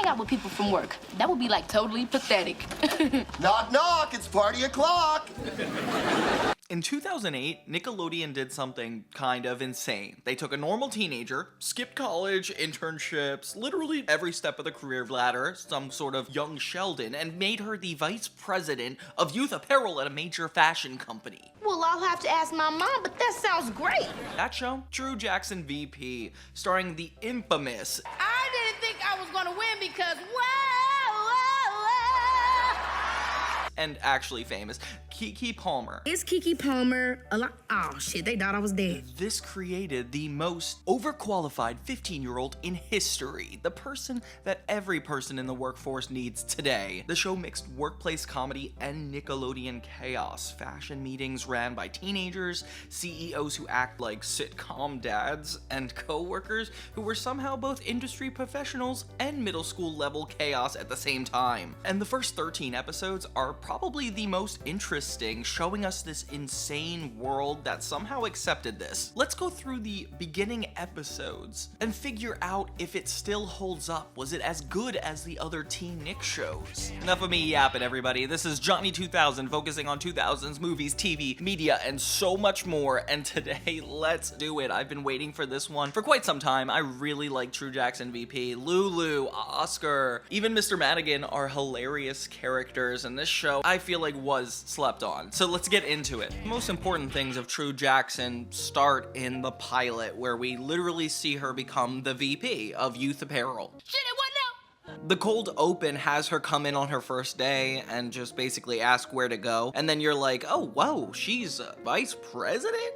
hang out with people from work. That would be like totally pathetic. Knock, knock, it's party o'clock. In 2008, Nickelodeon did something kind of insane. They took a normal teenager, skipped college, internships, literally every step of the career ladder, some sort of young Sheldon, and made her the vice president of youth apparel at a major fashion company. Well, I'll have to ask my mom, but that sounds great. That show? True Jackson VP, starring the infamous... I didn't think I was gonna win because, and actually famous, Keke Palmer. Is Keke Palmer alive? Oh shit, they thought I was dead. This created the most overqualified 15-year-old in history, the person that every person in the workforce needs today. The show mixed workplace comedy and Nickelodeon chaos. Fashion meetings ran by teenagers, CEOs who act like sitcom dads, and co-workers who were somehow both industry professionals and middle school level chaos at the same time. And the first 13 episodes are probably the most interesting, showing us this insane world that somehow accepted this. Let's go through the beginning episodes and figure out if it still holds up. Was it as good as the other Teennick shows? Enough of me yapping, everybody. This is Johnny 2000, focusing on 2000s movies, TV, media, and so much more. And today, let's do it. I've been waiting for this one for quite some time. I really like True Jackson VP, Lulu, Oscar, even Mr. Madigan are hilarious characters, and this show I feel like was slept on. So let's get into it. The most important things of True Jackson start in the pilot, where we literally see her become the VP of youth apparel. Shit, what now? The cold open has her come in on her first day and just basically ask where to go. And then you're like, oh, whoa, she's vice president?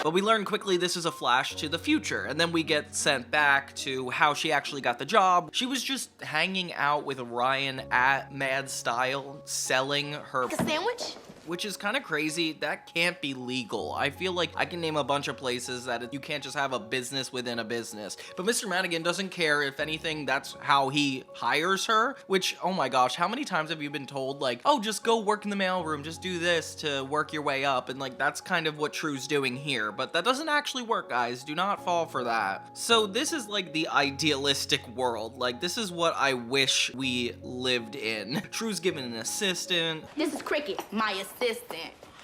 But we learn quickly this is a flash to the future, and then we get sent back to how she actually got the job. She was just hanging out with Ryan at Mad Style, selling her... Like a sandwich? Which is kind of crazy. That can't be legal. I feel like I can name a bunch of places that you can't just have a business within a business. But Mr. Madigan doesn't care. If anything, that's how he hires her, which, oh my gosh, how many times have you been told, like, oh, just go work in the mailroom, just do this to work your way up, and like, that's kind of what True's doing here, but that doesn't actually work, guys. Do not fall for that. So this is like the idealistic world. Like, this is what I wish we lived in. True's given an assistant. This is Cricket, my assistant.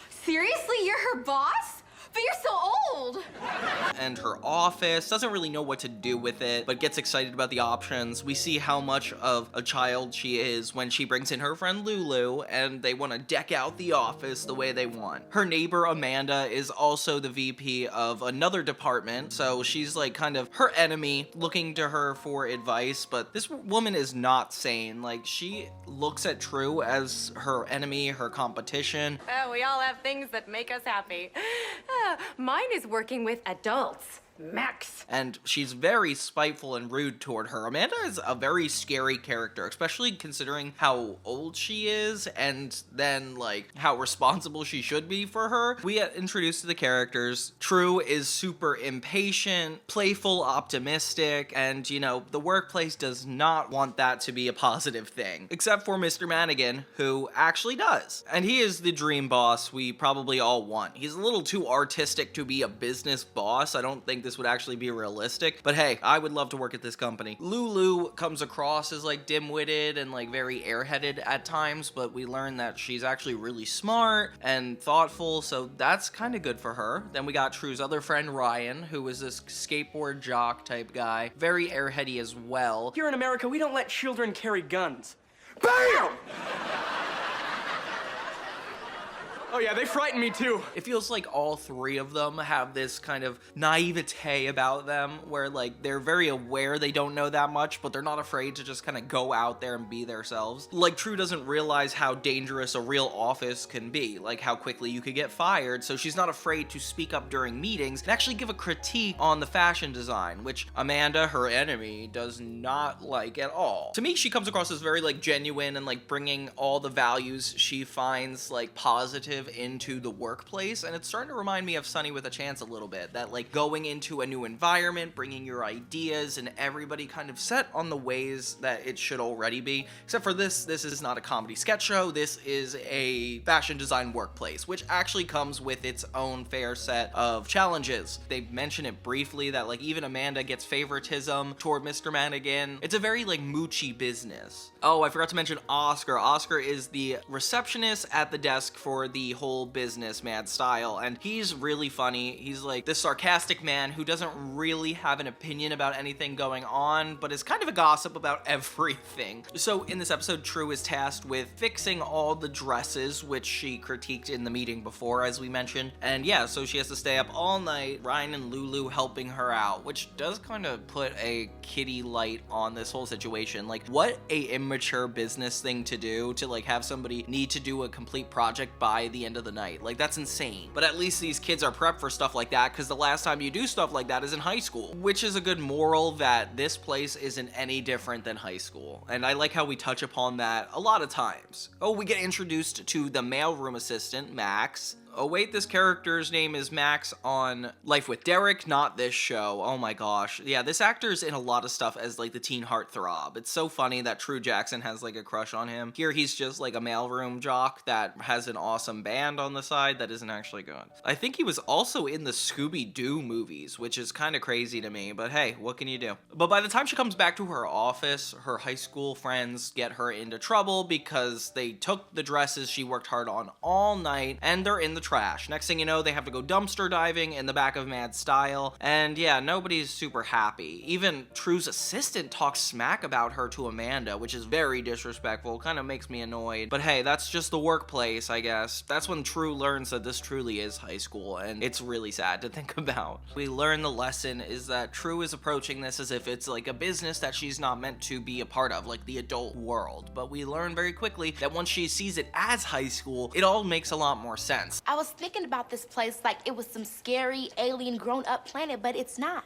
Seriously, you're her boss? But you're so old! And her office, doesn't really know what to do with it, but gets excited about the options. We see how much of a child she is when she brings in her friend Lulu, and they want to deck out the office the way they want. Her neighbor Amanda is also the VP of another department, so she's like kind of her enemy, looking to her for advice, but this woman is not sane. Like, she looks at True as her enemy, her competition. Oh, we all have things that make us happy. Mine is working with adults. Max. And she's very spiteful and rude toward her. Amanda is a very scary character, especially considering how old she is and then like how responsible she should be for her. We get introduced to the characters. True is super impatient, playful, optimistic, and you know, the workplace does not want that to be a positive thing, except for Mr. Madigan, who actually does. And he is the dream boss we probably all want. He's a little too artistic to be a business boss. I don't think this would actually be realistic, but hey, I would love to work at this company. Lulu comes across as like dim-witted and like very airheaded at times, but we learn that she's actually really smart and thoughtful, so that's kind of good for her. Then we got True's other friend Ryan, who is this skateboard jock type guy, very airheady as well. Here in America, we don't let children carry guns. BAM! Oh yeah, they frighten me too. It feels like all three of them have this kind of naivete about them where like they're very aware they don't know that much, but they're not afraid to just kind of go out there and be themselves. Like True doesn't realize how dangerous a real office can be, like how quickly you could get fired, so she's not afraid to speak up during meetings and actually give a critique on the fashion design, which Amanda, her enemy, does not like at all. To me, she comes across as very like genuine and like bringing all the values she finds like positive perspective into the workplace, and it's starting to remind me of Sunny with a Chance a little bit, that like going into a new environment, bringing your ideas, and everybody kind of set on the ways that it should already be. Except for this is not a comedy sketch show, this is a fashion design workplace, which actually comes with its own fair set of challenges. They mention it briefly that like even Amanda gets favoritism toward Mr. Mannequin. It's a very like moochy business. Oh, I forgot to mention Oscar. Oscar is the receptionist at the desk for the whole business, Mad Style, and he's really funny. He's like this sarcastic man who doesn't really have an opinion about anything going on, but is kind of a gossip about everything. So in this episode, True is tasked with fixing all the dresses, which she critiqued in the meeting before, as we mentioned. And yeah, so she has to stay up all night, Ryan and Lulu helping her out, which does kind of put a kitty light on this whole situation. Like, what a immature business thing to do, to like have somebody need to do a complete project by the end of the night. Like, that's insane. But at least these kids are prepped for stuff like that, because the last time you do stuff like that is in high school, which is a good moral that this place isn't any different than high school. And I like how we touch upon that a lot of times. Oh, we get introduced to the mailroom assistant, Max. Oh wait, this character's name is Max on Life with Derek, not this show. Oh my gosh. Yeah, this actor's in a lot of stuff as like the teen heartthrob. It's so funny that True Jackson has like a crush on him. Here he's just like a mailroom jock that has an awesome band on the side that isn't actually good. I think he was also in the Scooby-Doo movies, which is kind of crazy to me, but hey, what can you do? But by the time she comes back to her office, her high school friends get her into trouble because they took the dresses she worked hard on all night and they're in the trash. Next thing you know, they have to go dumpster diving in the back of Mad Style, and yeah, nobody's super happy. Even True's assistant talks smack about her to Amanda, which is very disrespectful, kind of makes me annoyed. But hey, that's just the workplace, I guess. That's when True learns that this truly is high school, and it's really sad to think about. We learn the lesson is that True is approaching this as if it's like a business that she's not meant to be a part of, like the adult world. But we learn very quickly that once she sees it as high school, it all makes a lot more sense. I was thinking about this place like it was some scary alien grown-up planet, but it's not.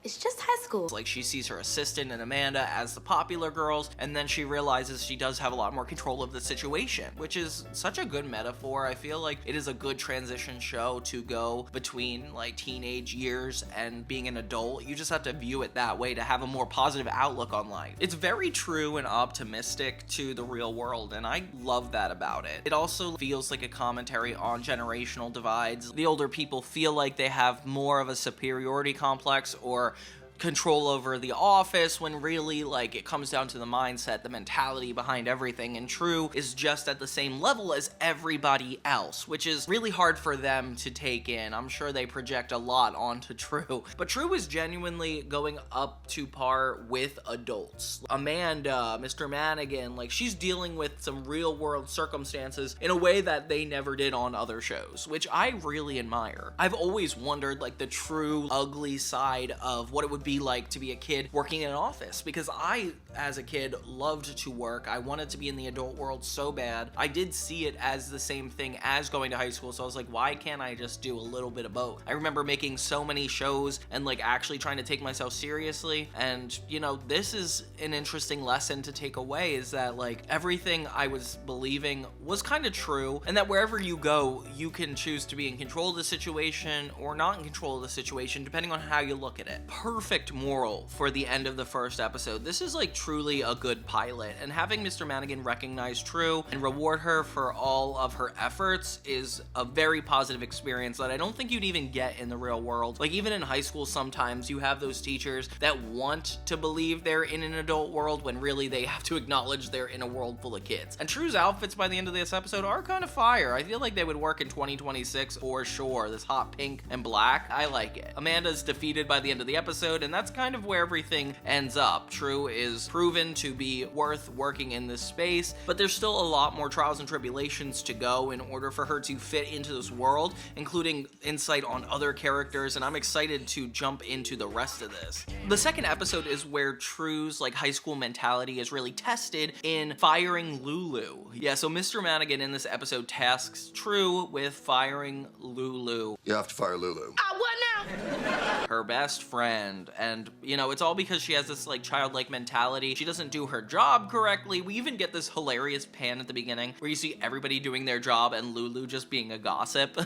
It's just high school. Like, she sees her assistant and Amanda as the popular girls, and then she realizes she does have a lot more control of the situation, which is such a good metaphor. I feel like it is a good transition show to go between like teenage years and being an adult. You just have to view it that way to have a more positive outlook on life. It's very true and optimistic to the real world, and I love that about it. It also feels like a commentary on generational divides. The older people feel like they have more of a superiority complex or control over the office, when really like it comes down to the mindset, the mentality behind everything, and True is just at the same level as everybody else, which is really hard for them to take in. I'm sure they project a lot onto True, but True is genuinely going up to par with adults. Amanda, Mr. Mannequin, like she's dealing with some real world circumstances in a way that they never did on other shows, which I really admire. I've always wondered like the true ugly side of what it would be like to be a kid working in an office, because I, as a kid, loved to work. I wanted to be in the adult world so bad. I did see it as the same thing as going to high school, so I was like, why can't I just do a little bit of both? I remember making so many shows and like actually trying to take myself seriously, and you know, this is an interesting lesson to take away, is that like everything I was believing was kind of true, and that wherever you go, you can choose to be in control of the situation or not in control of the situation, depending on how you look at it. Perfect moral for the end of the first episode. This is like truly a good pilot, and having Mr. Mannequin recognize True and reward her for all of her efforts is a very positive experience that I don't think you'd even get in the real world. Like even in high school, sometimes you have those teachers that want to believe they're in an adult world when really they have to acknowledge they're in a world full of kids. And True's outfits by the end of this episode are kind of fire. I feel like they would work in 2026 for sure. This hot pink and black, I like it. Amanda's defeated by the end of the episode, and that's kind of where everything ends up. True is proven to be worth working in this space, but there's still a lot more trials and tribulations to go in order for her to fit into this world, including insight on other characters, and I'm excited to jump into the rest of this. The second episode is where True's like high school mentality is really tested in firing Lulu. Yeah, so Mr. Mannequin in this episode tasks True with firing Lulu. You have to fire Lulu. What now? her best friend. And, you know, it's all because she has this, like, childlike mentality. She doesn't do her job correctly. We even get this hilarious pan at the beginning where you see everybody doing their job and Lulu just being a gossip.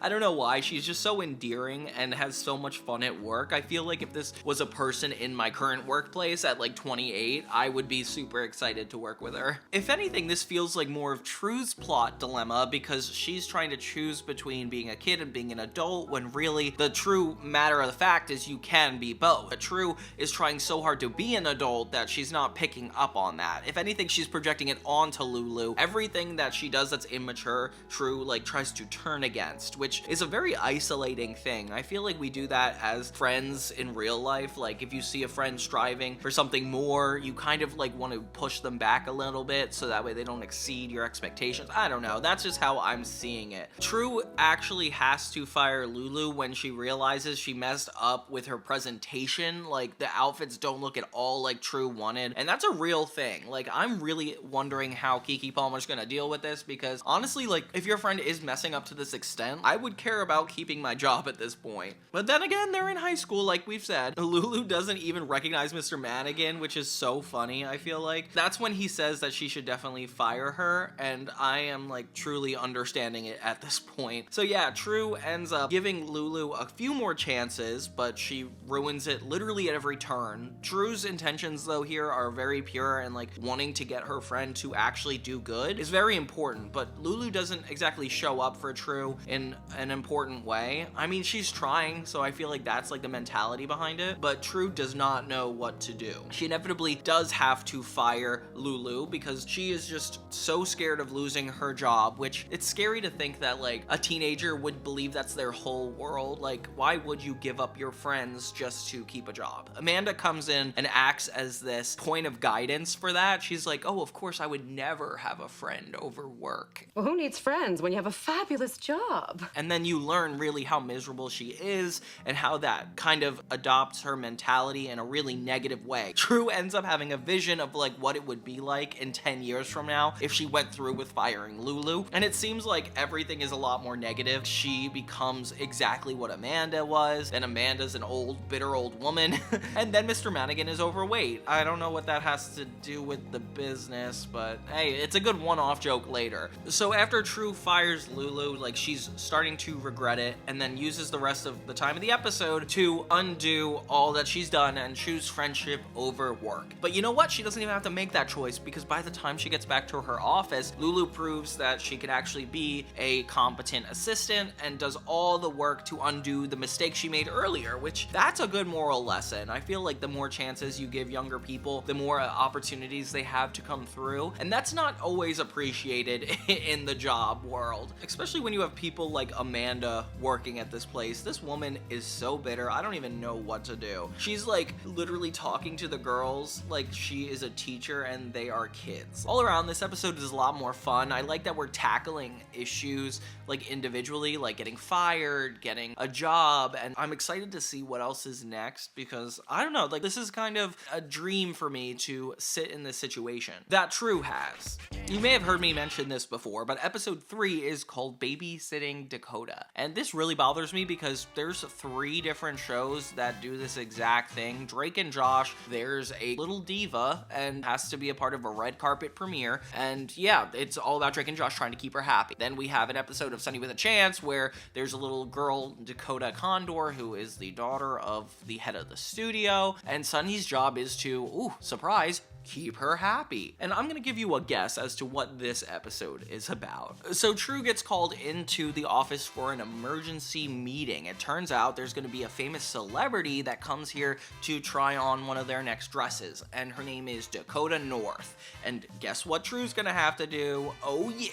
I don't know why. She's just so endearing and has so much fun at work. I feel like if this was a person in my current workplace at like 28, I would be super excited to work with her. If anything, this feels like more of True's plot dilemma because she's trying to choose between being a kid and being an adult when really the true matter of the fact is you can be both. But True is trying so hard to be an adult that she's not picking up on that. If anything, she's projecting it onto Lulu. Everything that she does that's immature, True like tries to turn against, which is a very isolating thing. I feel like we do that as friends in real life. Like if you see a friend striving for something more, you kind of like want to push them back a little bit so that way they don't exceed your expectations. I don't know. That's just how I'm seeing it. True actually has to fire Lulu when she realizes she messed up with her presentation. Like the outfits don't look at all like True wanted. And that's a real thing. Like I'm really wondering how Keke Palmer's gonna deal with this because honestly, like if your friend is messing up to this extent, I would care about keeping my job at this point. But then again, they're in high school, like we've said. Lulu doesn't even recognize Mr. Mannequin, which is so funny, I feel like. That's when he says that she should definitely fire her, and I am like truly understanding it at this point. So yeah, True ends up giving Lulu a few more chances, but she ruins it literally at every turn. True's intentions though here are very pure, and like wanting to get her friend to actually do good is very important, but Lulu doesn't exactly show up for True in an important way. I mean, she's trying, so I feel like that's like the mentality behind it, but True does not know what to do. She inevitably does have to fire Lulu because she is just so scared of losing her job, which it's scary to think that like a teenager would believe that's their whole world. Like, why would you give up your friends just to keep a job? Amanda comes in and acts as this point of guidance for that. She's like, oh, of course I would never have a friend over work. Well, who needs friends when you have a fabulous job? And then you learn really how miserable she is and how that kind of adopts her mentality in a really negative way. True ends up having a vision of like what it would be like in 10 years from now if she went through with firing Lulu. And it seems like everything is a lot more negative. She becomes exactly what Amanda was, and Amanda's an old, bitter old woman. And then Mr. Mannequin is overweight. I don't know what that has to do with the business, but hey, it's a good one-off joke later. So after True fires Lulu, like she's starting to regret it, and then uses the rest of the time of the episode to undo all that she's done and choose friendship over work. But you know what? She doesn't even have to make that choice because by the time she gets back to her office, Lulu proves that she could actually be a competent assistant and does all the work to undo the mistake she made earlier, which that's a good moral lesson. I feel like the more chances you give younger people, the more opportunities they have to come through. And that's not always appreciated in the job world, especially when you have people like Amanda working at this place. This woman is so bitter. I don't even know what to do. She's like literally talking to the girls like she is a teacher and they are kids. All around, this episode is a lot more fun. I like that we're tackling issues like individually, like getting fired, getting a job, and I'm excited to see what else is next because I don't know, like this is kind of a dream for me to sit in this situation that True has. You may have heard me mention this before, but episode 3 is called Babysitting Dakota. And this really bothers me because there's 3 different shows that do this exact thing. Drake and Josh, there's a little diva and has to be a part of a red carpet premiere. And yeah, it's all about Drake and Josh trying to keep her happy. Then we have an episode of Sunny with a Chance where there's a little girl, Dakota Condor, who is the daughter of the head of the studio. And Sunny's job is to, ooh, surprise, keep her happy. And I'm gonna give you a guess as to what this episode is about. So True gets called into the office for an emergency meeting. It turns out there's gonna be a famous celebrity that comes here to try on one of their next dresses, and her name is Dakota North. And guess what True's gonna have to do? Oh yeah!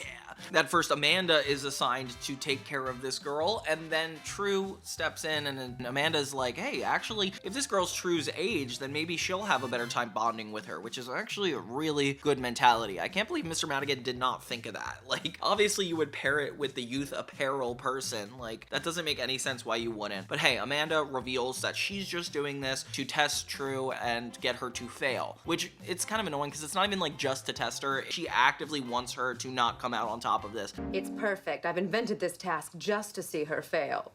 That first Amanda is assigned to take care of this girl, and then True steps in and Amanda's like, hey, actually, if this girl's True's age, then maybe she'll have a better time bonding with her, which is actually a really good mentality. I can't believe Mr. Madigan did not think of that. Like, obviously you would pair it with the youth apparel person. Like, that doesn't make any sense why you wouldn't. But hey, Amanda reveals that she's just doing this to test True and get her to fail, which it's kind of annoying because it's not even like just to test her. She actively wants her to not come out on top of this. It's perfect. I've invented this task just to see her fail.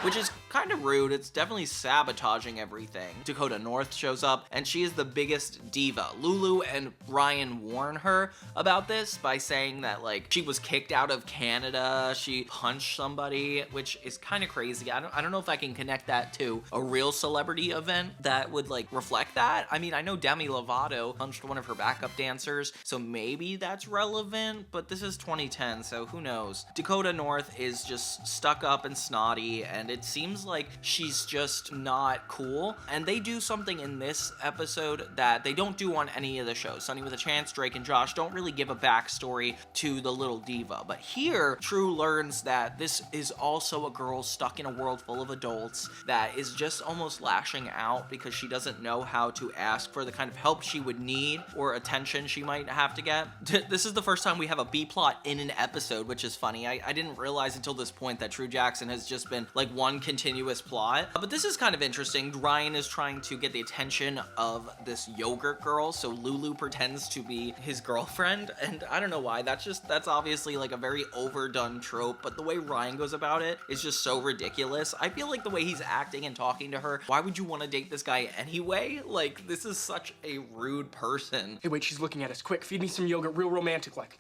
Which is kind of rude. It's definitely sabotaging everything. Dakota North shows up, and she is the biggest diva. Lulu and Ryan warn her about this by saying that, like, she was kicked out of Canada, she punched somebody, which is kind of crazy. I don't know if I can connect that to a real celebrity event that would, like, reflect that. I mean, I know Demi Lovato punched one of her backup dancers, so maybe that's relevant, but this is 2010, so who knows. Dakota North is just stuck up and snotty, and it seems like she's just not cool. And they do something in this episode that they don't do on any of the shows. Sunny with a Chance, Drake and Josh don't really give a backstory to the little diva. But here, True learns that this is also a girl stuck in a world full of adults that is just almost lashing out because she doesn't know how to ask for the kind of help she would need or attention she might have to get. This is the first time we have a B-plot in an episode, which is funny. I didn't realize until this point that True Jackson has just been like one continuous plot. But this is kind of interesting. Ryan is trying to get the attention of this yogurt girl, so Lulu pretends to be his girlfriend, and I don't know why. That's obviously like a very overdone trope, but the way Ryan goes about it is just so ridiculous. I feel like the way he's acting and talking to her, why would you want to date this guy anyway? Like, this is such a rude person. Hey, wait, she's looking at us. Quick, feed me some yogurt, real romantic like.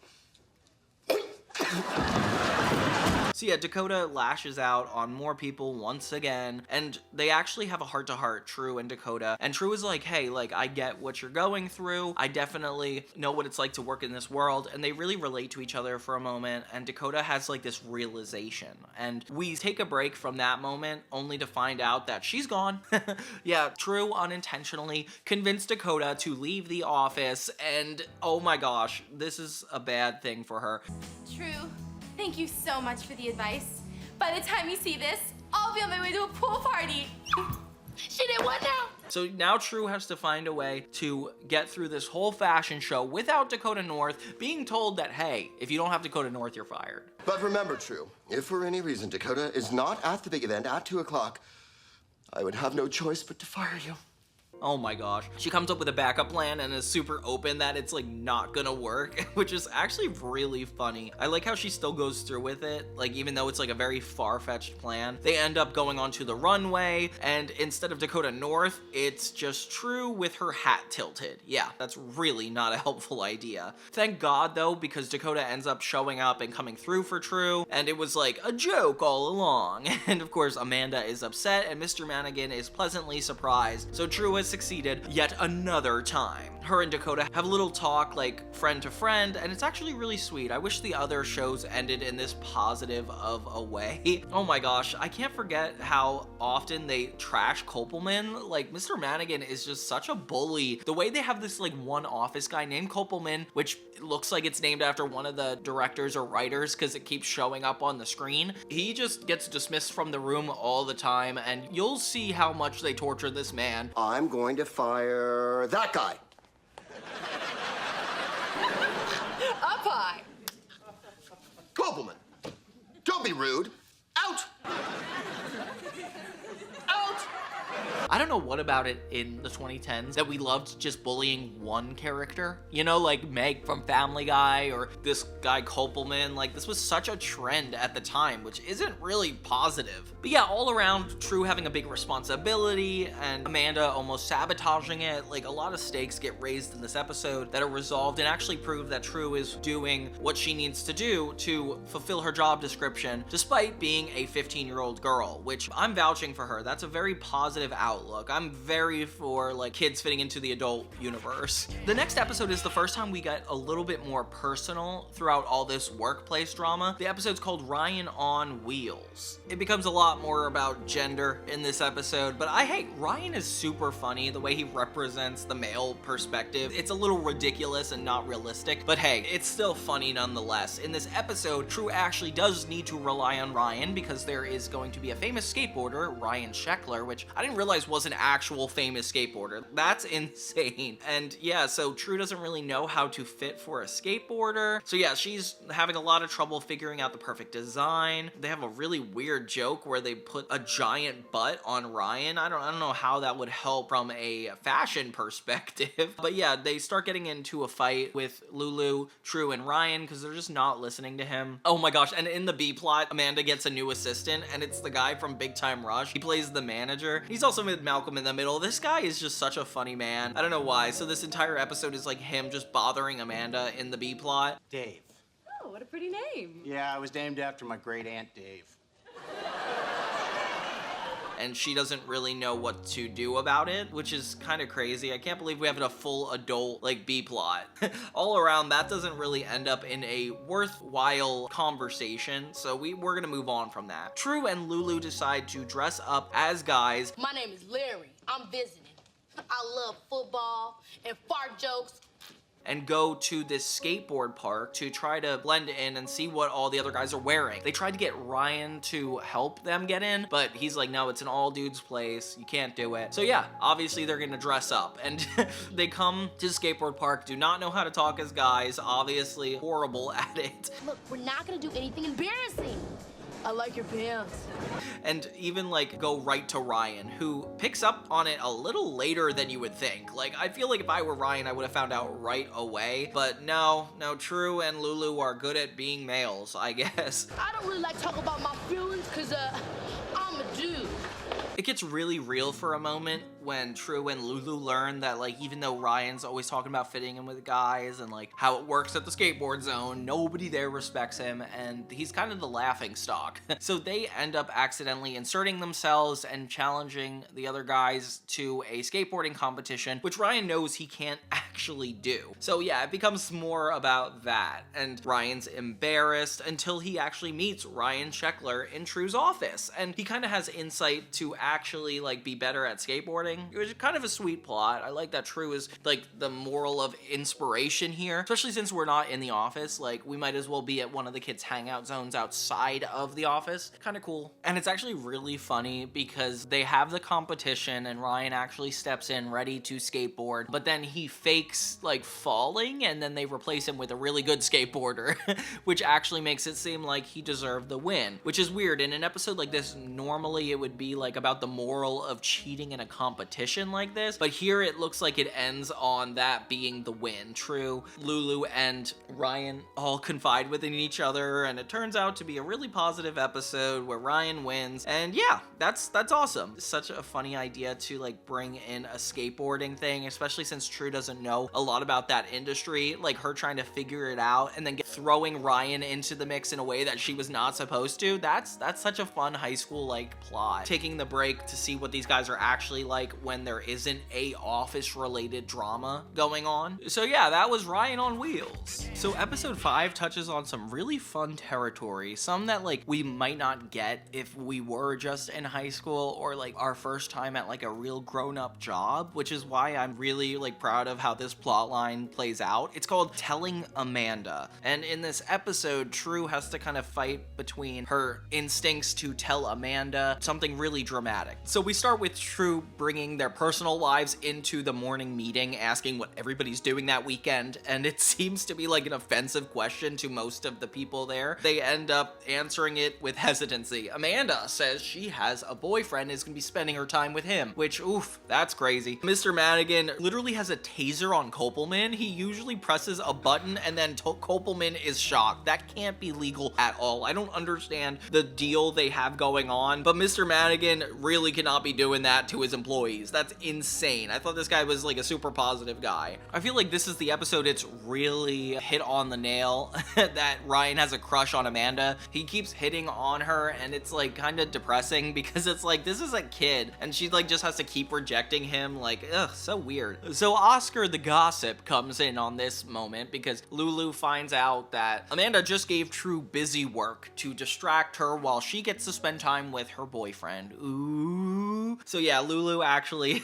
So yeah, Dakota lashes out on more people once again, and they actually have a heart-to-heart, True and Dakota. And True is like, hey, like, I get what you're going through. I definitely know what it's like to work in this world. And they really relate to each other for a moment, and Dakota has like this realization. And we take a break from that moment only to find out that she's gone. Yeah, True unintentionally convinced Dakota to leave the office, and oh my gosh, this is a bad thing for her. True. Thank you so much for the advice. By the time you see this, I'll be on my way to a pool party. She did what now? So now True has to find a way to get through this whole fashion show without Dakota North being told that, hey, if you don't have Dakota North, you're fired. But remember, True, if for any reason Dakota is not at the big event at 2 o'clock, I would have no choice but to fire you. Oh my gosh. She comes up with a backup plan and is super open that it's like not gonna work, which is actually really funny. I like how she still goes through with it, like even though it's like a very far-fetched plan. They end up going onto the runway, and instead of Dakota North, it's just True with her hat tilted. Yeah, that's really not a helpful idea. Thank God though, because Dakota ends up showing up and coming through for True, and it was like a joke all along. And of course, Amanda is upset and Mr. Mannequin is pleasantly surprised. So True has succeeded yet another time. Her and Dakota have a little talk like friend to friend, and it's actually really sweet. I wish the other shows ended in this positive of a way. Oh my gosh, I can't forget how often they trash Kopelman. Like, Mr. Mannequin is just such a bully. The way they have this like one office guy named Kopelman, which looks like it's named after one of the directors or writers because it keeps showing up on the screen. He just gets dismissed from the room all the time, and you'll see how much they torture this man. I'm going to fire that guy. Up high. Kopelman, don't be rude. Out! Out! I don't know what about it in the 2010s that we loved just bullying one character. You know, like Meg from Family Guy or this guy Kopelman. Like, this was such a trend at the time, which isn't really positive. But yeah, all around, True having a big responsibility and Amanda almost sabotaging it. Like, a lot of stakes get raised in this episode that are resolved and actually prove that True is doing what she needs to do to fulfill her job description, despite being a 15-year-old girl, which I'm vouching for her. That's a very positive outlook. I'm very for like kids fitting into the adult universe. The next episode is the first time we get a little bit more personal throughout all this workplace drama. The episode's called Ryan on Wheels. It becomes a lot more about gender in this episode, but Ryan is super funny the way he represents the male perspective. It's a little ridiculous and not realistic, but hey, it's still funny nonetheless. In this episode, True actually does need to rely on Ryan because there is going to be a famous skateboarder, Ryan Sheckler, which I didn't realize was an actual famous skateboarder. That's insane. And yeah, so True doesn't really know how to fit for a skateboarder. So yeah, she's having a lot of trouble figuring out the perfect design. They have a really weird joke where they put a giant butt on Ryan. I don't know how that would help from a fashion perspective. But yeah, they start getting into a fight with Lulu, True, and Ryan because they're just not listening to him. Oh my gosh, and in the B plot, Amanda gets a new assistant, and it's the guy from Big Time Rush. He plays the manager. He's also with Malcolm in the Middle. This guy is just such a funny man. I don't know why. So this entire episode is like him just bothering Amanda in the B plot. Dave. Oh, what a pretty name. Yeah, I was named after my great aunt Dave. And she doesn't really know what to do about it, which is kind of crazy. I can't believe we have a full adult like B plot. All around, that doesn't really end up in a worthwhile conversation, so we're gonna move on from that. True and Lulu decide to dress up as guys. My name is Larry. I'm visiting. I love football and fart jokes. And go to this skateboard park to try to blend in and see what all the other guys are wearing. They tried to get Ryan to help them get in, but he's like, no, it's an all dudes place. You can't do it. So yeah, obviously they're gonna dress up. And they come to the skateboard park, do not know how to talk as guys, obviously horrible at it. Look, we're not gonna do anything embarrassing. I like your pants. And even like go right to Ryan, who picks up on it a little later than you would think. Like, I feel like if I were Ryan, I would have found out right away. But no, True and Lulu are good at being males, I guess. I don't really like talking about my feelings because I'm a dude. It gets really real for a moment when True and Lulu learn that, like, even though Ryan's always talking about fitting in with guys and, like, how it works at the skateboard zone, nobody there respects him, and he's kind of the laughing stock. So they end up accidentally inserting themselves and challenging the other guys to a skateboarding competition, which Ryan knows he can't actually do. So yeah, it becomes more about that, and Ryan's embarrassed until he actually meets Ryan Sheckler in True's office, and he kind of has insight to actually, like, be better at skateboarding. It was kind of a sweet plot. I like that True is, like, the moral of inspiration here, especially since we're not in the office. Like, we might as well be at one of the kids' hangout zones outside of the office. Kind of cool. And it's actually really funny because they have the competition and Ryan actually steps in ready to skateboard, but then he fakes, like, falling, and then they replace him with a really good skateboarder, which actually makes it seem like he deserved the win, which is weird. In an episode like this, normally it would be, like, about the moral of cheating in a competition like this, but here it looks like it ends on that being the win. True, Lulu, and Ryan all confide within each other, and it turns out to be a really positive episode where Ryan wins, and yeah, that's awesome. It's such a funny idea to, like, bring in a skateboarding thing, especially since True doesn't know a lot about that industry, like her trying to figure it out and then throwing Ryan into the mix in a way that she was not supposed to. That's such a fun high school, like, plot. Taking the break to see what these guys are actually like when there isn't a office related drama going on. So yeah, that was Ryan on Wheels. So episode 5 touches on some really fun territory, some that, like, we might not get if we were just in high school or, like, our first time at, like, a real grown-up job, which is why I'm really, like, proud of how this plot line plays out. It's called Telling Amanda, and in this episode, True has to kind of fight between her instincts to tell Amanda something really dramatic. So we start with True bringing their personal lives into the morning meeting, asking what everybody's doing that weekend, and it seems to be like an offensive question to most of the people there. They end up answering it with hesitancy. Amanda says she has a boyfriend and is gonna be spending her time with him, which, oof, that's crazy. Mr. Madigan literally has a taser on Kopelman. He usually presses a button and then Kopelman is shocked. That can't be legal at all. I don't understand the deal they have going on, but Mr. Madigan really cannot be doing that to his employees. That's insane. I thought this guy was, like, a super positive guy. I feel like this is the episode it's really hit on the nail that Ryan has a crush on Amanda. He keeps hitting on her, and it's, like, kind of depressing because it's like, this is a kid and she, like, just has to keep rejecting him. Like, ugh, so weird. So Oscar the gossip comes in on this moment because Lulu finds out that Amanda just gave True busy work to distract her while she gets to spend time with her boyfriend. Ooh. Ooh. So yeah, Lulu actually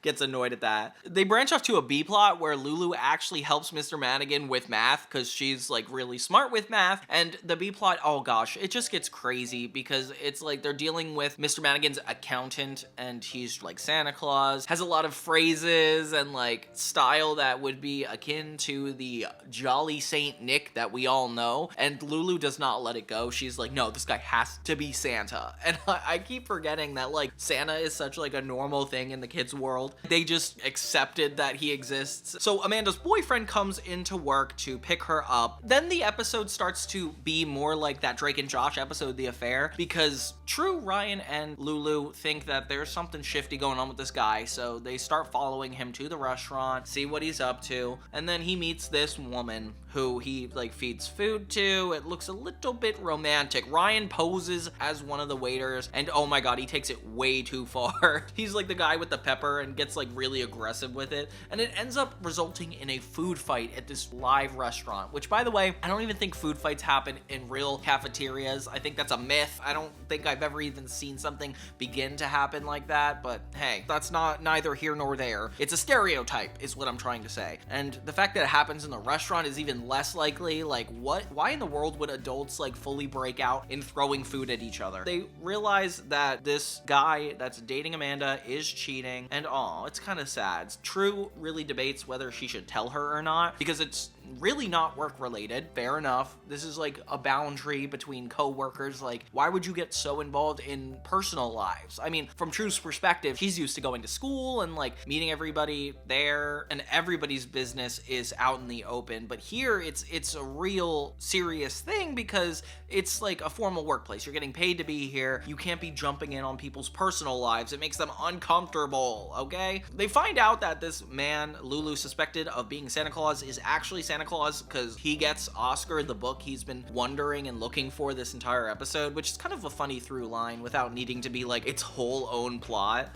gets annoyed at that. They branch off to a B plot where Lulu actually helps Mr. Mannequin with math because she's like really smart with math. And the B plot, oh gosh, it just gets crazy because it's like they're dealing with Mr. Mannequin's accountant and he's like Santa Claus, has a lot of phrases and like style that would be akin to the Jolly Saint Nick that we all know. And Lulu does not let it go. She's like, no, this guy has to be Santa. And I keep forgetting that like Santa is such like a normal thing in the kids' world. They just accepted that he exists. So Amanda's boyfriend comes into work to pick her up. Then the episode starts to be more like that Drake and Josh episode, The Affair, because True, Ryan, and Lulu think that there's something shifty going on with this guy. So they start following him to the restaurant, see what he's up to. And then he meets this woman who he like feeds food to. It looks a little bit romantic. Ryan poses as one of the waiters and oh my god, he takes it way too far. He's like the guy with the pepper and gets like really aggressive with it. And it ends up resulting in a food fight at this live restaurant, which by the way, I don't even think food fights happen in real cafeterias. I think that's a myth. I don't think I've ever even seen something begin to happen like that, but hey, that's not neither here nor there. It's a stereotype is what I'm trying to say. And the fact that it happens in the restaurant is even less likely. Like what? Why in the world would adults like fully break out in throwing food at each other? They realize that this guy that's dating Amanda is cheating and oh, it's kind of sad. True really debates whether she should tell her or not because it's really not work related. Fair enough. This is like a boundary between co-workers. Like, why would you get so involved in personal lives? I mean, from True's perspective, she's used to going to school and like meeting everybody there and everybody's business is out in the open. But here it's a real serious thing because it's like a formal workplace. You're getting paid to be here. You can't be jumping in on people's personal lives. It makes them uncomfortable, okay? They find out that this man, Lulu, suspected of being Santa Claus is actually Santa Claus because he gets Oscar the book he's been wondering and looking for this entire episode, which is kind of a funny through line without needing to be like its whole own plot.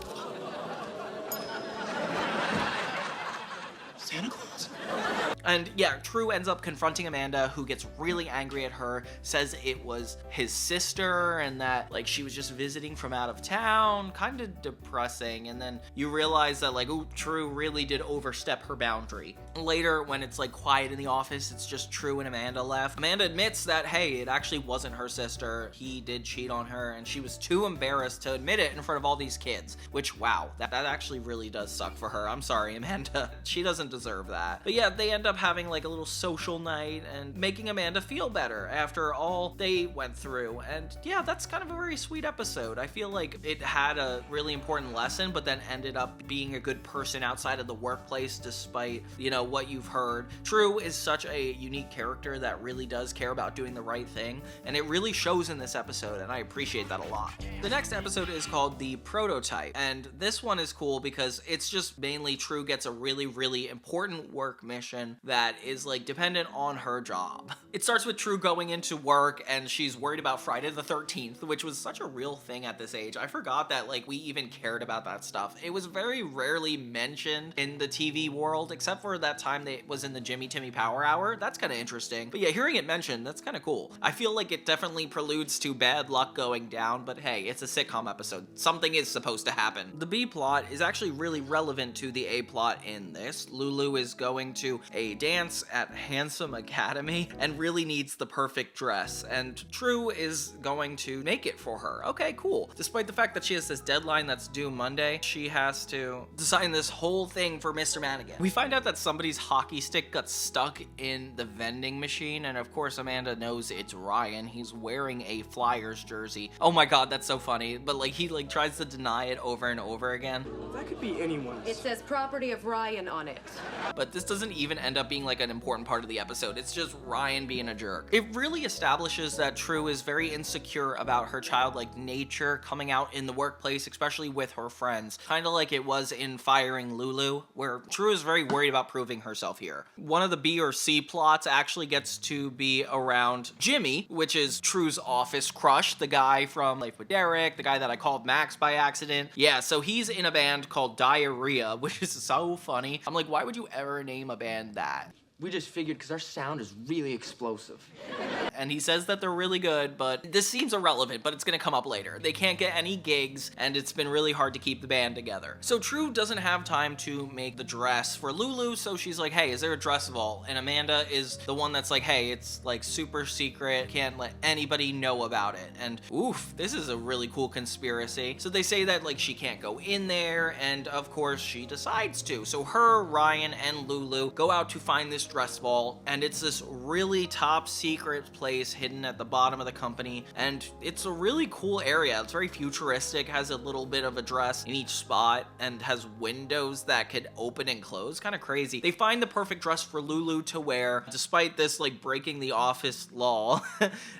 Santa Claus? And yeah, True ends up confronting Amanda, who gets really angry at her, says it was his sister and that like she was just visiting from out of town, kind of depressing. And then you realize that like, ooh, True really did overstep her boundary. Later, when it's like quiet in the office, it's just True and Amanda left. Amanda admits that, hey, it actually wasn't her sister. He did cheat on her and she was too embarrassed to admit it in front of all these kids, which wow, that actually really does suck for her. I'm sorry, Amanda. She doesn't deserve that. But yeah, they end up having like a little social night and making Amanda feel better after all they went through. And yeah, that's kind of a very sweet episode. I feel like it had a really important lesson, but then ended up being a good person outside of the workplace despite, you know, what you've heard. True is such a unique character that really does care about doing the right thing, and it really shows in this episode, and I appreciate that a lot. The next episode is called The Prototype, and this one is cool because it's just mainly True gets a really, really important work mission that is like dependent on her job. It starts with True going into work and she's worried about Friday the 13th, which was such a real thing at this age. I forgot that like we even cared about that stuff. It was very rarely mentioned in the TV world, except for that time that it was in the Jimmy Timmy Power Hour. That's kind of interesting. But yeah, hearing it mentioned, that's kind of cool. I feel like it definitely preludes to bad luck going down, but hey, it's a sitcom episode. Something is supposed to happen. The B plot is actually really relevant to the A plot in this. Lulu is going to a dance at Handsome Academy and really needs the perfect dress, and True is going to make it for her. Okay, cool. Despite the fact that she has this deadline that's due Monday, she has to design this whole thing for Mr. Mannequin. We find out that somebody's hockey stick got stuck in the vending machine, and of course Amanda knows it's Ryan. He's wearing a Flyers jersey. Oh my god, that's so funny. But like he like tries to deny it over and over again. That could be anyone's. It says property of Ryan on it. But this doesn't even end up being like an important part of the episode. It's just Ryan being a jerk. It really establishes that True is very insecure about her childlike nature coming out in the workplace, especially with her friends. Kind of like it was in Firing Lulu, where True is very worried about proving herself here. One of the B or C plots actually gets to be around Jimmy, which is True's office crush, the guy from Life with Derek, the guy that I called Max by accident. Yeah, so he's in a band called Diarrhea, which is so funny. I'm like, why would you ever name a band that? We just figured because our sound is really explosive. And he says that they're really good, but this seems irrelevant, but it's gonna come up later. They can't get any gigs, and it's been really hard to keep the band together. So True doesn't have time to make the dress for Lulu, so she's like, hey, is there a dress vault? And Amanda is the one that's like, hey, it's like super secret, can't let anybody know about it. And oof, this is a really cool conspiracy. So they say that like she can't go in there, and of course she decides to. So her, Ryan, and Lulu go out to find this dress vault, and it's this really top secret place hidden at the bottom of the company, and it's a really cool area. It's very futuristic, has a little bit of a dress in each spot, and has windows that could open and close. Kind of crazy. They find the perfect dress for Lulu to wear, despite this like breaking the office law.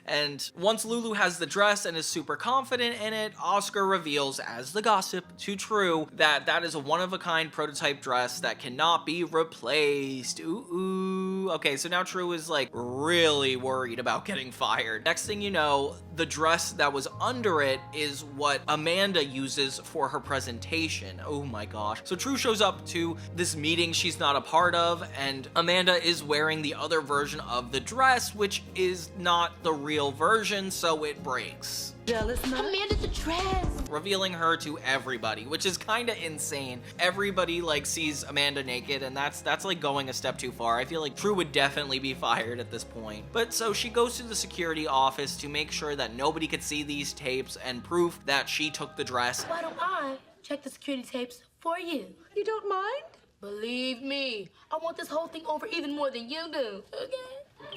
And once Lulu has the dress and is super confident in it, Oscar reveals, as the gossip, to True that that is a one-of-a-kind prototype dress that cannot be replaced. Ooh. Okay, so now True is like really worried about getting fired. Next thing you know, the dress that was under it is what Amanda uses for her presentation. Oh my gosh. So True shows up to this meeting she's not a part of, and Amanda is wearing the other version of the dress, which is not the real version, so it breaks. Amanda, the dress. Revealing her to everybody, which is kind of insane. Everybody like sees Amanda naked, and that's like going a step too far. I feel like True would definitely be fired at this point. But so she goes to the security office to make sure that nobody could see these tapes and proof that she took the dress. Why don't I check the security tapes for you? You don't mind? Believe me, I want this whole thing over even more than you do, okay?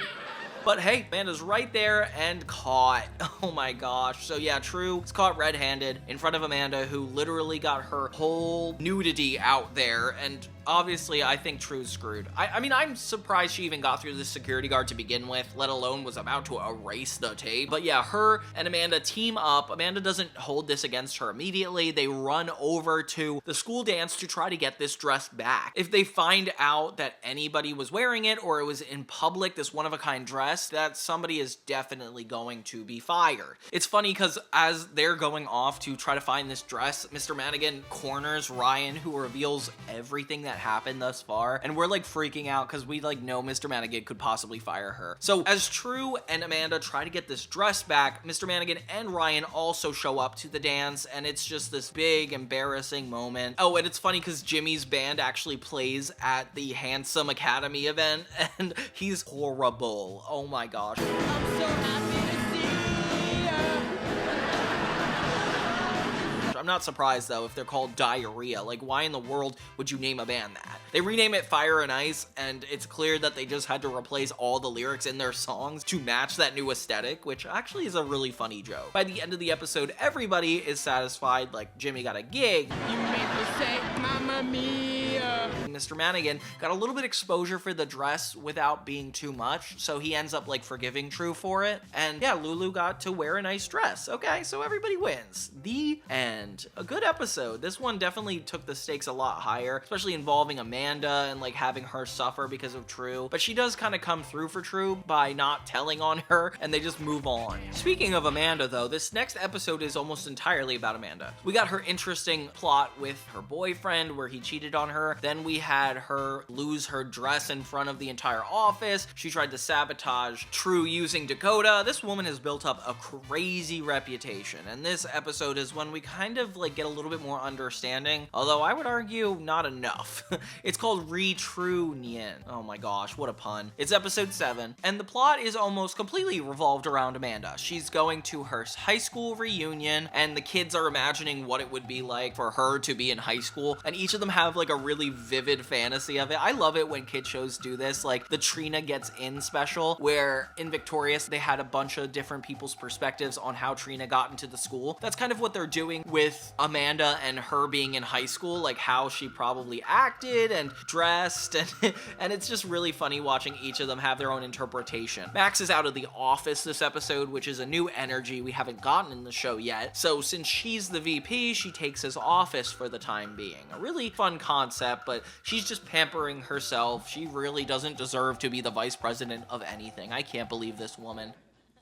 But hey, Amanda's right there and caught. Oh my gosh. So yeah, True is caught red-handed in front of Amanda, who literally got her whole nudity out there, and obviously I think True's screwed. I mean, I'm surprised she even got through the security guard to begin with, let alone was about to erase the tape. But yeah, her and Amanda team up. Amanda doesn't hold this against her immediately. They run over to the school dance to try to get this dress back. If they find out that anybody was wearing it or it was in public, this one-of-a-kind dress, that somebody is definitely going to be fired. It's funny because as they're going off to try to find this dress, Mr. Mannequin corners Ryan, who reveals everything that happened thus far, and we're like freaking out because we like know Mr. Mannequin could possibly fire her. So as True and Amanda try to get this dress back, Mr. Mannequin and Ryan also show up to the dance, and it's just this big embarrassing moment. Oh, and it's funny because Jimmy's band actually plays at the Handsome Academy event, and he's horrible. Oh my gosh. I'm so happy to see you. I'm not surprised though if they're called Diarrhea. Like, why in the world would you name a band that? They rename it Fire and Ice, and it's clear that they just had to replace all the lyrics in their songs to match that new aesthetic, which actually is a really funny joke. By the end of the episode, everybody is satisfied. Like, Jimmy got a gig. You make me say, Mamma Mia. Mr. Mannequin got a little bit exposure for the dress without being too much, so he ends up like forgiving True for it. And yeah, Lulu got to wear a nice dress. Okay, so everybody wins. The end. A good episode. This one definitely took the stakes a lot higher, especially involving Amanda and like having her suffer because of True. But she does kind of come through for True by not telling on her, and they just move on. Speaking of Amanda though, this next episode is almost entirely about Amanda. We got her interesting plot with her boyfriend where he cheated on her. Then we had her lose her dress in front of the entire office. She tried to sabotage True using Dakota. This woman has built up a crazy reputation, and this episode is when we kind of like get a little bit more understanding, although I would argue not enough. It's called Retrue-nion. Oh my gosh, what a pun. It's episode 7, and the plot is almost completely revolved around Amanda. She's going to her high school reunion, and the kids are imagining what it would be like for her to be in high school, and each of them have like a really vivid fantasy of it. I love it when kid shows do this, like the Trina Gets In special, where in Victorious they had a bunch of different people's perspectives on how Trina got into the school. That's kind of what they're doing with Amanda and her being in high school, like how she probably acted and dressed, and it's just really funny watching each of them have their own interpretation. Max is out of the office this episode, which is a new energy we haven't gotten in the show yet. So since she's the VP, she takes his office for the time being. A really fun concept, but she's just pampering herself. She really doesn't deserve to be the vice president of anything. I can't believe this woman.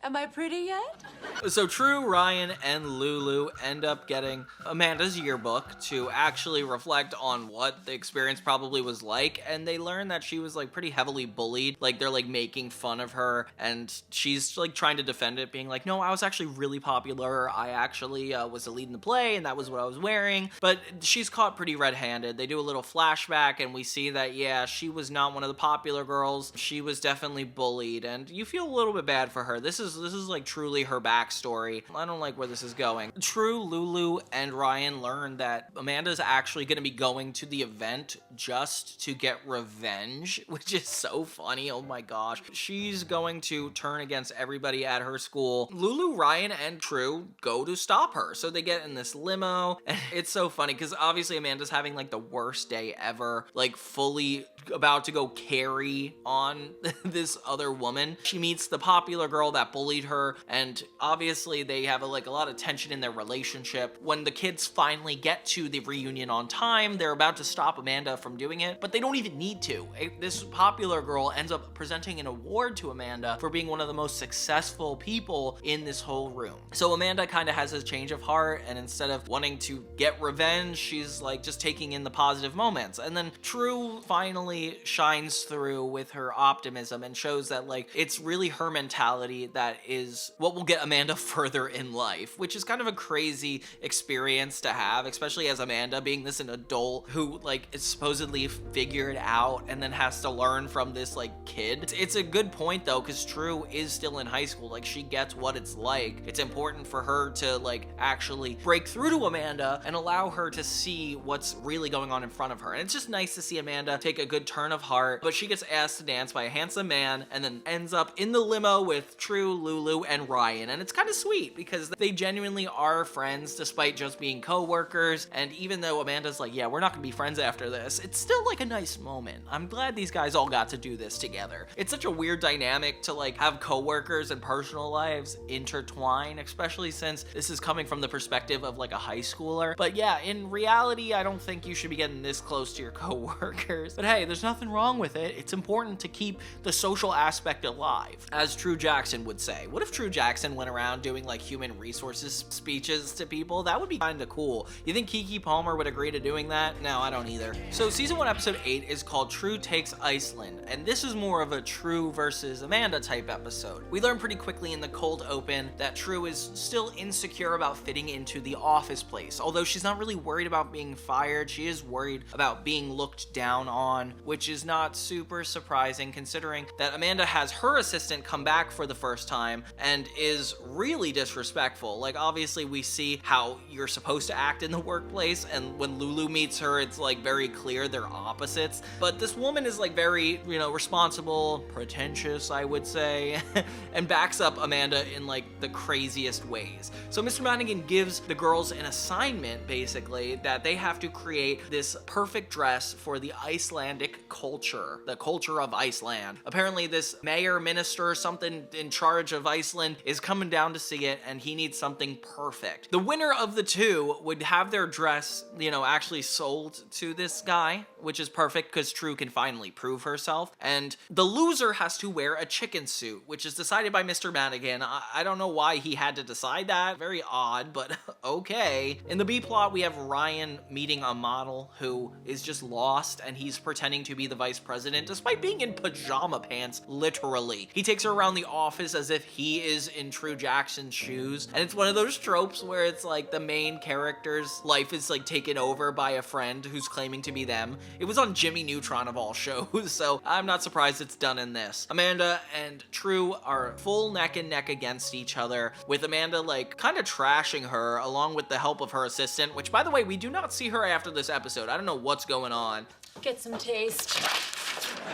Am I pretty yet? So True, Ryan, and Lulu end up getting Amanda's yearbook to actually reflect on what the experience probably was like, and they learn that she was like pretty heavily bullied. Like they're like making fun of her, and she's like trying to defend it, being like, no, I was actually really popular. I actually was the lead in the play, and that was what I was wearing. But she's caught pretty red-handed. They do a little flashback, and we see that, yeah, she was not one of the popular girls. She was definitely bullied, and you feel a little bit bad for her. This is like truly her backstory. I don't like where this is going. True, Lulu, and Ryan learn that Amanda's actually going to be going to the event just to get revenge, which is so funny. Oh my gosh. She's going to turn against everybody at her school. Lulu, Ryan, and True go to stop her. So they get in this limo, and it's so funny because obviously Amanda's having like the worst day ever, like fully about to go carry on this other woman. She meets the popular girl that bullied her, and obviously they have a lot of tension in their relationship. When the kids finally get to the reunion on time, they're about to stop Amanda from doing it, but they don't even need to. This popular girl ends up presenting an award to Amanda for being one of the most successful people in this whole room. So Amanda kind of has a change of heart, and instead of wanting to get revenge, she's like just taking in the positive moments. And then True finally shines through with her optimism and shows that like it's really her mentality that is what will get Amanda further in life, which is kind of a crazy experience to have, especially as Amanda being an adult who like is supposedly figured out and then has to learn from this like kid. It's a good point though, because True is still in high school. Like she gets what it's like. It's important for her to like actually break through to Amanda and allow her to see what's really going on in front of her. And it's just nice to see Amanda take a good turn of heart, but she gets asked to dance by a handsome man and then ends up in the limo with True, Lulu, and Ryan. And it's kind of sweet because they genuinely are friends despite just being co-workers. And even though Amanda's like, yeah, we're not gonna be friends after this, it's still like a nice moment. I'm glad these guys all got to do this together. It's such a weird dynamic to like have co-workers and personal lives intertwine, especially since this is coming from the perspective of like a high schooler. But yeah, in reality, I don't think you should be getting this close to your co-workers. But hey, there's nothing wrong with it. It's important to keep the social aspect alive, as True Jackson would say. What if True Jackson went around doing like human resources speeches to people? That would be kind of cool. You think Keke Palmer would agree to doing that? No, I don't either. So season 1 episode 8 is called True Takes Iceland, and this is more of a True versus Amanda type episode. We learn pretty quickly in the cold open that True is still insecure about fitting into the office place. Although she's not really worried about being fired, she is worried about being looked down on, which is not super surprising considering that Amanda has her assistant come back for the first time and is really disrespectful. Like obviously we see how you're supposed to act in the workplace, and when Lulu meets her, it's like very clear they're opposites. But this woman is like very, responsible, pretentious, I would say, and backs up Amanda in like the craziest ways. So Mr. Mannequin gives the girls an assignment basically that they have to create this perfect dress for the Icelandic culture, the culture of Iceland. Apparently this mayor, minister, something in charge of Iceland is coming down to see it, and he needs something perfect. The winner of the two would have their dress, actually sold to this guy, which is perfect because True can finally prove herself. And the loser has to wear a chicken suit, which is decided by Mr. Mannequin. I don't know why he had to decide that. Very odd, but okay. In the B plot, we have Ryan meeting a model who is just lost, and he's pretending to be the vice president despite being in pajama pants, literally. He takes her around the office as if he is in True Jackson's shoes, and it's one of those tropes where it's like the main character's life is like taken over by a friend who's claiming to be them. It was on Jimmy Neutron of all shows, so I'm not surprised it's done in this. Amanda and True are full neck and neck against each other, with Amanda like kind of trashing her along with the help of her assistant, which by the way, we do not see her after this episode. I don't know what's going on. Get some taste.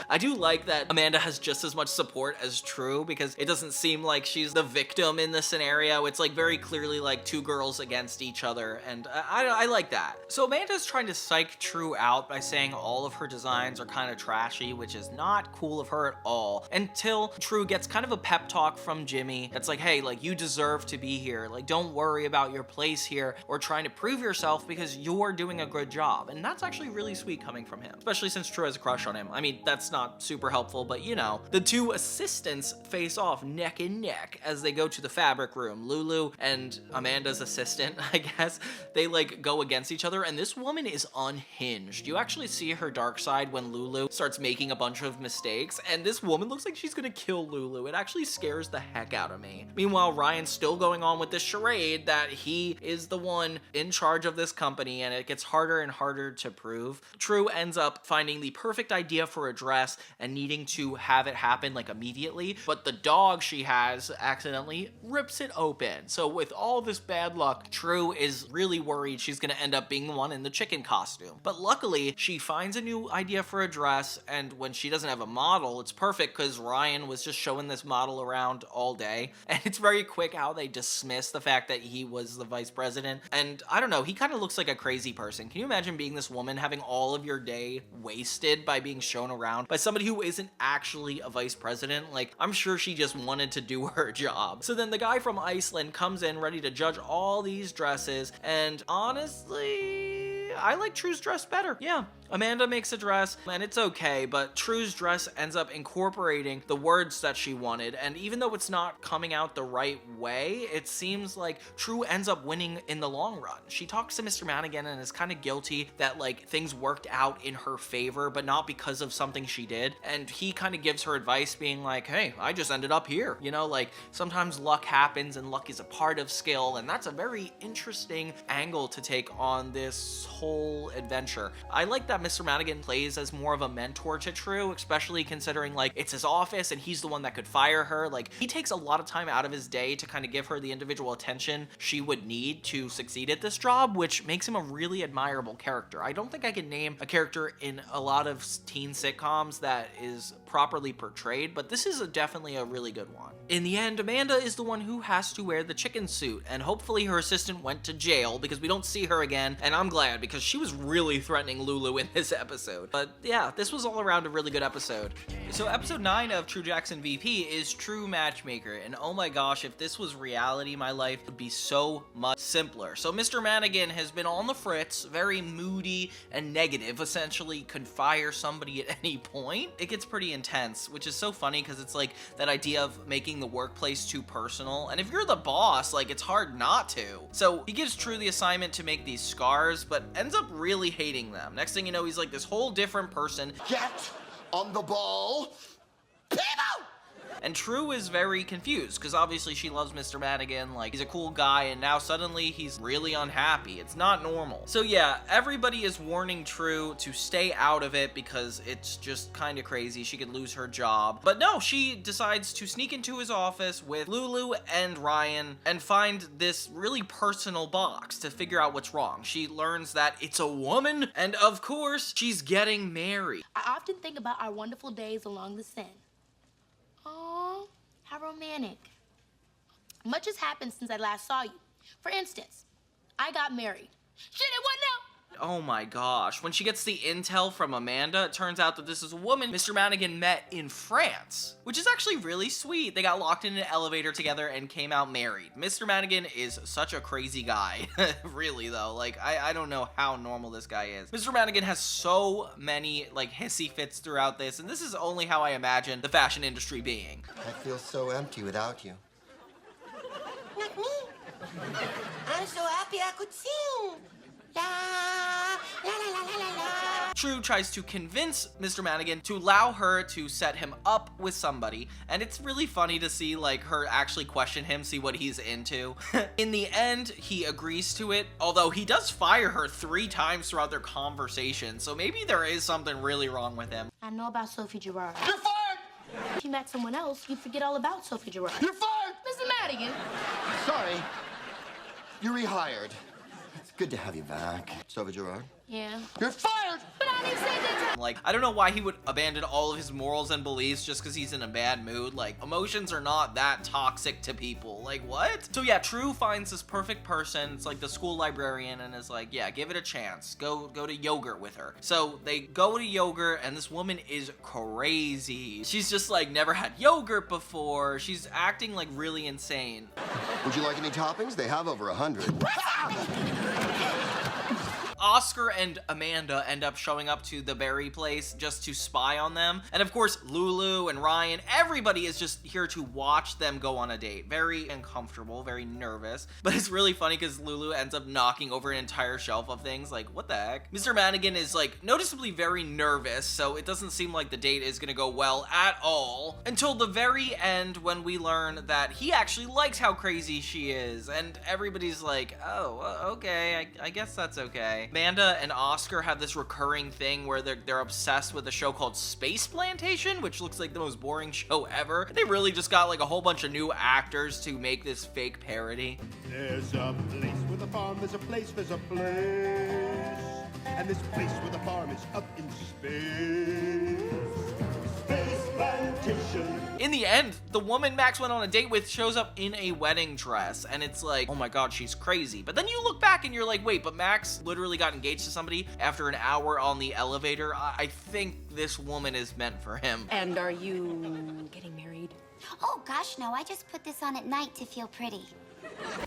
I do like that Amanda has just as much support as True, because it doesn't seem like she's the victim in the scenario. It's like very clearly like two girls against each other, and I like that. So Amanda's trying to psych True out by saying all of her designs are kind of trashy, which is not cool of her at all, until True gets kind of a pep talk from Jimmy that's like, hey, like you deserve to be here. Like don't worry about your place here or trying to prove yourself because you're doing a good job. And that's actually really sweet coming from him, especially since True has a crush on him. I mean, mean, that's not super helpful, but you know. The two assistants face off neck and neck as they go to the fabric room. Lulu and Amanda's assistant, I guess, they like go against each other, and this woman is unhinged. You actually see her dark side when Lulu starts making a bunch of mistakes, and this woman looks like she's gonna kill Lulu. It actually scares the heck out of me. Meanwhile, Ryan's still going on with this charade that he is the one in charge of this company, and it gets harder and harder to prove. True ends up finding the perfect idea for a dress and needing to have it happen like immediately, but the dog she has accidentally rips it open. So with all this bad luck, True is really worried she's gonna end up being the one in the chicken costume. But luckily, she finds a new idea for a dress, and when she doesn't have a model, it's perfect because Ryan was just showing this model around all day, and it's very quick how they dismiss the fact that he was the vice president. And I don't know, he kind of looks like a crazy person. Can you imagine being this woman having all of your day wasted by being shown around by somebody who isn't actually a vice president? Like, I'm sure she just wanted to do her job. So then the guy from Iceland comes in ready to judge all these dresses, and honestly, I like True's dress better. Yeah, Amanda makes a dress, and it's okay, but True's dress ends up incorporating the words that she wanted, and even though it's not coming out the right way, it seems like True ends up winning in the long run. She talks to Mr. Mannequin and is kind of guilty that like things worked out in her favor, but not because of something she did, and he kind of gives her advice being like, hey, I just ended up here. You know, like sometimes luck happens and luck is a part of skill, and that's a very interesting angle to take on this whole adventure. I like that Mr. Mannequin plays as more of a mentor to True, especially considering like it's his office and he's the one that could fire her. Like he takes a lot of time out of his day to kind of give her the individual attention she would need to succeed at this job, which makes him a really admirable character. I don't think I can name a character in a lot of teen sitcoms that is properly portrayed, but this is definitely a really good one. In the end, Amanda is the one who has to wear the chicken suit, and hopefully her assistant went to jail because we don't see her again, and I'm glad because she was really threatening Lulu in this episode. But yeah, this was all around a really good episode. So episode 9 of True Jackson VP is True Matchmaker, and oh my gosh, if this was reality, my life would be so much simpler. So Mr. Mannequin has been on the fritz, very moody and negative, essentially could fire somebody at any point. It gets pretty intense, which is so funny because it's like that idea of making the workplace too personal, and if you're the boss, like it's hard not to. So he gives True the assignment to make these scars, but ends up really hating them. Next thing you know, he's like this whole different person. Get on the ball, people! And True is very confused because obviously she loves Mr. Mannequin, like he's a cool guy, and now suddenly he's really unhappy. It's not normal. So yeah, everybody is warning True to stay out of it because it's just kind of crazy. She could lose her job. But no, she decides to sneak into his office with Lulu and Ryan and find this really personal box to figure out what's wrong. She learns that it's a woman, and of course, she's getting married. I often think about our wonderful days along the Seine. Aw, how romantic. Much has happened since I last saw you. For instance, I got married. Shit, it wasn't out. Oh my gosh. When she gets the intel from Amanda, it turns out that this is a woman Mr. Mannequin met in France, which is actually really sweet. They got locked in an elevator together and came out married. Mr. Mannequin is such a crazy guy. Really though, like I don't know how normal this guy is. Mr. Mannequin has so many like hissy fits throughout this, and this is only how I imagine the fashion industry being. I feel so empty without you. Not me. I'm so happy I could sing. La, la, la, la, la, la. True tries to convince Mr. Mannequin to allow her to set him up with somebody, and it's really funny to see like her actually question him, see what he's into. In the end, he agrees to it, although he does fire her 3 times throughout their conversation, so maybe there is something really wrong with him. I know about Sophie Gerard. You're fired! If you met someone else, you'd forget all about Sophie Gerard. You're fired! Mr. Madigan. Sorry. You're rehired. It's good to have you back. Sophie Gerard. Yeah. You're fired! But I didn't say that. Like, I don't know why he would abandon all of his morals and beliefs just because he's in a bad mood. Like, emotions are not that toxic to people. Like, what? So yeah, True finds this perfect person. It's like the school librarian and is like, yeah, give it a chance. Go to yogurt with her. So they go to yogurt and this woman is crazy. She's just like never had yogurt before. She's acting like really insane. Would you like any toppings? They have over 100. Oscar and Amanda end up showing up to the berry place just to spy on them. And of course, Lulu and Ryan, everybody is just here to watch them go on a date. Very uncomfortable, very nervous. But it's really funny because Lulu ends up knocking over an entire shelf of things. Like, what the heck? Mr. Mannequin is like noticeably very nervous, so it doesn't seem like the date is gonna go well at all. Until the very end when we learn that he actually likes how crazy she is. And everybody's like, oh, okay, I guess that's okay. Amanda and Oscar have this recurring thing where they're obsessed with a show called Space Plantation, which looks like the most boring show ever. They really just got like a whole bunch of new actors to make this fake parody. There's a place with a farm, there's a place, and this place with a farm is up in space. Space Plantation. In the end, the woman Max went on a date with shows up in a wedding dress, and it's like, oh my god, she's crazy. But then you look back and you're like, wait, but Max literally got engaged to somebody after an hour on the elevator. I think this woman is meant for him. And are you getting married? Oh gosh, no, I just put this on at night to feel pretty.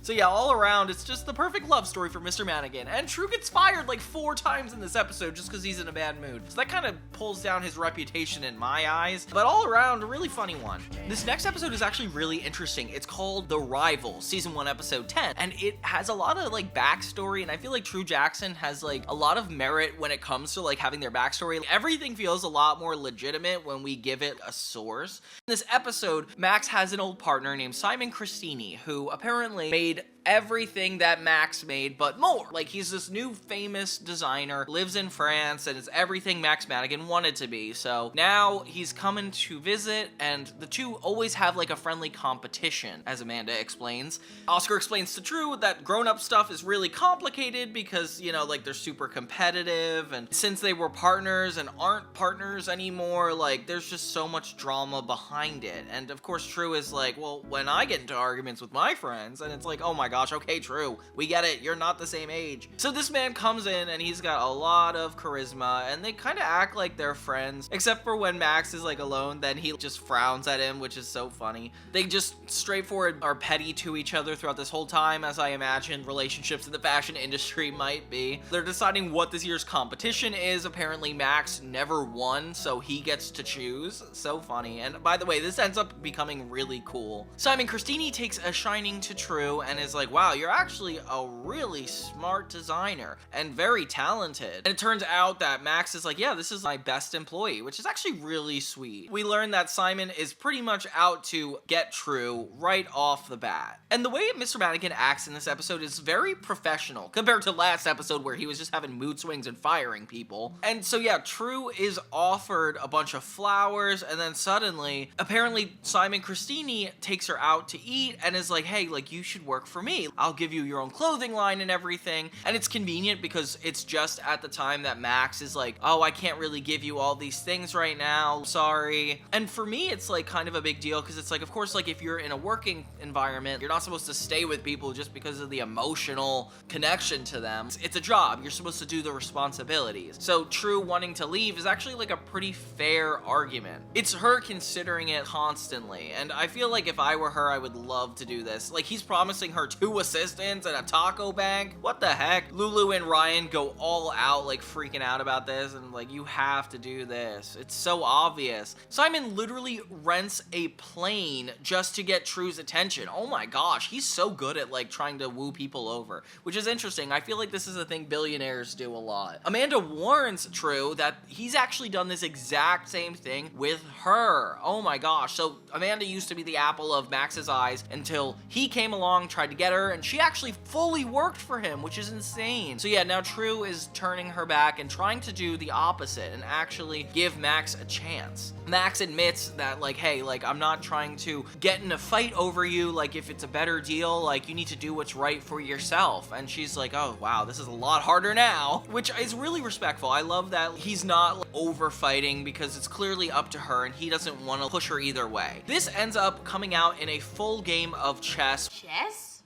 So yeah, all around, it's just the perfect love story for Mr. Mannequin. And True gets fired like 4 times in this episode just because he's in a bad mood. So that kind of pulls down his reputation in my eyes. But all around, a really funny one. This next episode is actually really interesting. It's called The Rival, Season 1, Episode 10. And it has a lot of like backstory. And I feel like True Jackson has like a lot of merit when it comes to like having their backstory. Everything feels a lot more legitimate when we give it a source. In this episode, Max has an old partner named Simon Christini, who apparently made everything that Max made, but more. Like, he's this new famous designer, lives in France, and is everything Max Mannequin wanted to be. So now he's coming to visit, and the two always have like a friendly competition, as Amanda explains. Oscar explains to True that grown-up stuff is really complicated because, you know, like they're super competitive, and since they were partners and aren't partners anymore, like there's just so much drama behind it. And of course True is like, well, when I get into arguments with my friends, and it's like, oh my gosh, okay, True, we get it, you're not the same age. So this man comes in and he's got a lot of charisma, and they kind of act like they're friends, except for when Max is like alone, then he just frowns at him, which is so funny. They just straightforward are petty to each other throughout this whole time, as I imagine relationships in the fashion industry might be. They're deciding what this year's competition is. Apparently Max never won, so he gets to choose. So funny. And by the way, this ends up becoming really cool. Simon Christini takes a shining to True and is like, wow, you're actually a really smart designer and very talented. And it turns out that Max is like, yeah, this is my best employee, which is actually really sweet. We learn that Simon is pretty much out to get True right off the bat. And the way Mr. Mannequin acts in this episode is very professional compared to last episode where he was just having mood swings and firing people. And so yeah, True is offered a bunch of flowers, and then suddenly, apparently Simon Christini takes her out to eat and is like, hey, like, you should work for me. I'll give you your own clothing line and everything. And it's convenient because it's just at the time that Max is like, oh, I can't really give you all these things right now, sorry. And for me, it's like kind of a big deal because it's like, of course, like if you're in a working environment, you're not supposed to stay with people just because of the emotional connection to them. It's a job. You're supposed to do the responsibilities. So True wanting to leave is actually like a pretty fair argument. It's her considering it constantly. And I feel like if I were her, I would love to do this. Like, he's promising her 2 assistants and a taco bank. What the heck? Lulu and Ryan go all out, like freaking out about this, and like, you have to do this. It's so obvious. Simon literally rents a plane just to get True's attention. Oh my gosh, he's so good at like trying to woo people over, which is interesting. I feel like this is a thing billionaires do a lot. Amanda warns True that he's actually done this exact same thing with her. Oh my gosh. So Amanda used to be the apple of Max's eyes until he came along, tried to get her, and she actually fully worked for him, which is insane. So yeah, now True is turning her back and trying to do the opposite and actually give Max a chance. Max admits that like, hey, like, I'm not trying to get in a fight over you. Like, if it's a better deal, like, you need to do what's right for yourself. And she's like, oh wow, this is a lot harder now, which is really respectful. I love that he's not like, over fighting because it's clearly up to her and he doesn't want to push her either way. This ends up coming out in a full game of chess. Chess?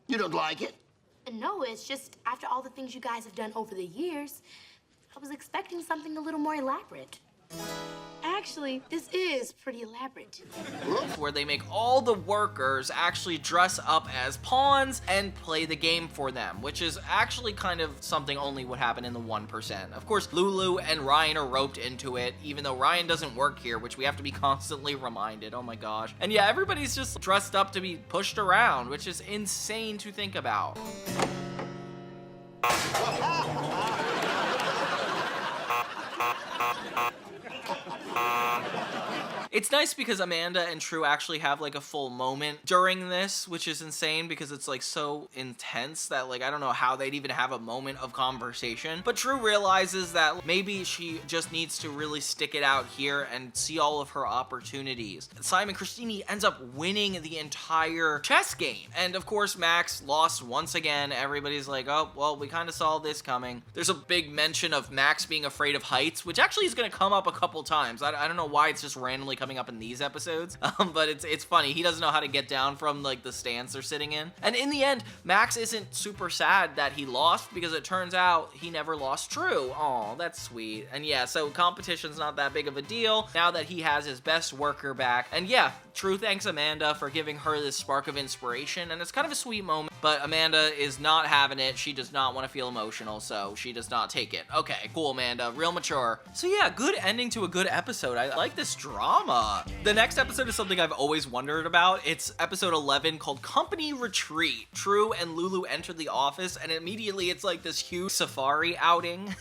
You don't like it? No, it's just after all the things you guys have done over the years, I was expecting something a little more elaborate. Actually, Actually, this is pretty elaborate. where they make all the workers actually dress up as pawns and play the game for them, which is actually kind of something only would happen in the 1%. Of course, Lulu and Ryan are roped into it, even though Ryan doesn't work here, which we have to be constantly reminded. Oh my gosh. And yeah, everybody's just dressed up to be pushed around, which is insane to think about. It's nice because Amanda and True actually have like a full moment during this, which is insane because it's like so intense that like I don't know how they'd even have a moment of conversation. But True realizes that maybe she just needs to really stick it out here and see all of her opportunities. Simon Christini ends up winning the entire chess game. And of course, Max lost once again. Everybody's like, oh, well, we kind of saw this coming. There's a big mention of Max being afraid of heights, which actually is going to come up a couple times. I don't know why it's just randomly coming up in these episodes, but it's funny. He doesn't know how to get down from like the stance they're sitting in. And in the end, Max isn't super sad that he lost because it turns out he never lost True. Aw, that's sweet. And yeah, so competition's not that big of a deal now that he has his best worker back. And yeah, True thanks Amanda for giving her this spark of inspiration, and it's kind of a sweet moment, but Amanda is not having it. She does not want to feel emotional, so she does not take it. Okay, cool, Amanda. Real mature. So yeah, good ending to a good episode. I like this drama. The next episode is something I've always wondered about. It's episode 11 called Company Retreat. True and Lulu enter the office, and immediately it's like this huge safari outing.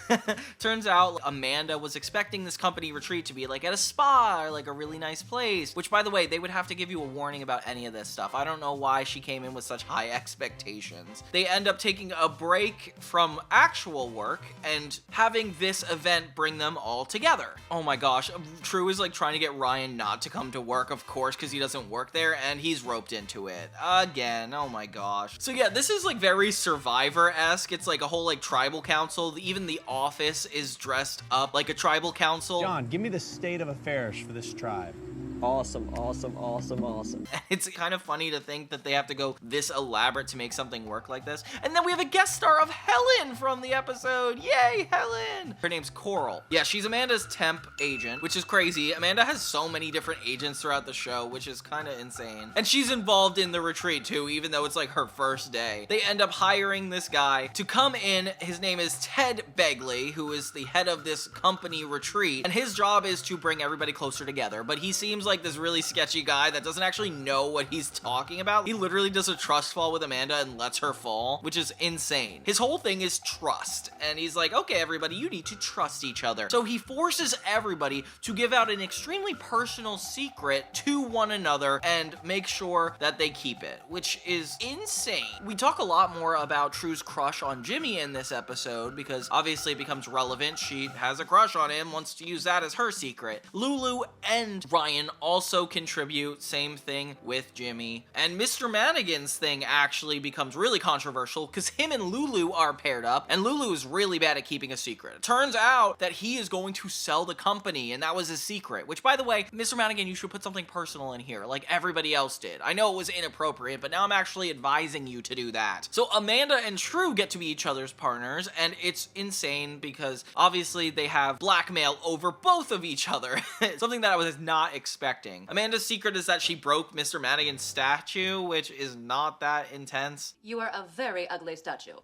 Turns out Amanda was expecting this company retreat to be like at a spa or like a really nice place, which by the way, they would have to give you a warning about any of this stuff. I don't know why she came in with such high expectations. They end up taking a break from actual work and having this event bring them all together. Oh my gosh, True is like trying to get Ryan not to come to work, of course, because he doesn't work there, and he's roped into it again. Oh my gosh. So yeah, this is like very Survivor-esque. It's like a whole like tribal council. Even the office is dressed up like a tribal council. John, give me the state of affairs for this tribe. Awesome, awesome, awesome, awesome. It's kind of funny to think that they have to go this elaborate to make something work like this. And then we have a guest star of Helen from the episode. Yay, Helen! Her name's Coral. Yeah, she's Amanda's temp agent, which is crazy. Amanda has so many different agents throughout the show, which is kind of insane. And she's involved in the retreat too, even though it's like her first day. They end up hiring this guy to come in. His name is Ted Begley, who is the head of this company retreat. And his job is to bring everybody closer together. But he seems like this really sketchy guy that doesn't actually know what he's talking about. He literally does a trust fall with Amanda and lets her fall, which is insane. His whole thing is trust. And he's like, okay, everybody, you need to trust each other. So he forces everybody to give out an extremely personal secret to one another and make sure that they keep it, which is insane. We talk a lot more about True's crush on Jimmy in this episode because obviously it becomes relevant. She has a crush on him, wants to use that as her secret. Lulu and Ryan also contribute, same thing with Jimmy. And Mr. Mannequin's thing actually becomes really controversial because him and Lulu are paired up, and Lulu is really bad at keeping a secret. It turns out that he is going to sell the company, and that was his secret, which by the way, Mr. Mannequin, you should put something personal in here, like everybody else did. I know it was inappropriate, but now I'm actually advising you to do that. So Amanda and True get to be each other's partners, and it's insane because obviously they have blackmail over both of each other. Something that I was not expecting. Amanda's secret is that she broke Mr. Mannequin's statue, which is not that intense. You are a very ugly statue.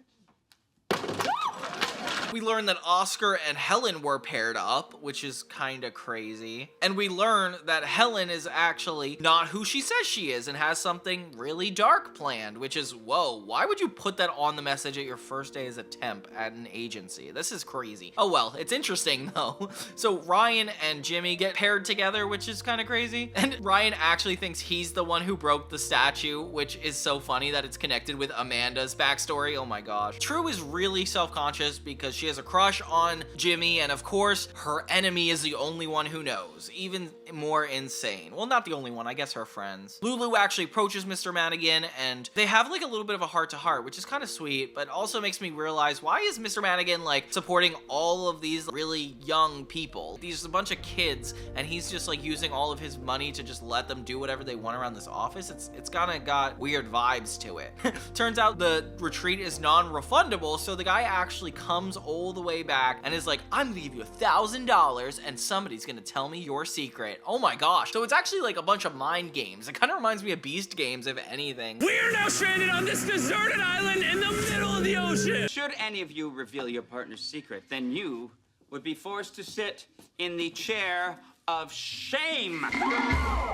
We learn that Oscar and Helen were paired up, which is kind of crazy. And we learn that Helen is actually not who she says she is and has something really dark planned, which is, whoa, why would you put that on the message at your first day as a temp at an agency? This is crazy. Oh well, it's interesting though. So Ryan and Jimmy get paired together, which is kind of crazy. And Ryan actually thinks he's the one who broke the statue, which is so funny that it's connected with Amanda's backstory. Oh my gosh. True is really self-conscious because she has a crush on Jimmy, and of course, her enemy is the only one who knows. Even more insane. Well, not the only one, I guess her friends. Lulu actually approaches Mr. Mannequin, and they have like a little bit of a heart-to-heart, which is kind of sweet, but also makes me realize, why is Mr. Mannequin like supporting all of these really young people? These a bunch of kids, and he's just like using all of his money to just let them do whatever they want around this office. It's kind of got weird vibes to it. Turns out the retreat is non-refundable, so the guy actually comes all the way back and is like, I'm gonna give you $1,000 and somebody's gonna tell me your secret. Oh my gosh. So it's actually like a bunch of mind games. It kind of reminds me of Beast games, if anything. We're now stranded on this deserted island in the middle of the ocean. Should any of you reveal your partner's secret, then you would be forced to sit in the chair of shame.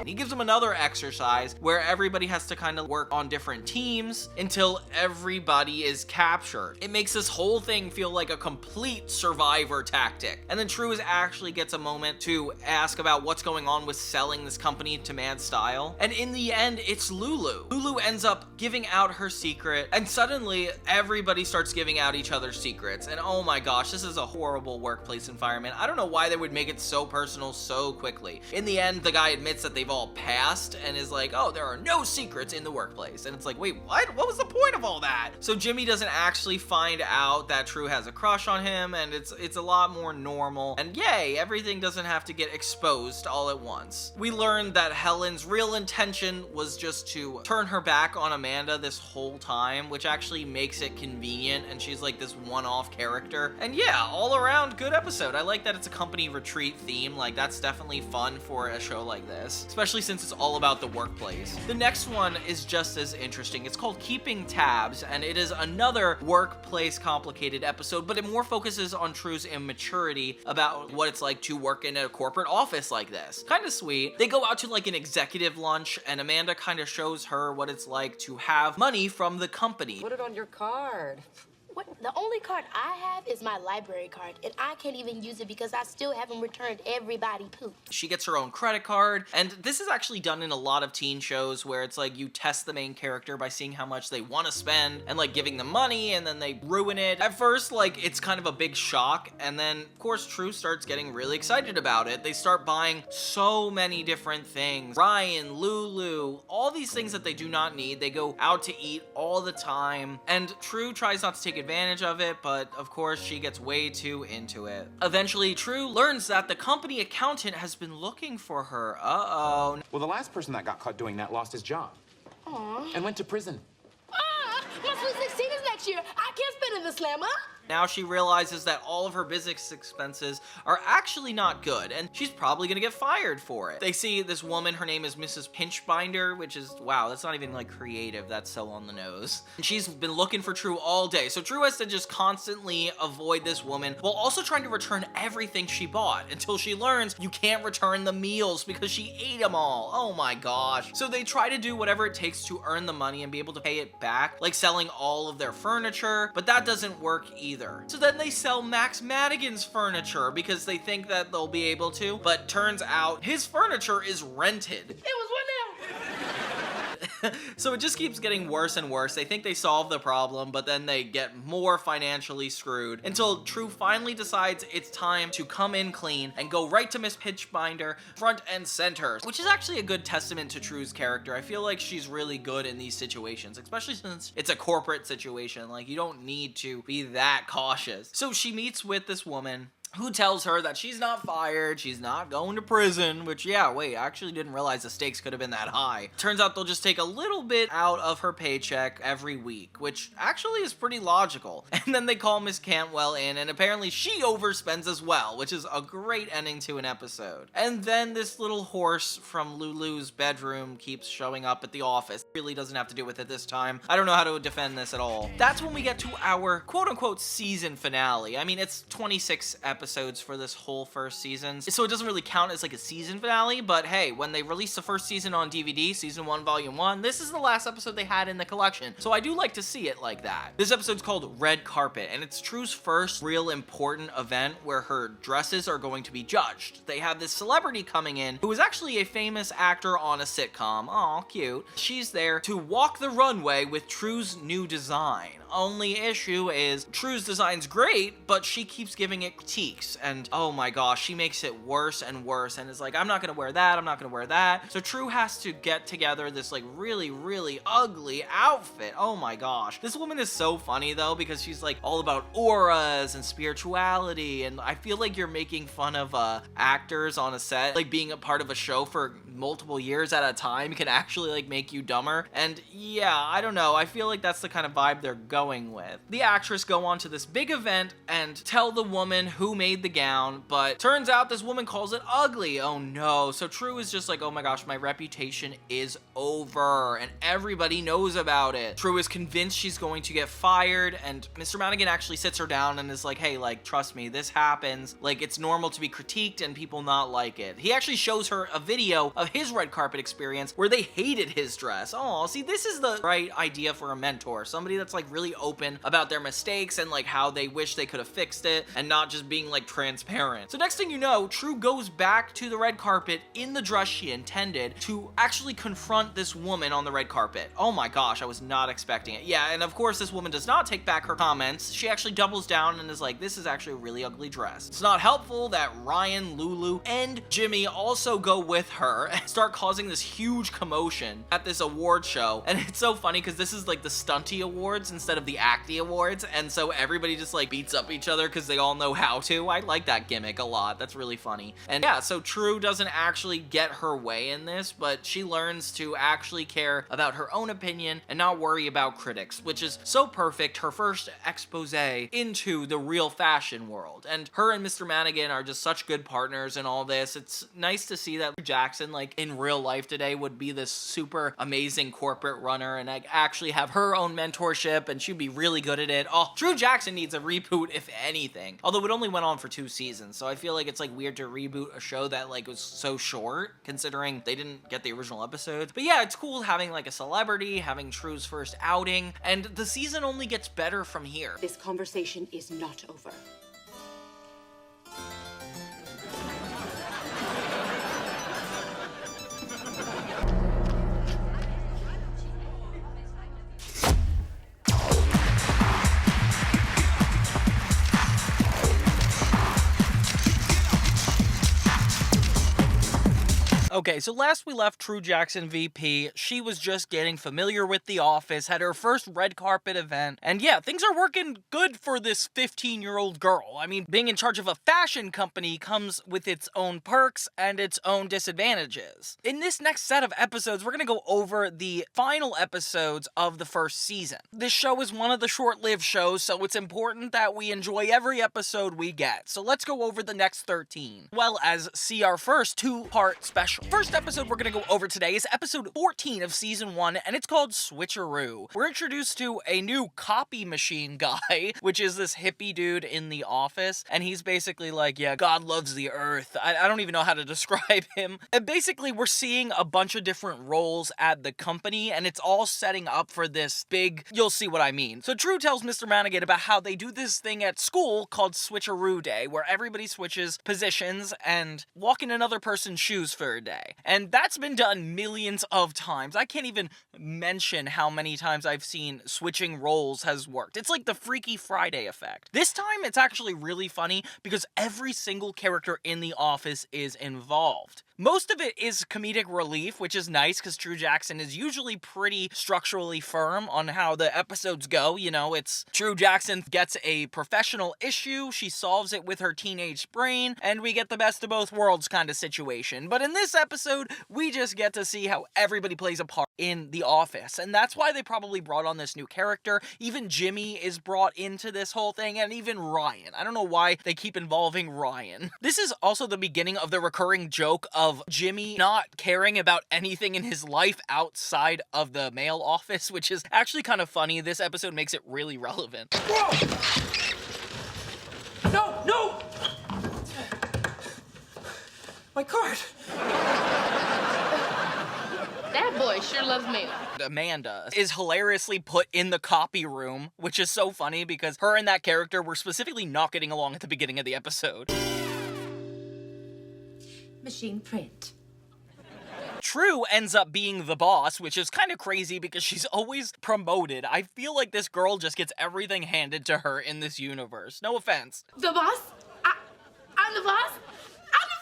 He gives them another exercise where everybody has to kind of work on different teams until everybody is captured. It makes this whole thing feel like a complete survivor tactic. And then True actually gets a moment to ask about what's going on with selling this company to Mad Style. And in the end, it's Lulu. Lulu ends up giving out her secret, and suddenly everybody starts giving out each other's secrets. And oh my gosh, this is a horrible workplace environment. I don't know why they would make it so personal so quickly. In the end, the guy admits that they've all passed and is like, oh, there are no secrets in the workplace. And it's like, wait, what? What was the point of all that? So Jimmy doesn't actually find out that True has a crush on him, and it's a lot more normal. And yay, everything doesn't have to get exposed all at once. We learned that Helen's real intention was just to turn her back on Amanda this whole time, which actually makes it convenient, and she's like this one-off character. And yeah, all around good episode. I like that it's a company retreat theme. Like, that's definitely fun for a show like this, especially since it's all about the workplace. The next one is just as interesting. It's called Keeping Tabs, and it is another workplace complicated episode, but it more focuses on True's immaturity about what it's like to work in a corporate office like this. Kind of sweet. They go out to like an executive lunch, and Amanda kind of shows her what it's like to have money from the company. Put it on your card. What? The only card I have is my library card, and I can't even use it because I still haven't returned everybody poop. She gets her own credit card, and this is actually done in a lot of teen shows where it's like you test the main character by seeing how much they want to spend and like giving them money, and then they ruin it. At first, like, it's kind of a big shock, and then of course True starts getting really excited about it. They start buying so many different things. Ryan, Lulu, all these things that they do not need. They go out to eat all the time, and True tries not to take advantage of it, but of course she gets way too into it. Eventually, True learns that the company accountant has been looking for her. Uh-oh. Well, the last person that got caught doing that lost his job. Aww. And went to prison. My Sweet 16 is next year. I can't spend in the slammer. Now she realizes that all of her business expenses are actually not good, and she's probably gonna get fired for it. They see this woman, her name is Mrs. Pinchbinder, which is, wow, that's not even like creative, that's so on the nose. And she's been looking for True all day, so True has to just constantly avoid this woman while also trying to return everything she bought until she learns you can't return the meals because she ate them all. Oh my gosh. So they try to do whatever it takes to earn the money and be able to pay it back, like selling all of their furniture, but that doesn't work either. So then they sell Max Madigan's furniture because they think that they'll be able to, but turns out his furniture is rented. It was one of them. So it just keeps getting worse and worse. They think they solved the problem, but then they get more financially screwed until True finally decides it's time to come in clean and go right to Miss Pinchbinder front and center, which is actually a good testament to True's character. I feel like she's really good in these situations, especially since it's a corporate situation. Like, you don't need to be that cautious. So she meets with this woman who tells her that she's not fired, she's not going to prison, which, yeah, wait, I actually didn't realize the stakes could have been that high. Turns out they'll just take a little bit out of her paycheck every week, which actually is pretty logical. And then they call Miss Cantwell in, and apparently she overspends as well, which is a great ending to an episode. And then this little horse from Lulu's bedroom keeps showing up at the office. Really doesn't have to do with it this time. I don't know how to defend this at all. That's when we get to our quote-unquote season finale. I mean, it's 26 episodes for this whole first season, so it doesn't really count as like a season finale, but hey, when they released the first season on DVD, season 1 volume 1, this is the last episode they had in the collection, so I do like to see it like that. This episode's called Red Carpet, and it's True's first real important event where her dresses are going to be judged. They have this celebrity coming in who is actually a famous actor on a sitcom. Aw, cute. She's there to walk the runway with True's new design. Only issue is True's design's great, but she keeps giving it critiques, and oh my gosh, she makes it worse and worse, and is like, I'm not gonna wear that, I'm not gonna wear that. So True has to get together this like really, really ugly outfit. Oh my gosh. This woman is so funny though, because she's like all about auras and spirituality, and I feel like you're making fun of actors on a set. Like, being a part of a show for multiple years at a time can actually like make you dumber, and yeah, I don't know, I feel like that's the kind of vibe they're going going with. The actress go on to this big event and tell the woman who made the gown, but turns out this woman calls it ugly. Oh no. So True is just like, oh my gosh, my reputation is over, and everybody knows about it. True is convinced she's going to get fired, and Mr. Mannequin actually sits her down and is like, hey, like, trust me, this happens. Like, it's normal to be critiqued and people not like it. He actually shows her a video of his red carpet experience where they hated his dress. Oh, see, this is the right idea for a mentor. Somebody that's like really open about their mistakes and like how they wish they could have fixed it, and not just being like transparent. So next thing you know, True goes back to the red carpet in the dress she intended to actually confront this woman on the red carpet. Oh my gosh, I was not expecting it. Yeah, and of course this woman does not take back her comments. She actually doubles down and is like, this is actually a really ugly dress. It's not helpful that Ryan, Lulu, and Jimmy also go with her and start causing this huge commotion at this award show. And it's so funny because this is like the stunty awards instead of the acty awards, and so everybody just like beats up each other because they all know how to. I like that gimmick a lot. That's really funny. And yeah, so True doesn't actually get her way in this, but she learns to actually care about her own opinion and not worry about critics, which is so perfect. Her first expose into the real fashion world. And her and Mr. Mannequin are just such good partners in all this. It's nice to see that Jackson, like in real life today, would be this super amazing corporate runner and like actually have her own mentorship, and she'd be really good at it. Oh, True Jackson needs a reboot, if anything. Although it only went on for 2 seasons, so I feel like it's like weird to reboot a show that like was so short, considering they didn't get the original episodes. But yeah, it's cool having like a celebrity, having True's first outing, and the season only gets better from here. This conversation is not over. Okay, so last we left True Jackson VP, she was just getting familiar with the office, had her first red carpet event, and yeah, things are working good for this 15-year-old girl. I mean, being in charge of a fashion company comes with its own perks and its own disadvantages. In this next set of episodes, we're gonna go over the final episodes of the first season. This show is one of the short-lived shows, so it's important that we enjoy every episode we get. So let's go over the next 13, well as see our first 2-part special. First episode we're gonna go over today is episode 14 of season 1, and it's called Switcheroo. We're introduced to a new copy machine guy, which is this hippie dude in the office, and he's basically like, yeah, God loves the earth. I don't even know how to describe him. And basically we're seeing a bunch of different roles at the company, and it's all setting up for this big, you'll see what I mean. So True tells Mr. Mannequin about how they do this thing at school called Switcheroo Day, where everybody switches positions and walk in another person's shoes for a day. And that's been done millions of times. I can't even mention how many times I've seen switching roles has worked. It's like the Freaky Friday effect. This time it's actually really funny because every single character in the office is involved. Most of it is comedic relief, which is nice because True Jackson is usually pretty structurally firm on how the episodes go. You know, it's True Jackson gets a professional issue, she solves it with her teenage brain, and we get the best of both worlds kind of situation. But in this episode, we just get to see how everybody plays a part in the office, and that's why they probably brought on this new character. Even Jimmy is brought into this whole thing, and even Ryan. I don't know why they keep involving Ryan. This is also the beginning of the recurring joke of Jimmy not caring about anything in his life outside of the mail office, which is actually kind of funny. This episode makes it really relevant. Whoa! No, no! My card! That boy sure loves mail. Amanda is hilariously put in the copy room, which is so funny because her and that character were specifically not getting along at the beginning of the episode. Machine print. True ends up being the boss, which is kind of crazy because she's always promoted. I feel like this girl just gets everything handed to her in this universe. No offense. The boss? I'm the boss? I'm the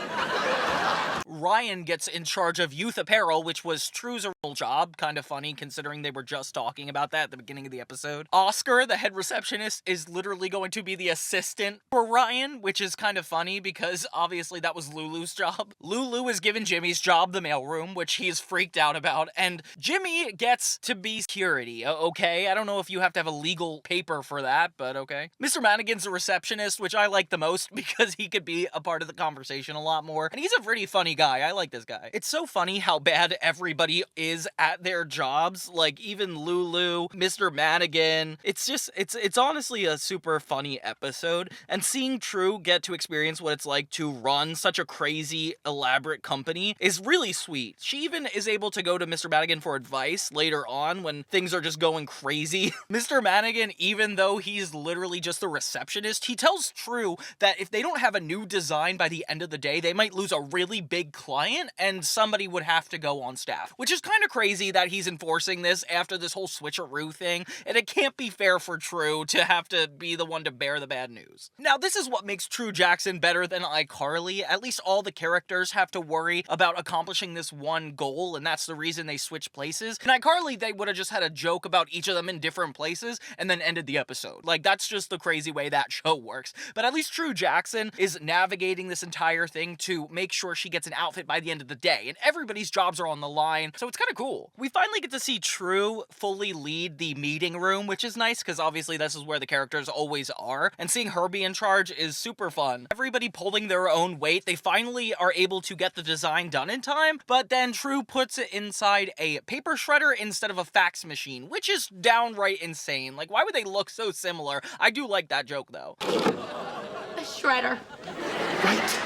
boss! Ryan gets in charge of youth apparel, which was True's original job. Kind of funny considering they were just talking about that at the beginning of the episode. Oscar, the head receptionist, is literally going to be the assistant for Ryan, which is kind of funny because obviously that was Lulu's job. Lulu is given Jimmy's job, the mailroom, which he's freaked out about, and Jimmy gets to be security, okay? I don't know if you have to have a legal paper for that, but okay. Mr. Mannequin's a receptionist, which I like the most because he could be a part of the conversation a lot more, and he's a pretty funny guy. I like this guy. It's so funny how bad everybody is at their jobs, like even Lulu, Mr. Mannequin. It's honestly a super funny episode, and seeing True get to experience what it's like to run such a crazy, elaborate company is really sweet. She even is able to go to Mr. Mannequin for advice later on when things are just going crazy. Mr. Mannequin, even though he's literally just the receptionist, he tells True that if they don't have a new design by the end of the day, they might lose a really big client and somebody would have to go on staff, which is kind of crazy that he's enforcing this after this whole switcheroo thing, and it can't be fair for True to have to be the one to bear the bad news. Now, this is what makes True Jackson better than iCarly. At least all the characters have to worry about accomplishing this one goal, and that's the reason they switch places. In iCarly, they would have just had a joke about each of them in different places and then ended the episode. Like, that's just the crazy way that show works. But at least True Jackson is navigating this entire thing to make sure she gets an outfit by the end of the day, and everybody's jobs are on the line, so it's kind of cool. We finally get to see True fully lead the meeting room, which is nice because obviously this is where the characters always are, and seeing her be in charge is super fun. Everybody pulling their own weight, they finally are able to get the design done in time, but then True puts it inside a paper shredder instead of a fax machine, which is downright insane. Like, why would they look so similar? I do like that joke though. A shredder. Right.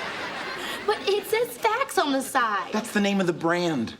But it says fax on the side. That's the name of the brand.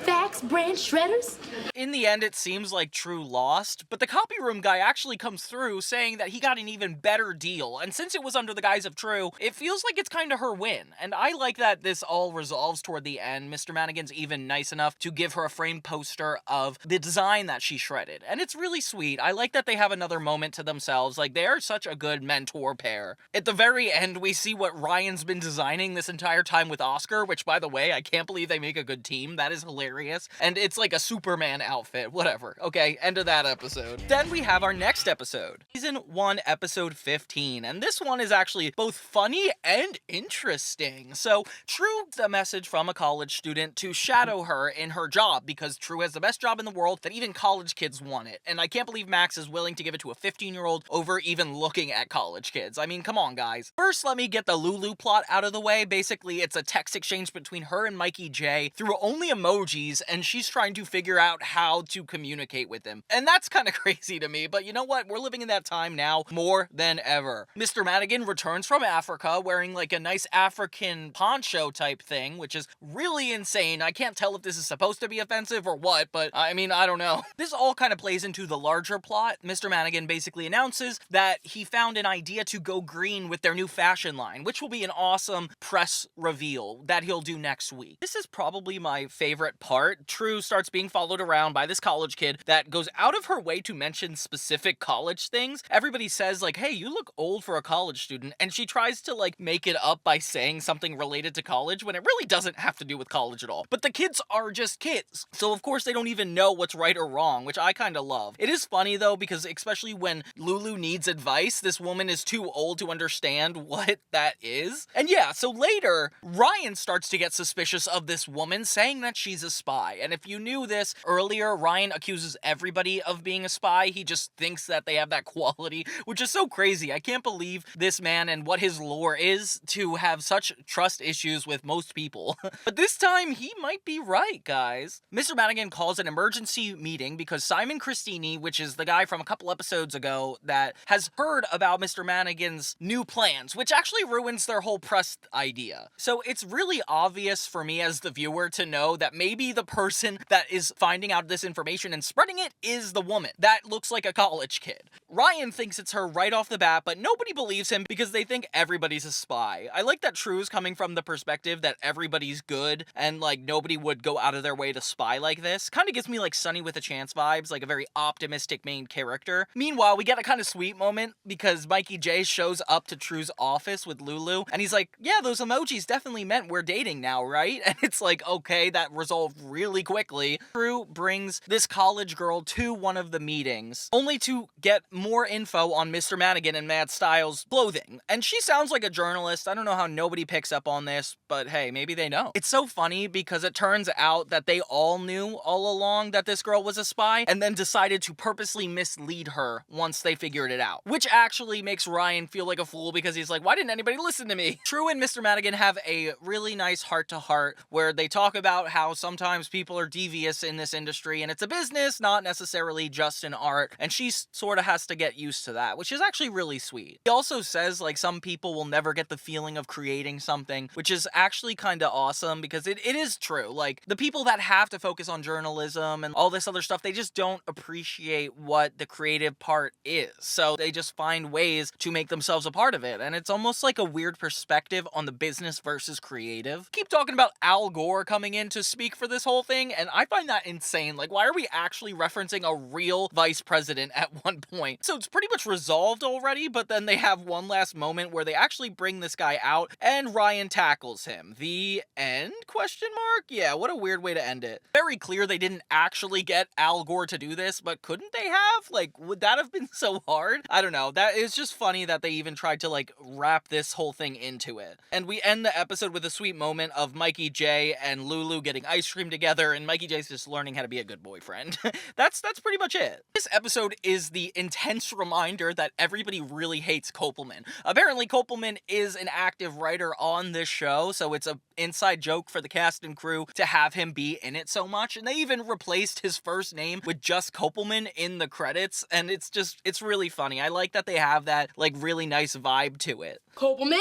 Fax brand shredders? In the end, it seems like True lost, but the copy room guy actually comes through saying that he got an even better deal, and since it was under the guise of True, it feels like it's kind of her win, and I like that this all resolves toward the end. Mr. Mannequin's even nice enough to give her a framed poster of the design that she shredded, and it's really sweet. I like that they have another moment to themselves. Like, they are such a good mentor pair. At the very end, we see what Ryan's been designing this entire time with Oscar, which, by the way, I can't believe they make a good team. That is hilarious. And it's like a Superman outfit, whatever. Okay, end of that episode. Then we have our next episode, Season 1, Episode 15, and this one is actually both funny and interesting. So, True gets a message from a college student to shadow her in her job, because True has the best job in the world that even college kids want it, and I can't believe Max is willing to give it to a 15-year-old over even looking at college kids. I mean, come on, guys. First, let me get the Lulu plot out of the way. Basically, it's a text exchange between her and Mikey J through only emojis, and she's trying to figure out how to communicate with him. And that's kind of crazy to me, but you know what? We're living in that time now more than ever. Mr. Mannequin returns from Africa wearing like a nice African poncho type thing, which is really insane. I can't tell if this is supposed to be offensive or what, but I mean, I don't know. This all kind of plays into the larger plot. Mr. Mannequin basically announces that he found an idea to go green with their new fashion line, which will be an awesome press reveal that he'll do next week. This is probably my favorite part. True starts being followed around by this college kid that goes out of her way to mention specific college things. Everybody says like, hey, you look old for a college student, and she tries to like make it up by saying something related to college when it really doesn't have to do with college at all. But the kids are just kids, so of course they don't even know what's right or wrong, which I kind of love. It is funny though, because especially when Lulu needs advice, this woman is too old to understand what that is. And yeah, so later, Ryan starts to get suspicious of this woman, saying that she's a spy. And if you knew this earlier, Ryan accuses everybody of being a spy. He just thinks that they have that quality, which is so crazy. I can't believe this man and what his lore is to have such trust issues with most people. But this time, he might be right, guys. Mr. Mannequin calls an emergency meeting because Simon Christini, which is the guy from a couple episodes ago that has heard about Mr. Mannequin's new plans, which actually ruins their whole press idea. So it's really obvious for me as the viewer to know that maybe the person that is finding out this information and spreading it is the woman. That looks like a college kid. Ryan thinks it's her right off the bat, but nobody believes him because they think everybody's a spy. I like that True's coming from the perspective that everybody's good and like nobody would go out of their way to spy like this. Kind of gives me like Sunny with a Chance vibes, like a very optimistic main character. Meanwhile, we get a kind of sweet moment because Mikey J shows up to True's office with Lulu and he's like, yeah, those emojis definitely meant we're dating now, right? And it's like, okay, that resolved really quickly. True brings this college girl to one of the meetings only to get more info on Mr. Mannequin and Mad Styles' clothing. And she sounds like a journalist. I don't know how nobody picks up on this, but hey, maybe they know. It's so funny because it turns out that they all knew all along that this girl was a spy and then decided to purposely mislead her once they figured it out. Which actually makes Ryan feel like a fool because he's like, why didn't anybody listen to me? True and Mr. Mannequin have a really nice heart-to-heart where they talk about how sometimes people are devious in this industry and it's a business, not necessarily just an art, and she sort of has to get used to that, which is actually really sweet. He also says like some people will never get the feeling of creating something, which is actually kind of awesome because it is true. Like the people that have to focus on journalism and all this other stuff, they just don't appreciate what the creative part is. So they just find ways to make themselves a part of it. And it's almost like a weird perspective on the business versus creative. Keep talking about Al Gore coming in to speak for this whole thing, and I find that insane. Like, why are we actually referencing a real vice president at one point? So it's pretty much resolved already, but then they have one last moment where they actually bring this guy out and Ryan tackles him. The end? Question mark? Yeah, what a weird way to end it. Very clear they didn't actually get Al Gore to do this, but couldn't they have? Like, would that have been so hard? I don't know. That is just funny that they even tried to like wrap this whole thing into it. And we end the episode with a sweet moment of Mikey J and Lulu getting ice cream together, and Mikey J's just learning how to be a good boyfriend. That's pretty much it. This episode is the intense reminder that everybody really hates Kopelman. Apparently, Kopelman is an active writer on this show, so it's an inside joke for the cast and crew to have him be in it so much, and they even replaced his first name with just Kopelman in the credits, and it's really funny. I like that they have that, like, really nice vibe to it. Kopelman?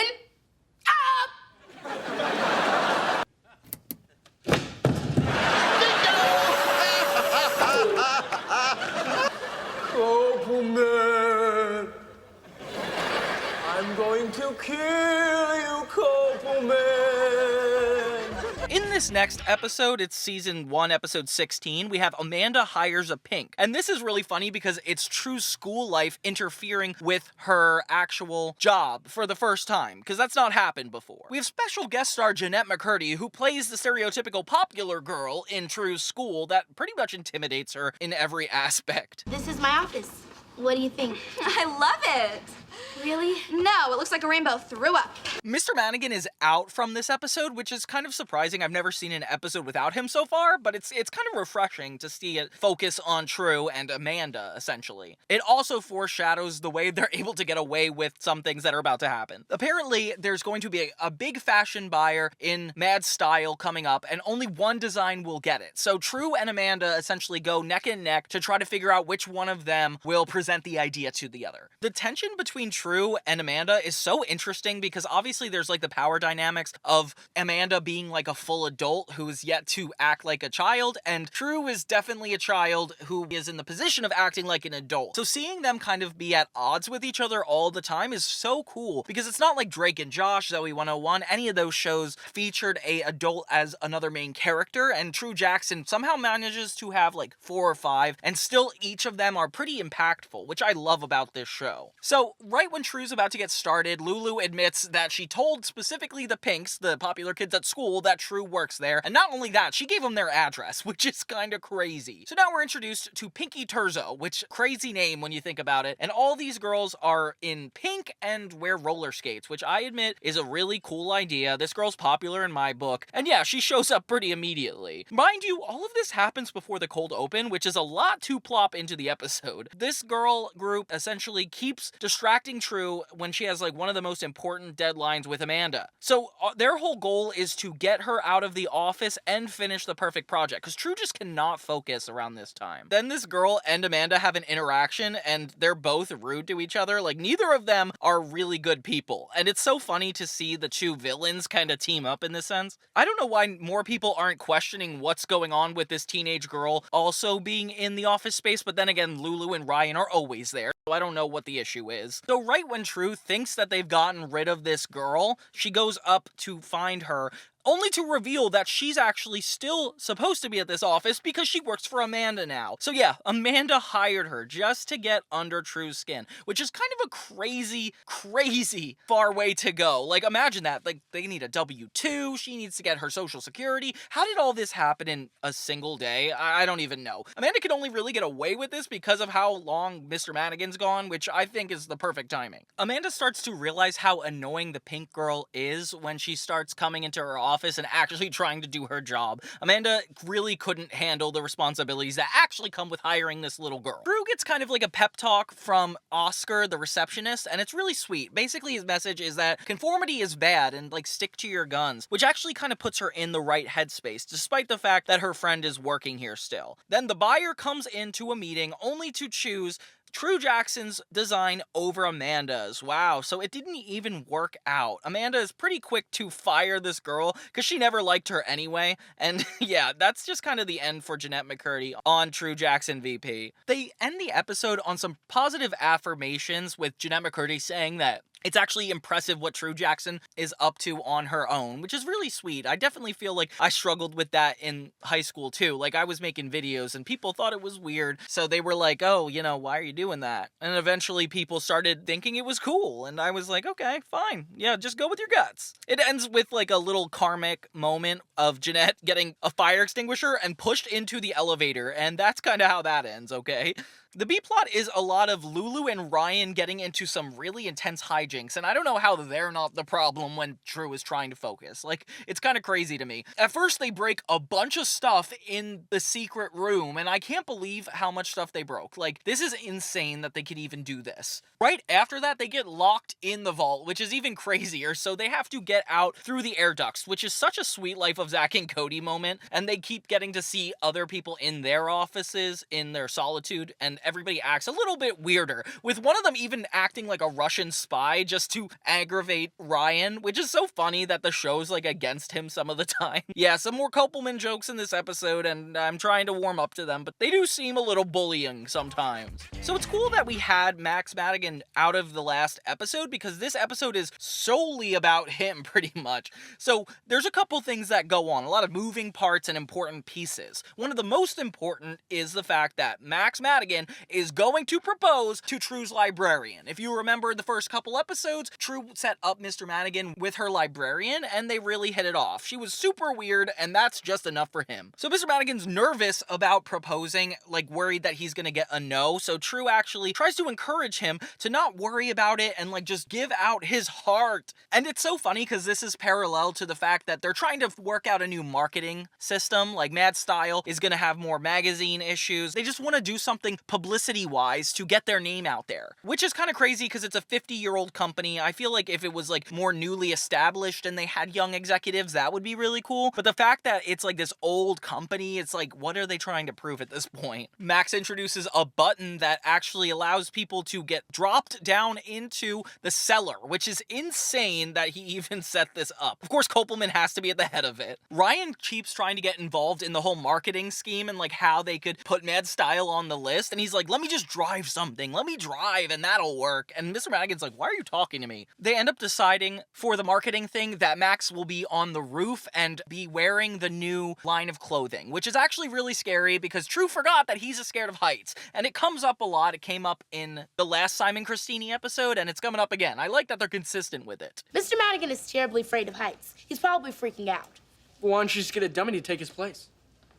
Kopelman! I'm going to kill you, Kopelman! In this next episode, it's season 1, episode 16, we have Amanda hires a pink. And this is really funny because it's True's school life interfering with her actual job for the first time, because that's not happened before. We have special guest star Jeanette McCurdy, who plays the stereotypical popular girl in True's school that pretty much intimidates her in every aspect. This is my office. What do you think? I love it. Really? No, it looks like a rainbow threw up. Mr. Mannequin is out from this episode, which is kind of surprising. I've never seen an episode without him so far, but it's kind of refreshing to see it focus on True and Amanda, essentially. It also foreshadows the way they're able to get away with some things that are about to happen. Apparently, there's going to be a big fashion buyer in Mad Style coming up, and only one design will get it. So True and Amanda essentially go neck and neck to try to figure out which one of them will present the idea to the other. The tension between True and Amanda is so interesting because obviously there's like the power dynamics of Amanda being like a full adult who is yet to act like a child, and True is definitely a child who is in the position of acting like an adult. So seeing them kind of be at odds with each other all the time is so cool because it's not like Drake and Josh, Zoe 101, any of those shows featured a adult as another main character, and True Jackson somehow manages to have like 4 or 5, and still each of them are pretty impactful, which I love about this show. So right when True's about to get started, Lulu admits that she told specifically the Pinks, the popular kids at school, that True works there, and not only that, she gave them their address, which is kind of crazy. So now we're introduced to Pinky Turzo, which crazy name when you think about it, and all these girls are in pink and wear roller skates, which I admit is a really cool idea. This girl's popular in my book, and yeah, she shows up pretty immediately. Mind you, all of this happens before the cold open, which is a lot to plop into the episode. This girl group essentially keeps distracting distracting True when she has like one of the most important deadlines with Amanda. So their whole goal is to get her out of the office and finish the perfect project, because True just cannot focus around this time. Then this girl and Amanda have an interaction, and they're both rude to each other. Like, neither of them are really good people, and it's so funny to see the two villains kind of team up in this sense. I don't know why more people aren't questioning what's going on with this teenage girl also being in the office space, but then again, Lulu and Ryan are always there, so I don't know what the issue is. So right when True thinks that they've gotten rid of this girl, she goes up to find her, only to reveal that she's actually still supposed to be at this office because she works for Amanda now. So yeah, Amanda hired her just to get under True's skin, which is kind of a crazy far way to go. Like, imagine that. Like, they need a W-2, she needs to get her social security. How did all this happen in a single day? I don't even know. Amanda can only really get away with this because of how long Mr. Madigan's gone, which I think is the perfect timing. Amanda starts to realize how annoying the pink girl is when she starts coming into her office and actually trying to do her job. Amanda really couldn't handle the responsibilities that actually come with hiring this little girl. Drew gets kind of like a pep talk from Oscar, the receptionist, and it's really sweet. Basically, his message is that conformity is bad and like stick to your guns, which actually kind of puts her in the right headspace, despite the fact that her friend is working here still. Then the buyer comes into a meeting only to choose True Jackson's design over Amanda's. Wow, so it didn't even work out. Amanda is pretty quick to fire this girl because she never liked her anyway. And yeah, that's just kind of the end for Jeanette McCurdy on True Jackson VP. They end the episode on some positive affirmations with Jeanette McCurdy saying that it's actually impressive what True Jackson is up to on her own, which is really sweet. I definitely feel like I struggled with that in high school too. Like, I was making videos and people thought it was weird, so they were like, oh, you know, why are you doing that? And eventually people started thinking it was cool, and I was like, okay, fine. Yeah, just go with your guts. It ends with like a little karmic moment of Jeanette getting a fire extinguisher and pushed into the elevator, and that's kind of how that ends, okay? The B-plot is a lot of Lulu and Ryan getting into some really intense hijinks, and I don't know how they're not the problem when True is trying to focus. Like, it's kind of crazy to me. At first, they break a bunch of stuff in the secret room, and I can't believe how much stuff they broke. Like, this is insane that they could even do this. Right after that, they get locked in the vault, which is even crazier, so they have to get out through the air ducts, which is such a sweet Life of Zack and Cody moment, and they keep getting to see other people in their offices, in their solitude, and everybody acts a little bit weirder, with one of them even acting like a Russian spy just to aggravate Ryan, which is so funny that the show's like against him some of the time. Yeah, some more Kopelman jokes in this episode, and I'm trying to warm up to them, but they do seem a little bullying sometimes. So it's cool that we had Max Madigan out of the last episode, because this episode is solely about him, pretty much. So there's a couple things that go on, a lot of moving parts and important pieces. One of the most important is the fact that Max Madigan is going to propose to True's librarian. If you remember the first couple episodes, True set up Mr. Madigan with her librarian, and they really hit it off. She was super weird, and that's just enough for him. So Mr. Madigan's nervous about proposing, like worried that he's gonna get a no, so True actually tries to encourage him to not worry about it and like just give out his heart. And it's so funny because this is parallel to the fact that they're trying to work out a new marketing system. Like, Mad Style is gonna have more magazine issues. They just want to do something publicity-wise to get their name out there, which is kind of crazy because it's a 50-year-old company. I feel like if it was like more newly established and they had young executives, that would be really cool. But the fact that it's like this old company, it's like, what are they trying to prove at this point? Max introduces a button that actually allows people to get dropped down into the cellar, which is insane that he even set this up. Of course, Kopelman has to be at the head of it. Ryan keeps trying to get involved in the whole marketing scheme and like how they could put Mad Style on the list, and he's like, let me just drive something, let me drive and that'll work. And Mr. Madigan's like, why are you talking to me? They end up deciding for the marketing thing that Max will be on the roof and be wearing the new line of clothing, which is actually really scary because True forgot that he's scared of heights, and it comes up a lot. It came up in the last Simon Christini episode, and it's coming up again. I like that they're consistent with it. Mr. Madigan is terribly afraid of heights. He's probably freaking out. Why don't you just get a dummy to take his place?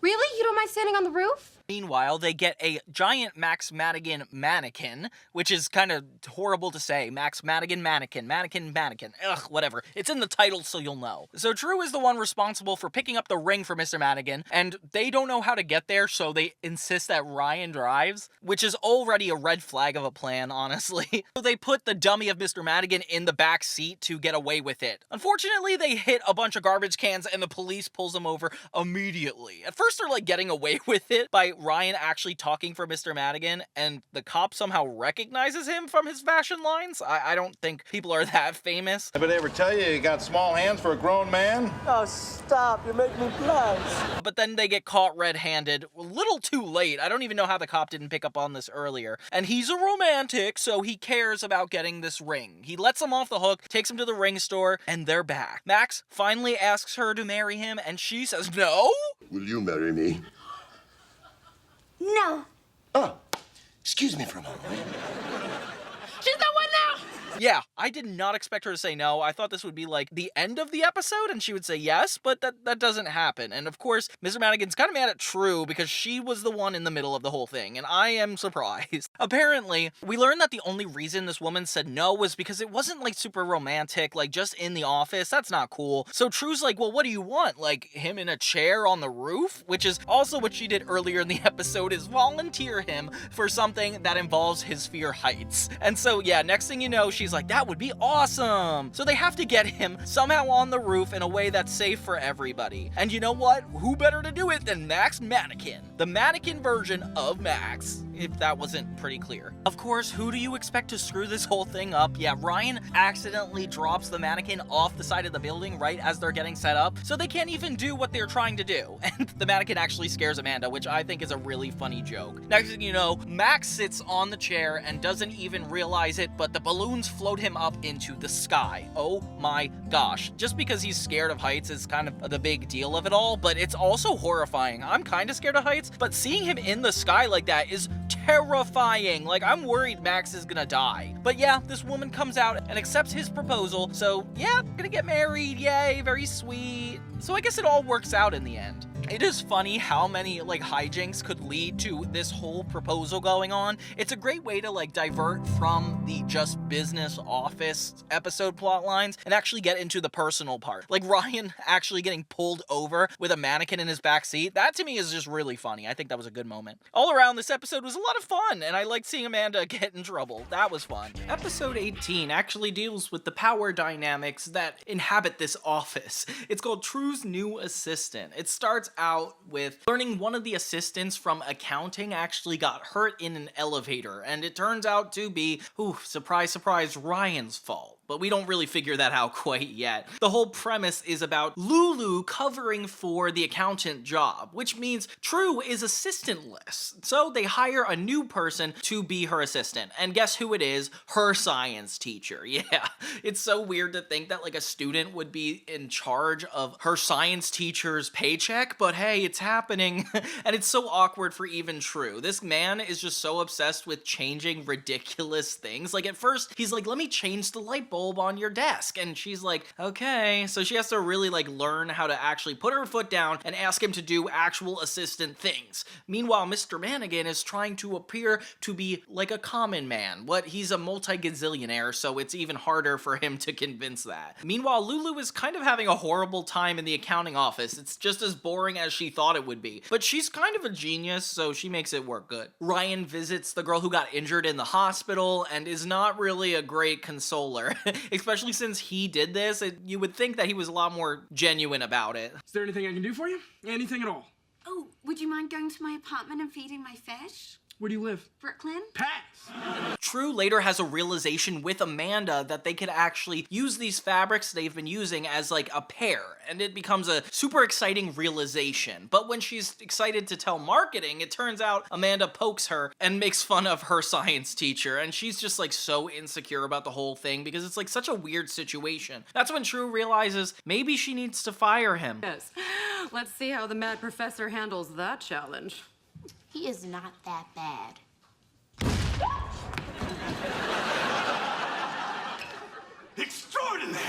Really? You don't mind standing on the roof? Meanwhile, they get a giant Max Madigan mannequin, which is kind of horrible to say. Max Madigan mannequin. Ugh, whatever. It's in the title, so you'll know. So True is the one responsible for picking up the ring for Mr. Madigan, and they don't know how to get there, so they insist that Ryan drives, which is already a red flag of a plan, honestly. So they put the dummy of Mr. Madigan in the back seat to get away with it. Unfortunately, they hit a bunch of garbage cans, and the police pulls them over immediately. At first, they're like getting away with it by Ryan actually talking for Mr. Madigan, and the cop somehow recognizes him from his fashion lines. I don't think people are that famous. Anybody ever tell you got small hands for a grown man? Oh, stop. You're making me blush. But then they get caught red-handed a little too late. I don't even know how the cop didn't pick up on this earlier. And he's a romantic, so he cares about getting this ring. He lets him off the hook, takes him to the ring store, and they're back. Max finally asks her to marry him, and she says no? Will you marry me? No. Oh, excuse me for a moment. She's the one now! Yeah, I did not expect her to say no. I thought this would be like the end of the episode and she would say yes, but that doesn't happen. And of course, Mr. Madigan's kind of mad at True because she was the one in the middle of the whole thing, and I am surprised. Apparently, we learned that the only reason this woman said no was because it wasn't like super romantic, like just in the office. That's not cool. So True's like, well, what do you want? Like him in a chair on the roof? Which is also what she did earlier in the episode, is volunteer him for something that involves his fear heights. And so yeah, next thing you know, she's like, that would be awesome. So they have to get him somehow on the roof in a way that's safe for everybody. And you know what? Who better to do it than Max Mannequin? The mannequin version of Max, if that wasn't pretty clear. Of course, who do you expect to screw this whole thing up? Yeah, Ryan accidentally drops the mannequin off the side of the building right as they're getting set up, so they can't even do what they're trying to do. And the mannequin actually scares Amanda, which I think is a really funny joke. Next thing you know, Max sits on the chair and doesn't even realize it, but the balloons float him up into the sky. Oh my gosh. Just because he's scared of heights is kind of the big deal of it all, but it's also horrifying. I'm kind of scared of heights, but seeing him in the sky like that is terrifying. Like, I'm worried Max is gonna die. But yeah, this woman comes out and accepts his proposal, so yeah, gonna get married, yay, very sweet. So I guess it all works out in the end. It is funny how many like hijinks could lead to this whole proposal going on. It's a great way to like divert from the just business office episode plot lines and actually get into the personal part. Like Ryan actually getting pulled over with a mannequin in his back seat. That to me is just really funny. I think that was a good moment. All around, this episode was a lot of fun, and I liked seeing Amanda get in trouble. That was fun. Episode 18 actually deals with the power dynamics that inhabit this office. It's called True's New Assistant. It starts out with learning one of the assistants from accounting actually got hurt in an elevator, and it turns out to be, ooh, surprise, surprise, Ryan's fault. But we don't really figure that out quite yet. The whole premise is about Lulu covering for the accountant job, which means True is assistantless. So they hire a new person to be her assistant. And guess who it is? Her science teacher. Yeah, it's so weird to think that like a student would be in charge of her science teacher's paycheck, but hey, it's happening. And it's so awkward for even True. This man is just so obsessed with changing ridiculous things. Like at first, he's like, let me change the light bulb on your desk, and she's like, okay. So she has to really like learn how to actually put her foot down and ask him to do actual assistant things. Meanwhile, Mr. Mannequin is trying to appear to be like a common man. He's a multi-gazillionaire, so it's even harder for him to convince that. Meanwhile, Lulu is kind of having a horrible time in the accounting office. It's just as boring as she thought it would be, but she's kind of a genius, so she makes it work good. Ryan visits the girl who got injured in the hospital and is not really a great consoler. Especially since he did this, you would think that he was a lot more genuine about it. Is there anything I can do for you? Anything at all? Oh, would you mind going to my apartment and feeding my fish? Where do you live? Brooklyn? Pass! True later has a realization with Amanda that they could actually use these fabrics they've been using as like a pair, and it becomes a super exciting realization. But when she's excited to tell marketing, it turns out Amanda pokes her and makes fun of her science teacher, and she's just like so insecure about the whole thing because it's like such a weird situation. That's when True realizes maybe she needs to fire him. Yes. Let's see how the mad professor handles that challenge. He is not that bad. Extraordinary!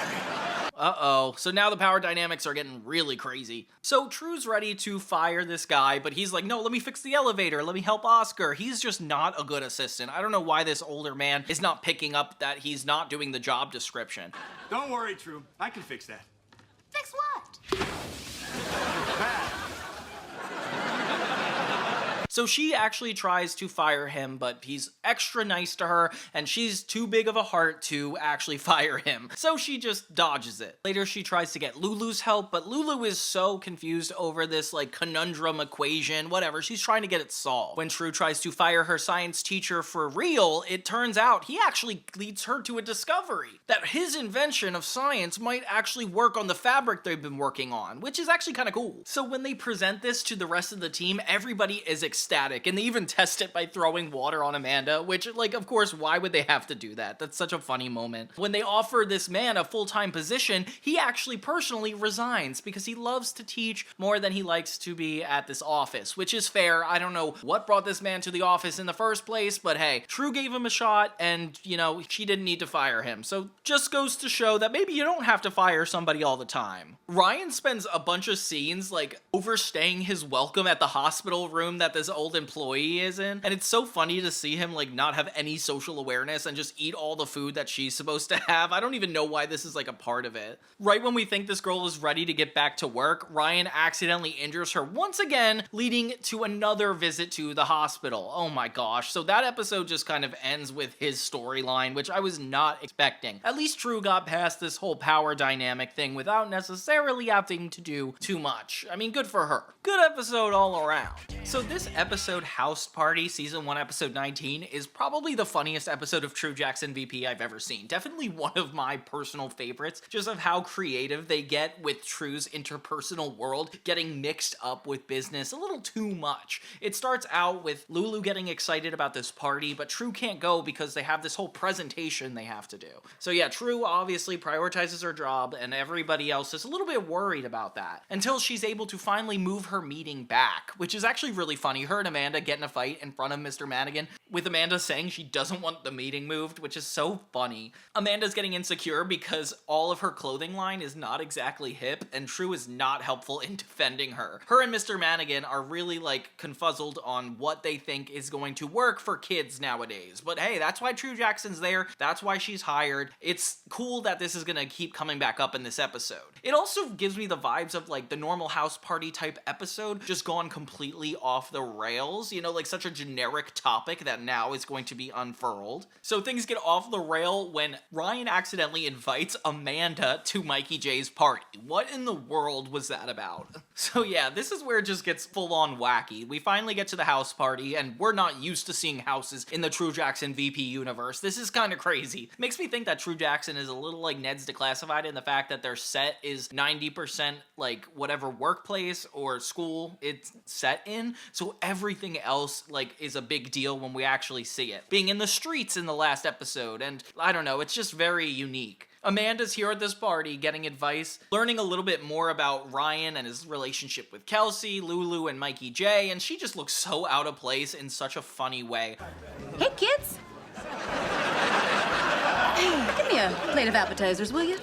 Uh-oh. So now the power dynamics are getting really crazy. So True's ready to fire this guy, but he's like, no, let me fix the elevator. Let me help Oscar. He's just not a good assistant. I don't know why this older man is not picking up that he's not doing the job description. Don't worry, True. I can fix that. Fix what? So she actually tries to fire him, but he's extra nice to her, and she's too big of a heart to actually fire him. So she just dodges it. Later, she tries to get Lulu's help, but Lulu is so confused over this, like, conundrum equation, whatever. She's trying to get it solved. When True tries to fire her science teacher for real, it turns out he actually leads her to a discovery. That his invention of science might actually work on the fabric they've been working on, which is actually kind of cool. So when they present this to the rest of the team, everybody is ecstatic, and they even test it by throwing water on Amanda, which, like, of course, why would they have to do that? That's such a funny moment. When they offer this man a full-time position, he actually personally resigns because he loves to teach more than he likes to be at this office, which is fair. I don't know what brought this man to the office in the first place, but hey, True gave him a shot, and, you know, she didn't need to fire him. So just goes to show that maybe you don't have to fire somebody all the time. Ryan spends a bunch of scenes, like, overstaying his welcome at the hospital room that this old employee is in, and it's so funny to see him, like, not have any social awareness and just eat all the food that she's supposed to have. I don't even know why this is, like, a part of it. Right when we think this girl is ready to get back to work, Ryan accidentally injures her once again, leading to another visit to the hospital. Oh my gosh. So that episode just kind of ends with his storyline, which I was not expecting. At least True got past this whole power dynamic thing without necessarily having to do too much. I mean, good for her. Good episode all around. So this episode, House Party, Season 1, Episode 19, is probably the funniest episode of True Jackson VP I've ever seen. Definitely one of my personal favorites, just of how creative they get with True's interpersonal world getting mixed up with business a little too much. It starts out with Lulu getting excited about this party, but True can't go because they have this whole presentation they have to do. So yeah, True obviously prioritizes her job, and everybody else is a little bit worried about that, until she's able to finally move her meeting back, which is actually really funny. Her and Amanda get in a fight in front of Mr. Mannequin, with Amanda saying she doesn't want the meeting moved, which is so funny. Amanda's getting insecure because all of her clothing line is not exactly hip, and True is not helpful in defending her. Her and Mr. Mannequin are really, like, confuzzled on what they think is going to work for kids nowadays. But hey, that's why True Jackson's there. That's why she's hired. It's cool that this is gonna keep coming back up in this episode. It also gives me the vibes of, like, the normal house party type episode just gone completely off the rails, you know, like such a generic topic that now is going to be unfurled. So things get off the rail when Ryan accidentally invites Amanda to Mikey J's party. What in the world was that about? So yeah, this is where it just gets full on wacky. We finally get to the house party, and we're not used to seeing houses in the True Jackson VP universe. This is kind of crazy. Makes me think that True Jackson is a little like Ned's Declassified in the fact that their set is 90% like whatever workplace or school it's set in, so everything else like is a big deal when we actually see it. Being in the streets in the last episode, and I don't know, it's just very unique. Amanda's here at this party getting advice, learning a little bit more about Ryan and his relationship with Kelsey, Lulu, and Mikey J, and she just looks so out of place in such a funny way. Hey, kids. Give me a plate of appetizers, will you?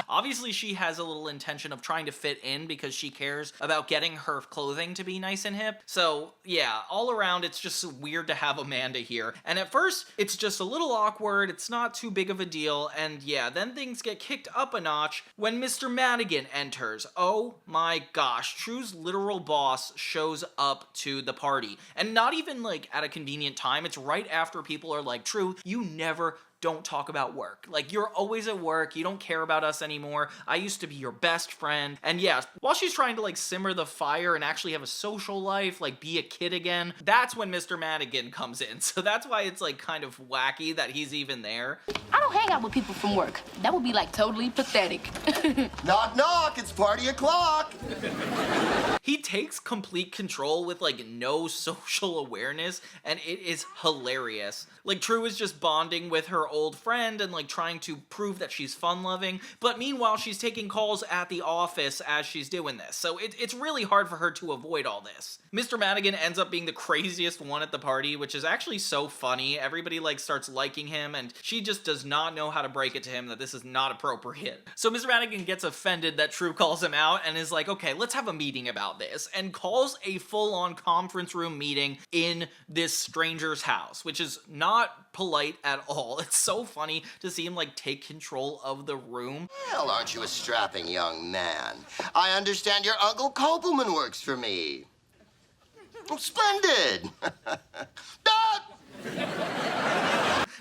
Obviously, she has a little intention of trying to fit in because she cares about getting her clothing to be nice and hip. So, yeah, all around, it's just weird to have Amanda here. And at first, it's just a little awkward, it's not too big of a deal, and yeah, then things get kicked up a notch when Mr. Madigan enters. Oh my gosh, True's literal boss shows up to the party. And not even, like, at a convenient time, it's right after people are like, True, you never don't talk about work. Like, you're always at work, you don't care about us anymore, I used to be your best friend. And yeah, while she's trying to like simmer the fire and actually have a social life, like be a kid again, that's when Mr. Madigan comes in. So that's why it's like kind of wacky that he's even there. I don't hang out with people from work. That would be like totally pathetic. Knock, knock, it's party o'clock. He takes complete control with like no social awareness, and it is hilarious. Like, True is just bonding with her old friend and like trying to prove that she's fun-loving, but meanwhile she's taking calls at the office as she's doing this, so it's really hard for her to avoid all this. Mr. Madigan ends up being the craziest one at the party, which is actually so funny. Everybody like starts liking him, and she just does not know how to break it to him that this is not appropriate. So Mr. Madigan gets offended that True calls him out and is like, okay, let's have a meeting about this, and calls a full-on conference room meeting in this stranger's house, which is not polite at all. It's so funny to see him like take control of the room. Well, aren't you a strapping young man? I understand your Uncle Kopelman works for me. Splendid!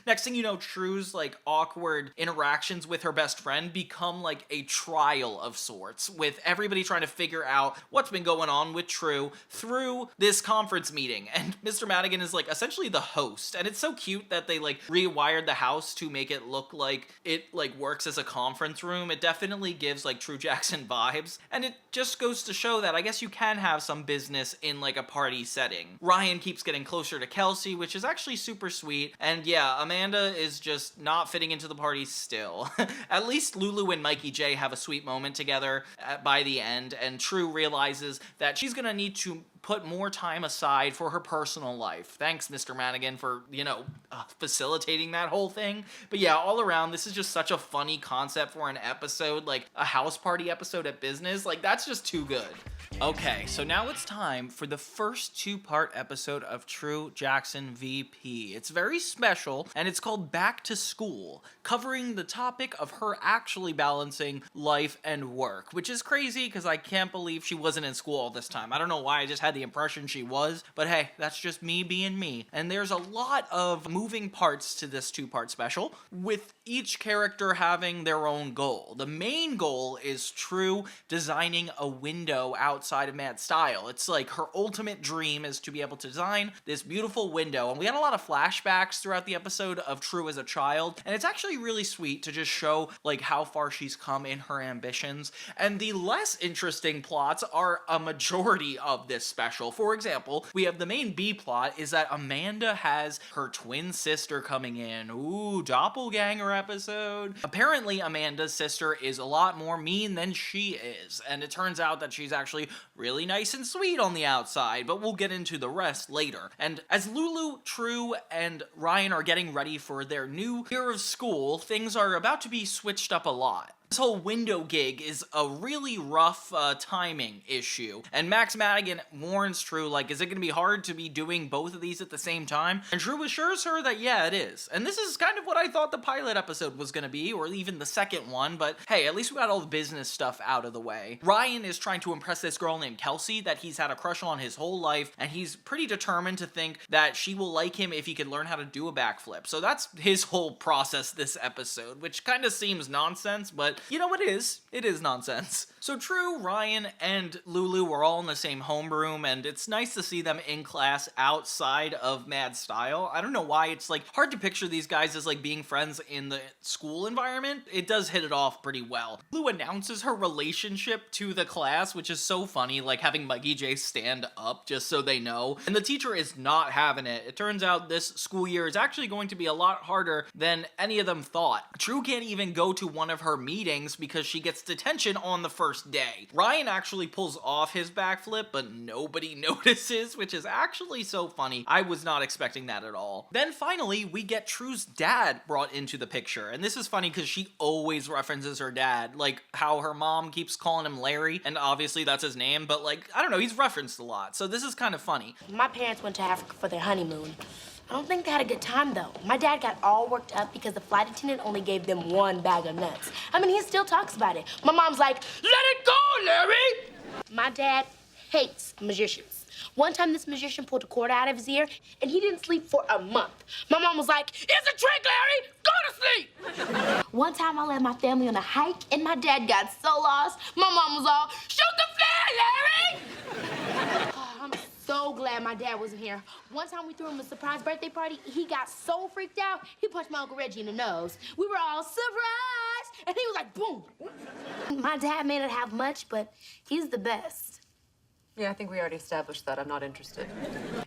Next thing you know, True's like awkward interactions with her best friend become like a trial of sorts, with everybody trying to figure out what's been going on with True through this conference meeting. And Mr. Madigan is like essentially the host, and it's so cute that they like rewired the house to make it look like it like works as a conference room. It definitely gives like True Jackson vibes, and it just goes to show that I guess you can have some business in like a party setting. Ryan keeps getting closer to Kelsey, which is actually super sweet, and yeah, Amanda is just not fitting into the party still. At least Lulu and Mikey J have a sweet moment together by the end, and True realizes that she's gonna need to put more time aside for her personal life. Thanks, Mr. Madigan, for, you know, facilitating that whole thing. But yeah, all around, this is just such a funny concept for an episode, like a house party episode at business. Like, that's just too good. Okay, so now it's time for the first two-part episode of True Jackson VP. It's very special, and it's called Back to School, covering the topic of her actually balancing life and work, which is crazy because I can't believe she wasn't in school all this time. I don't know why, I just had the impression she was, but hey, that's just me being me. And there's a lot of moving parts to this two-part special, with each character having their own goal. The main goal is True designing a window outside of Mad Style. It's like her ultimate dream is to be able to design this beautiful window, and we had a lot of flashbacks throughout the episode of True as a child, and it's actually really sweet to just show like how far she's come in her ambitions. And the less interesting plots are a majority of this special. For example, we have the main B plot is that Amanda has her twin sister coming in. Ooh, doppelganger episode. Apparently Amanda's sister is a lot more mean than she is, and it turns out that she's actually really nice and sweet on the outside, but we'll get into the rest later. And as Lulu, True, and Ryan are getting ready for their new year of school, things are about to be switched up a lot. This whole window gig is a really rough timing issue, and Max Madigan warns True, like, is it going to be hard to be doing both of these at the same time? And True assures her that yeah, it is. And this is kind of what I thought the pilot episode was going to be, or even the second one, but hey, at least we got all the business stuff out of the way. Ryan is trying to impress this girl named Kelsey that he's had a crush on his whole life, and he's pretty determined to think that she will like him if he can learn how to do a backflip. So that's his whole process this episode, which kind of seems nonsense, but you know, it is nonsense. So True, Ryan, and Lulu are all in the same homeroom, and it's nice to see them in class outside of Mad Style. I don't know why, it's like hard to picture these guys as like being friends in the school environment. It does hit it off pretty well. Lulu announces her relationship to the class, which is so funny, like having Mikey J stand up just so they know. And the teacher is not having it. It turns out this school year is actually going to be a lot harder than any of them thought. True can't even go to one of her meetings because she gets detention on the first day. Ryan actually pulls off his backflip, but nobody notices, which is actually so funny. I was not expecting that at all. Then finally, we get True's dad brought into the picture, and this is funny because she always references her dad, like how her mom keeps calling him Larry, and obviously that's his name, but like, I don't know, he's referenced a lot, so this is kind of funny. My parents went to Africa for their honeymoon. I don't think they had a good time, though. My dad got all worked up because the flight attendant only gave them one bag of nuts. I mean, he still talks about it. My mom's like, let it go, Larry! My dad hates magicians. One time, this magician pulled a cord out of his ear, and he didn't sleep for a month. My mom was like, it's a trick, Larry! Go to sleep! One time, I led my family on a hike, and my dad got so lost, my mom was all, shoot the flare, Larry! I'm so glad my dad wasn't here. One time we threw him a surprise birthday party. He got so freaked out, he punched my Uncle Reggie in the nose. We were all surprised, and he was like, boom. My dad may not have much, but he's the best. Yeah, I think we already established that. I'm not interested.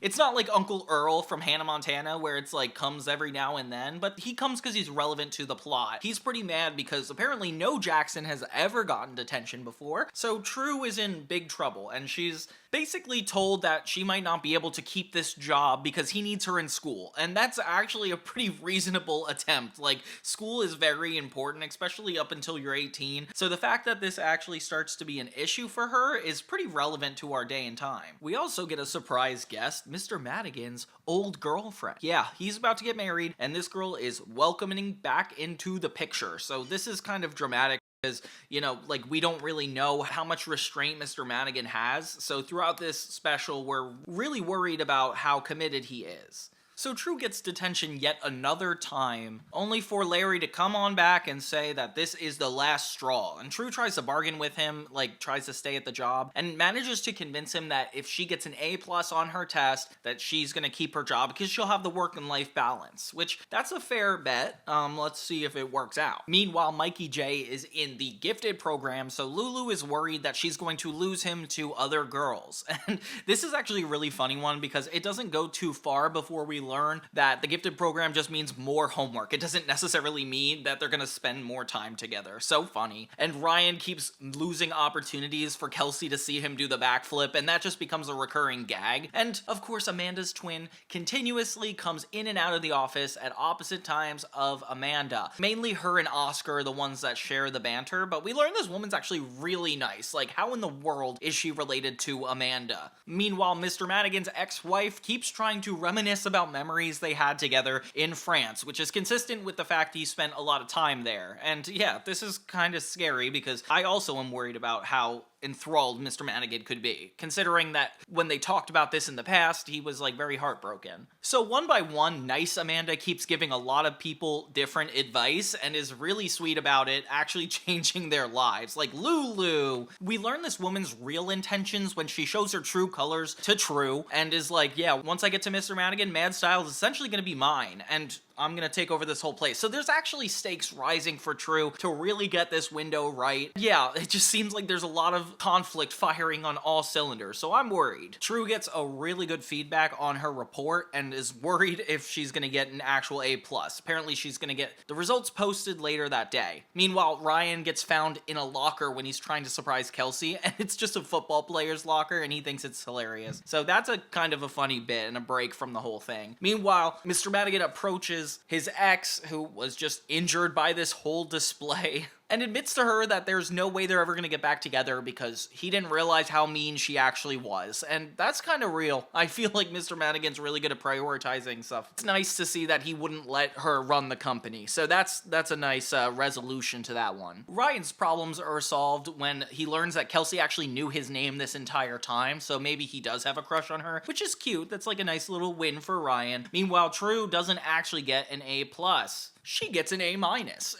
It's not like Uncle Earl from Hannah Montana where it's like comes every now and then, but he comes because he's relevant to the plot. He's pretty mad because apparently no Jackson has ever gotten detention before, so True is in big trouble, and she's basically told that she might not be able to keep this job because he needs her in school, and that's actually a pretty reasonable attempt. Like, school is very important, especially up until you're 18, so the fact that this actually starts to be an issue for her is pretty relevant to our day and time. We also get a surprise guest, Mr. Madigan's old girlfriend. Yeah, he's about to get married, and this girl is welcoming back into the picture, so this is kind of dramatic. Because, you know, like, we don't really know how much restraint Mr. Madigan has, so throughout this special, we're really worried about how committed he is. So True gets detention yet another time, only for Larry to come on back and say that this is the last straw. And True tries to bargain with him, like tries to stay at the job, and manages to convince him that if she gets an A+ on her test, that she's gonna keep her job because she'll have the work and life balance, which that's a fair bet. Let's see if it works out. Meanwhile, Mikey J is in the gifted program, so Lulu is worried that she's going to lose him to other girls. And this is actually a really funny one because it doesn't go too far before we learn that the gifted program just means more homework. It doesn't necessarily mean that they're gonna spend more time together. So funny. And Ryan keeps losing opportunities for Kelsey to see him do the backflip, and that just becomes a recurring gag. And of course, Amanda's twin continuously comes in and out of the office at opposite times of Amanda. Mainly her and Oscar are the ones that share the banter, but we learn this woman's actually really nice. Like, how in the world is she related to Amanda? Meanwhile, Mr. Madigan's ex-wife keeps trying to reminisce about memories they had together in France, which is consistent with the fact he spent a lot of time there. And yeah, this is kind of scary because I also am worried about how enthralled Mr. Madigan could be, considering that when they talked about this in the past, he was like very heartbroken. So one by one, nice Amanda keeps giving a lot of people different advice and is really sweet about it, actually changing their lives. Like Lulu, we learn this woman's real intentions when she shows her true colors to True and is like, yeah, once I get to Mr. Madigan, Mad Style is essentially gonna be mine, and I'm gonna take over this whole place. So there's actually stakes rising for True to really get this window right. Yeah, it just seems like there's a lot of conflict firing on all cylinders, so I'm worried. True gets a really good feedback on her report and is worried if she's gonna get an actual A+. Apparently she's gonna get the results posted later that day. Meanwhile, Ryan gets found in a locker when he's trying to surprise Kelsey, and it's just a football player's locker, and he thinks it's hilarious. So that's a kind of a funny bit and a break from the whole thing. Meanwhile, Mr. Madigan approaches his ex, who was just injured by this whole display, and admits to her that there's no way they're ever gonna get back together because he didn't realize how mean she actually was. And that's kind of real. I feel like Mr. Madigan's really good at prioritizing stuff. It's nice to see that he wouldn't let her run the company. So that's a nice resolution to that one. Ryan's problems are solved when he learns that Kelsey actually knew his name this entire time, so maybe he does have a crush on her, which is cute. That's like a nice little win for Ryan. Meanwhile, True doesn't actually get an A+. She gets an A-.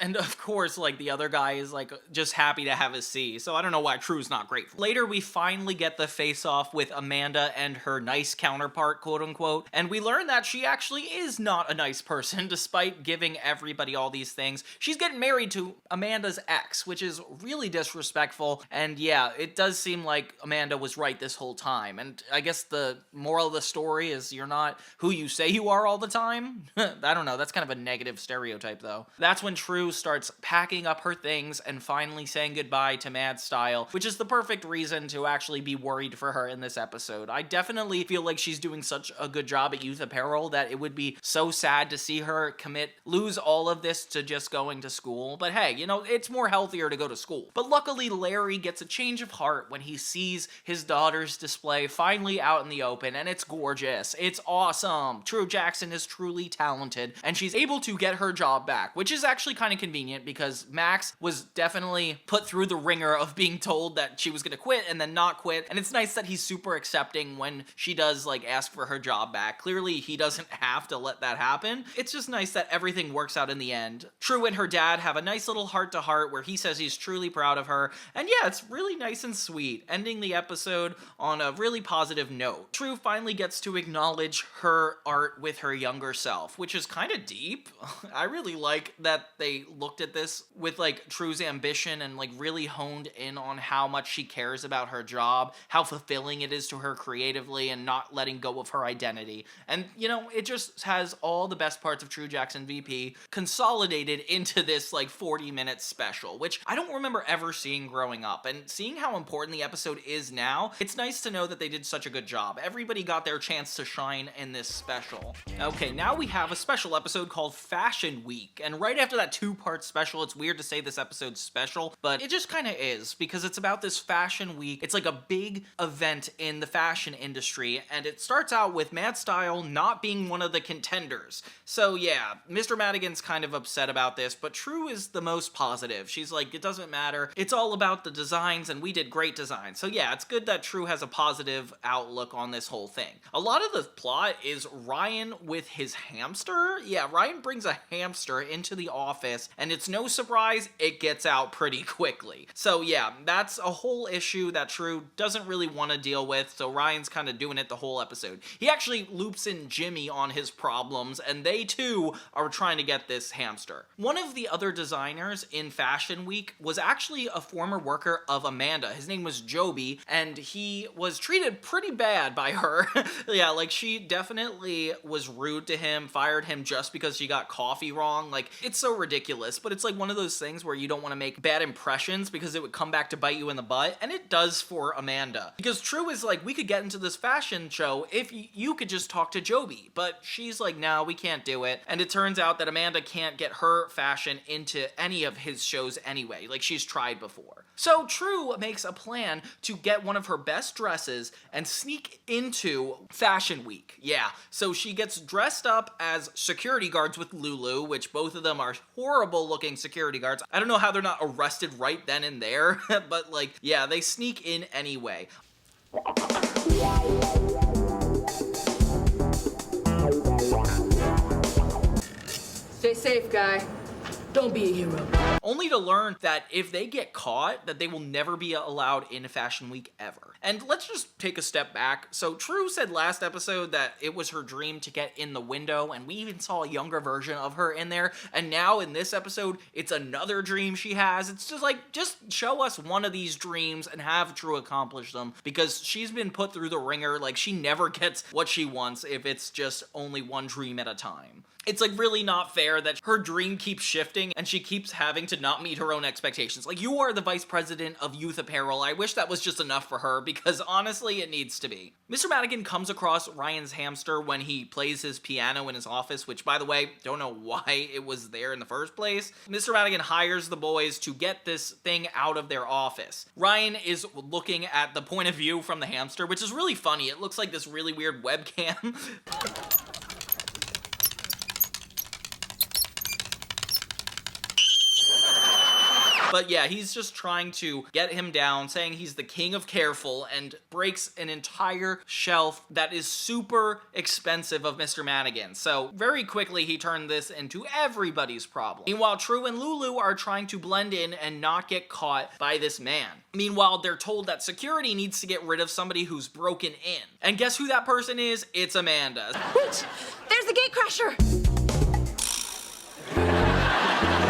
And of course, like, the other guy is like just happy to have a C, so I don't know why True's not grateful. Later, we finally get the face-off with Amanda and her nice counterpart, quote-unquote, and we learn that she actually is not a nice person, despite giving everybody all these things. She's getting married to Amanda's ex, which is really disrespectful, and yeah, it does seem like Amanda was right this whole time, and I guess the moral of the story is you're not who you say you are all the time? I don't know, that's kind of a negative stereotype though. That's when True starts packing up her things and finally saying goodbye to Mad Style, which is the perfect reason to actually be worried for her in this episode. I definitely feel like she's doing such a good job at youth apparel that it would be so sad to see her lose all of this to just going to school. But hey, you know, it's more healthier to go to school. But luckily, Larry gets a change of heart when he sees his daughter's display finally out in the open, and it's gorgeous. It's awesome. True Jackson is truly talented, and she's able to get her job back, which is actually kind of convenient because Max was definitely put through the ringer of being told that she was gonna quit and then not quit, and it's nice that he's super accepting when she does like ask for her job back. Clearly he doesn't have to let that happen. It's just nice that everything works out in the end. True and her dad have a nice little heart-to-heart where he says he's truly proud of her, and yeah, it's really nice and sweet, ending the episode on a really positive note. True finally gets to acknowledge her art with her younger self, which is kind of deep. I really really like that they looked at this with like True's ambition and like really honed in on how much she cares about her job, how fulfilling it is to her creatively, and not letting go of her identity. And you know, it just has all the best parts of True Jackson VP consolidated into this like 40-minute special, which I don't remember ever seeing growing up. And seeing how important the episode is now, it's nice to know that they did such a good job. Everybody got their chance to shine in this special. Okay, now we have a special episode called Fashion Week, and right after that 2-part special, it's weird to say this episode's special, but it just kind of is, because it's about this fashion week. It's like a big event in the fashion industry, and it starts out with Mad Style not being one of the contenders. So yeah, Mr. Madigan's kind of upset about this, but True is the most positive. She's like, it doesn't matter, it's all about the designs, and we did great designs. So yeah, it's good that True has a positive outlook on this whole thing. A lot of the plot is Ryan with his hamster. Yeah, Ryan brings a hamster into the office, and it's no surprise, it gets out pretty quickly. So yeah, that's a whole issue that True doesn't really want to deal with, so Ryan's kind of doing it the whole episode. He actually loops in Jimmy on his problems, and they too are trying to get this hamster. One of the other designers in Fashion Week was actually a former worker of Amanda. His name was Joby, and he was treated pretty bad by her. Yeah, like she definitely was rude to him, fired him just because she got coffee wrong. Like, it's so ridiculous, but it's like one of those things where you don't want to make bad impressions because it would come back to bite you in the butt, and it does for Amanda. Because True is like, we could get into this fashion show if you could just talk to Joby, but she's like, no, we can't do it. And it turns out that Amanda can't get her fashion into any of his shows anyway. Like, she's tried before. So True makes a plan to get one of her best dresses and sneak into Fashion Week. Yeah, so she gets dressed up as security guards with Lulu, which both of them are horrible looking security guards. I don't know how they're not arrested right then and there, but like, yeah, they sneak in anyway. Stay safe, guy. Don't be a hero. Only to learn that if they get caught, that they will never be allowed in Fashion Week ever. And let's just take a step back. So True said last episode that it was her dream to get in the window, and we even saw a younger version of her in there. And now in this episode, it's another dream she has. It's just like, just show us one of these dreams and have True accomplish them, because she's been put through the ringer. Like, she never gets what she wants if it's just only one dream at a time. It's like really not fair that her dream keeps shifting and she keeps having to not meet her own expectations. Like, you are the vice president of youth apparel. I wish that was just enough for her, because honestly, it needs to be. Mr. Madigan comes across Ryan's hamster when he plays his piano in his office, which, by the way, don't know why it was there in the first place. Mr. Madigan hires the boys to get this thing out of their office. Ryan is looking at the point of view from the hamster, which is really funny. It looks like this really weird webcam. But yeah, he's just trying to get him down, saying he's the king of careful, and breaks an entire shelf that is super expensive of Mr. Madigan. So very quickly, he turned this into everybody's problem. Meanwhile, True and Lulu are trying to blend in and not get caught by this man. Meanwhile, they're told that security needs to get rid of somebody who's broken in. And guess who that person is? It's Amanda. Wait! There's the gate crasher!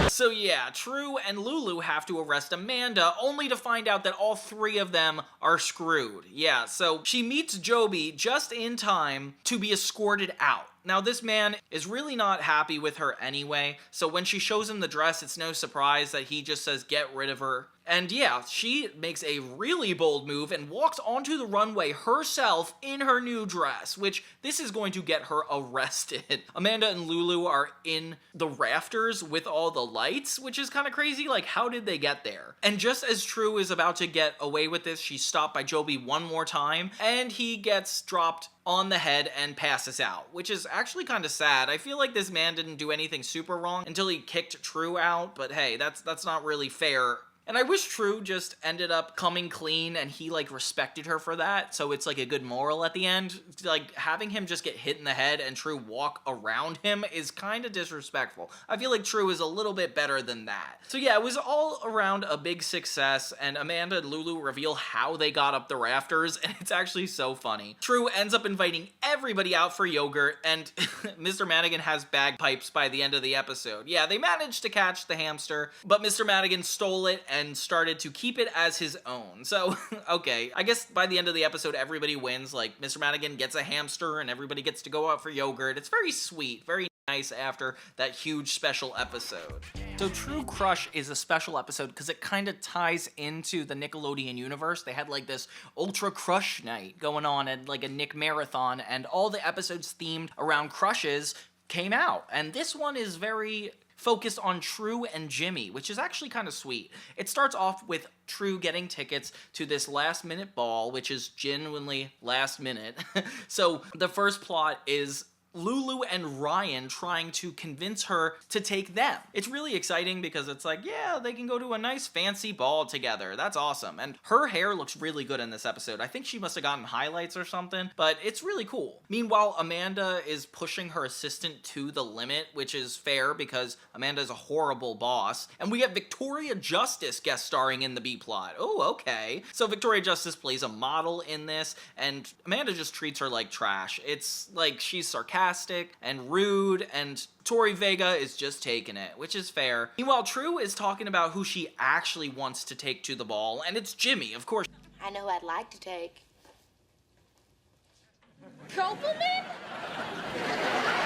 So yeah, True and Lulu have to arrest Amanda, only to find out that all three of them are screwed. Yeah, so she meets Joby just in time to be escorted out. Now, this man is really not happy with her anyway, so when she shows him the dress, it's no surprise that he just says, get rid of her. And yeah, she makes a really bold move and walks onto the runway herself in her new dress, which this is going to get her arrested. Amanda and Lulu are in the rafters with all the lights, which is kind of crazy. Like, how did they get there? And just as True is about to get away with this, she's stopped by Joby one more time, and he gets dropped on the head and passes out, which is actually kind of sad. I feel like this man didn't do anything super wrong until he kicked True out, but hey, that's not really fair And I wish True just ended up coming clean and he like respected her for that, so it's like a good moral at the end. Like having him just get hit in the head and True walk around him is kind of disrespectful. I feel like True is a little bit better than that. So yeah, it was all around a big success, and Amanda and Lulu reveal how they got up the rafters, and it's actually so funny. True ends up inviting everybody out for yogurt, and Mr. Mannequin has bagpipes by the end of the episode. Yeah, they managed to catch the hamster, but Mr. Mannequin stole it and started to keep it as his own. So, okay, I guess by the end of the episode, everybody wins. Like, Mr. Mannequin gets a hamster and everybody gets to go out for yogurt. It's very sweet, very nice after that huge special episode. So True Crush is a special episode because it kind of ties into the Nickelodeon universe. They had like this Ultra Crush night going on at like a Nick marathon, and all the episodes themed around crushes came out. And this one is very focused on True and Jimmy, which is actually kind of sweet. It starts off with True getting tickets to this last-minute ball, which is genuinely last minute. So the first plot is Lulu and Ryan trying to convince her to take them. It's really exciting because it's like, yeah, they can go to a nice fancy ball together. That's awesome. And her hair looks really good in this episode. I think she must have gotten highlights or something, but it's really cool. Meanwhile, Amanda is pushing her assistant to the limit, which is fair because Amanda is a horrible boss. And we get Victoria Justice guest starring in the B-plot. Oh, okay. So Victoria Justice plays a model in this, and Amanda just treats her like trash. It's like she's sarcastic and rude, and Tori Vega is just taking it, which is fair. Meanwhile, True is talking about who she actually wants to take to the ball, and it's Jimmy, of course. I know who I'd like to take. Kopelman?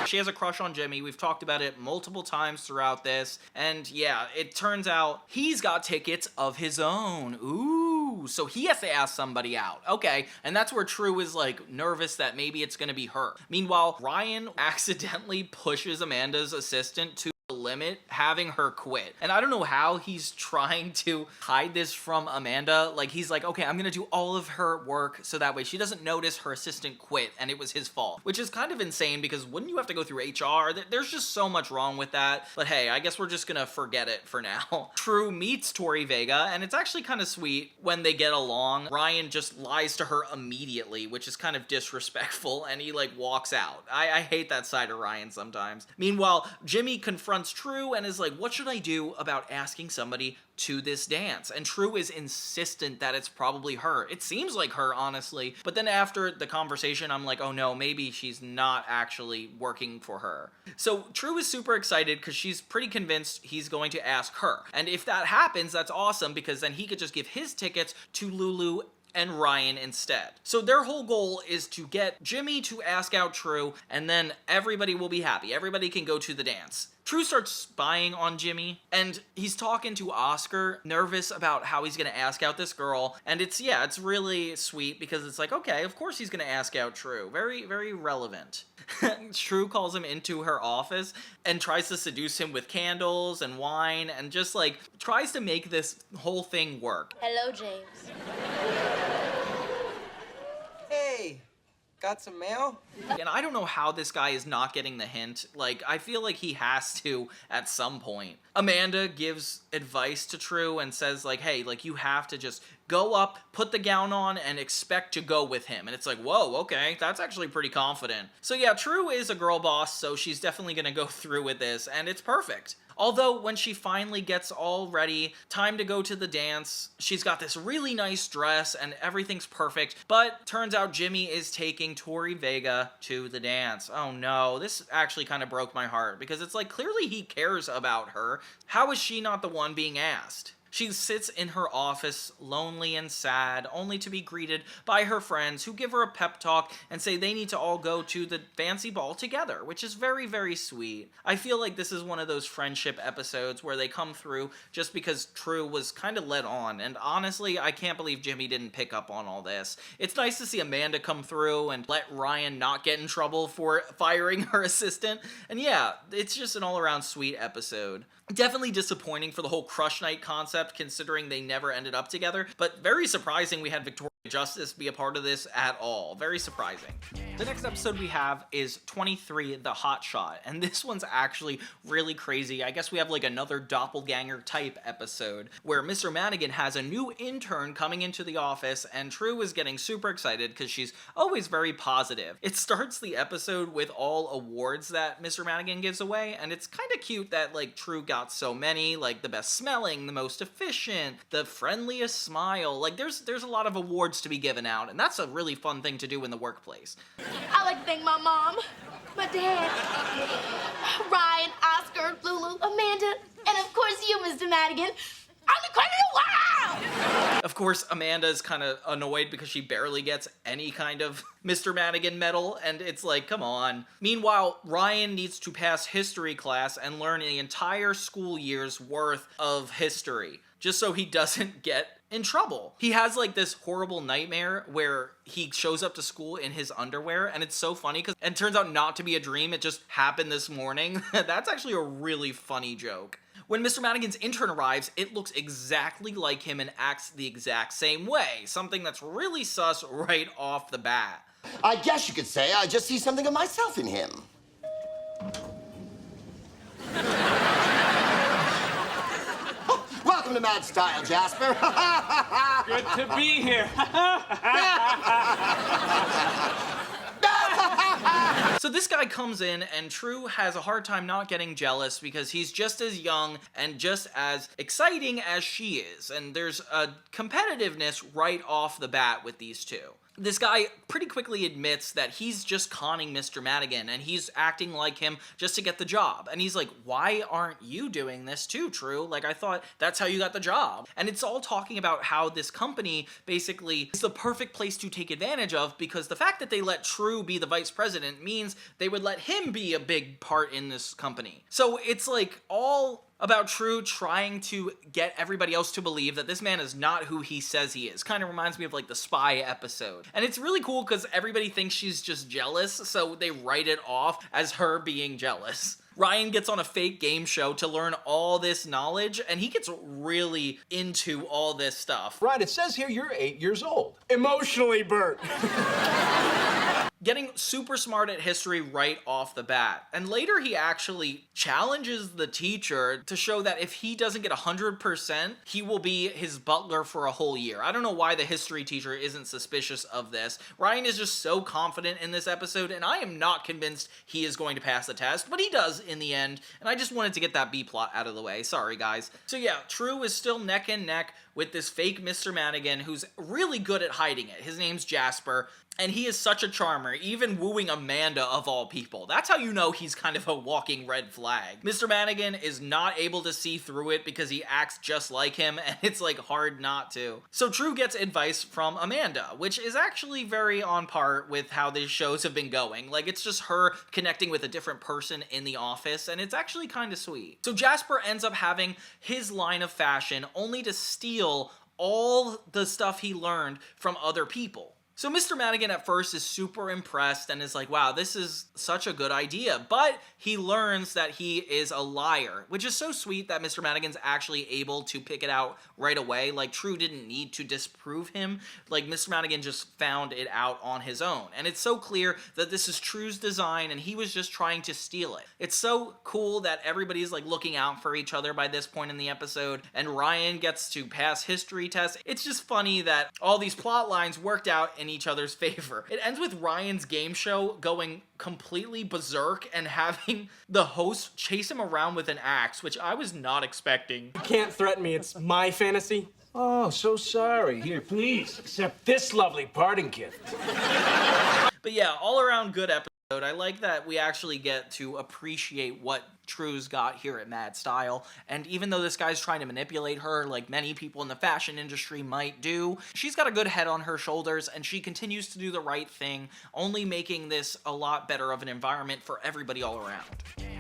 She has a crush on Jimmy. We've talked about it multiple times throughout this. And yeah, it turns out he's got tickets of his own. Ooh, so he has to ask somebody out. Okay, and that's where True is like nervous that maybe it's gonna be her. Meanwhile, Ryan accidentally pushes Amanda's assistant to the limit, having her quit. And I don't know how he's trying to hide this from Amanda. Like, he's like, okay, I'm gonna do all of her work so that way she doesn't notice her assistant quit and it was his fault. Which is kind of insane because wouldn't you have to go through HR? There's just so much wrong with that. But hey, I guess we're just gonna forget it for now. True meets Tori Vega, and it's actually kind of sweet when they get along. Ryan just lies to her immediately, which is kind of disrespectful, and he like walks out. I hate that side of Ryan sometimes. Meanwhile, Jimmy confronts True and is like, what should I do about asking somebody to this dance? And True is insistent that it's probably her. It seems like her, honestly. But then after the conversation, I'm like, oh no, maybe she's not actually working for her. So True is super excited because she's pretty convinced he's going to ask her. And if that happens, that's awesome because then he could just give his tickets to Lulu and Ryan instead. So their whole goal is to get Jimmy to ask out True, and then everybody will be happy. Everybody can go to the dance. True starts spying on Jimmy, and he's talking to Oscar, nervous about how he's gonna ask out this girl, and it's really sweet because it's like, okay, of course he's gonna ask out True. Very, very relevant. True calls him into her office and tries to seduce him with candles and wine, and just like tries to make this whole thing work. Hello, James. Hey, got some mail? And I don't know how this guy is not getting the hint. Like, I feel like he has to at some point. Amanda gives advice to True and says like, hey, like you have to just go up, put the gown on, and expect to go with him. And it's like, whoa, okay, that's actually pretty confident. So yeah, True is a girl boss, so she's definitely gonna go through with this, and it's perfect. Although, when she finally gets all ready, time to go to the dance, she's got this really nice dress and everything's perfect, but turns out Jimmy is taking Tori Vega to the dance. Oh no, this actually kind of broke my heart because it's like, clearly he cares about her. How is she not the one being asked? She sits in her office, lonely and sad, only to be greeted by her friends who give her a pep talk and say they need to all go to the fancy ball together, which is very, very sweet. I feel like this is one of those friendship episodes where they come through just because True was kind of led on, and honestly, I can't believe Jimmy didn't pick up on all this. It's nice to see Amanda come through and let Ryan not get in trouble for firing her assistant, and yeah, it's just an all-around sweet episode. Definitely disappointing for the whole crush night concept, considering they never ended up together, but very surprising we had Victoria Justice be a part of this at all. Very surprising. The next episode we have is 23, The Hot Shot, and this one's actually really crazy. I guess we have like another doppelganger type episode where Mr. Mannequin has a new intern coming into the office, and True is getting super excited because she's always very positive. It starts the episode with all awards that Mr. Mannequin gives away, and it's kind of cute that like True got so many, like the best smelling, the most efficient, the friendliest smile. Like there's a lot of awards to be given out, and that's a really fun thing to do in the workplace. I like to thank my mom, my dad, Ryan, Oscar, Lulu, Amanda, and of course you, Mr. Madigan. I'm the queen of the world! Of course, Amanda's kind of annoyed because she barely gets any kind of Mr. Madigan medal, and it's like, come on. Meanwhile, Ryan needs to pass history class and learn the entire school year's worth of history, just so he doesn't get in trouble. He has like this horrible nightmare where he shows up to school in his underwear, and it's so funny because it turns out not to be a dream, it just happened this morning. That's actually a really funny joke. When Mr. Madigan's intern arrives, it looks exactly like him and acts the exact same way, something that's really sus right off the bat. I guess you could say I just see something of myself in him. Welcome to Mad Style, Jasper. Good to be here. So this guy comes in, and True has a hard time not getting jealous because he's just as young and just as exciting as she is, and there's a competitiveness right off the bat with these two. This guy pretty quickly admits that he's just conning Mr. Madigan, and he's acting like him just to get the job. And he's like, why aren't you doing this too, True? Like, I thought that's how you got the job. And it's all talking about how this company basically is the perfect place to take advantage of, because the fact that they let True be the vice president means they would let him be a big part in this company. So it's like all about True trying to get everybody else to believe that this man is not who he says he is. Kind of reminds me of like the Spy episode. And it's really cool because everybody thinks she's just jealous, so they write it off as her being jealous. Ryan gets on a fake game show to learn all this knowledge, and he gets really into all this stuff. Right, it says here you're 8 years old. Emotionally burnt. Getting super smart at history right off the bat. And later he actually challenges the teacher to show that if he doesn't get 100%, he will be his butler for a whole year. I don't know why the history teacher isn't suspicious of this. Ryan is just so confident in this episode, and I am not convinced he is going to pass the test, but he does in the end, and I just wanted to get that B-plot out of the way. Sorry, guys. So yeah, True is still neck and neck with this fake Mr. Madigan who's really good at hiding it. His name's Jasper, and he is such a charmer, even wooing Amanda of all people. That's how you know he's kind of a walking red flag. Mr. Madigan is not able to see through it because he acts just like him, and it's like hard not to. So True gets advice from Amanda, which is actually very on par with how these shows have been going. Like, it's just her connecting with a different person in the office, and it's actually kind of sweet. So Jasper ends up having his line of fashion only to steal all the stuff he learned from other people. So Mr. Madigan at first is super impressed and is like, wow, this is such a good idea. But he learns that he is a liar, which is so sweet that Mr. Madigan's actually able to pick it out right away. Like, True didn't need to disprove him. Like, Mr. Madigan just found it out on his own. And it's so clear that this is True's design and he was just trying to steal it. It's so cool that everybody's like looking out for each other by this point in the episode, and Ryan gets to pass history tests. It's just funny that all these plot lines worked out in each other's favor. It ends with Ryan's game show going completely berserk and having the host chase him around with an axe, which I was not expecting. You can't threaten me. It's my fantasy. Oh, so sorry. Here, please, accept this lovely parting gift. But yeah, all around good episode. I like that we actually get to appreciate what True's got here at Mad Style, and even though this guy's trying to manipulate her like many people in the fashion industry might do, she's got a good head on her shoulders and she continues to do the right thing, only making this a lot better of an environment for everybody all around.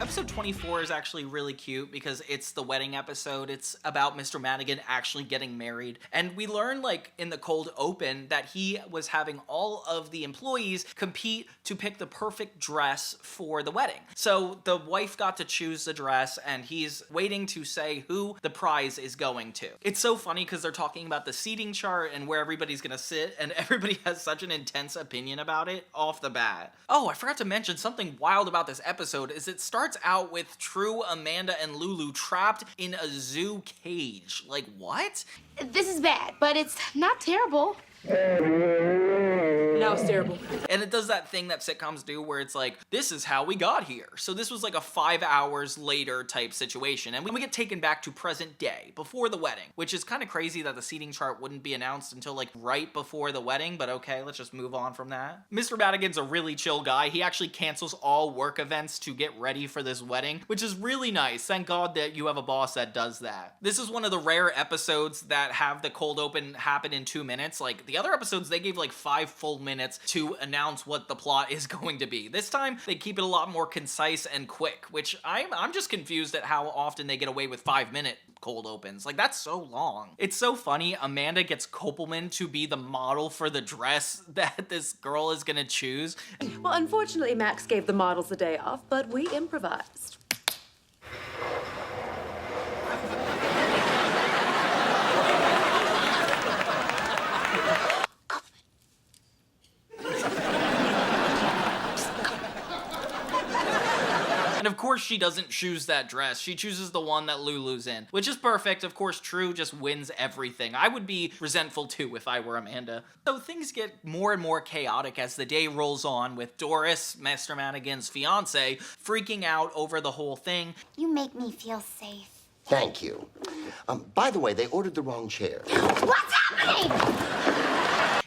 Episode 24 is actually really cute because it's the wedding episode. It's about Mr. Madigan actually getting married. And we learn, like, in the cold open that he was having all of the employees compete to pick the perfect dress for the wedding. So the wife got to choose the dress, and he's waiting to say who the prize is going to. It's so funny because they're talking about the seating chart and where everybody's gonna sit, and everybody has such an intense opinion about it off the bat. Oh, I forgot to mention something wild about this episode is it starts out with True, Amanda, and Lulu trapped in a zoo cage. Like, what? This is bad, but it's not terrible. Now it's terrible. And it does that thing that sitcoms do where it's like, this is how we got here. So this was like a 5 hours later type situation. And we get taken back to present day, before the wedding, which is kind of crazy that the seating chart wouldn't be announced until like right before the wedding, but okay, let's just move on from that. Mr. Madigan's a really chill guy. He actually cancels all work events to get ready for this wedding, which is really nice. Thank God that you have a boss that does that. This is one of the rare episodes that have the cold open happen in 2 minutes. Like, the other episodes, they gave like 5 full minutes to announce what the plot is going to be. This time, they keep it a lot more concise and quick, which I'm just confused at how often they get away with 5-minute cold opens. Like, that's so long. It's so funny. Amanda gets Kopelman to be the model for the dress that this girl is gonna choose. Well, unfortunately, Max gave the models the day off, but we improvised. And of course she doesn't choose that dress. She chooses the one that Lulu's in, which is perfect. Of course, True just wins everything. I would be resentful too if I were Amanda. So things get more and more chaotic as the day rolls on, with Doris, Mr. Madigan's fiance, freaking out over the whole thing. You make me feel safe. Thank you. By the way, they ordered the wrong chair. What's happening?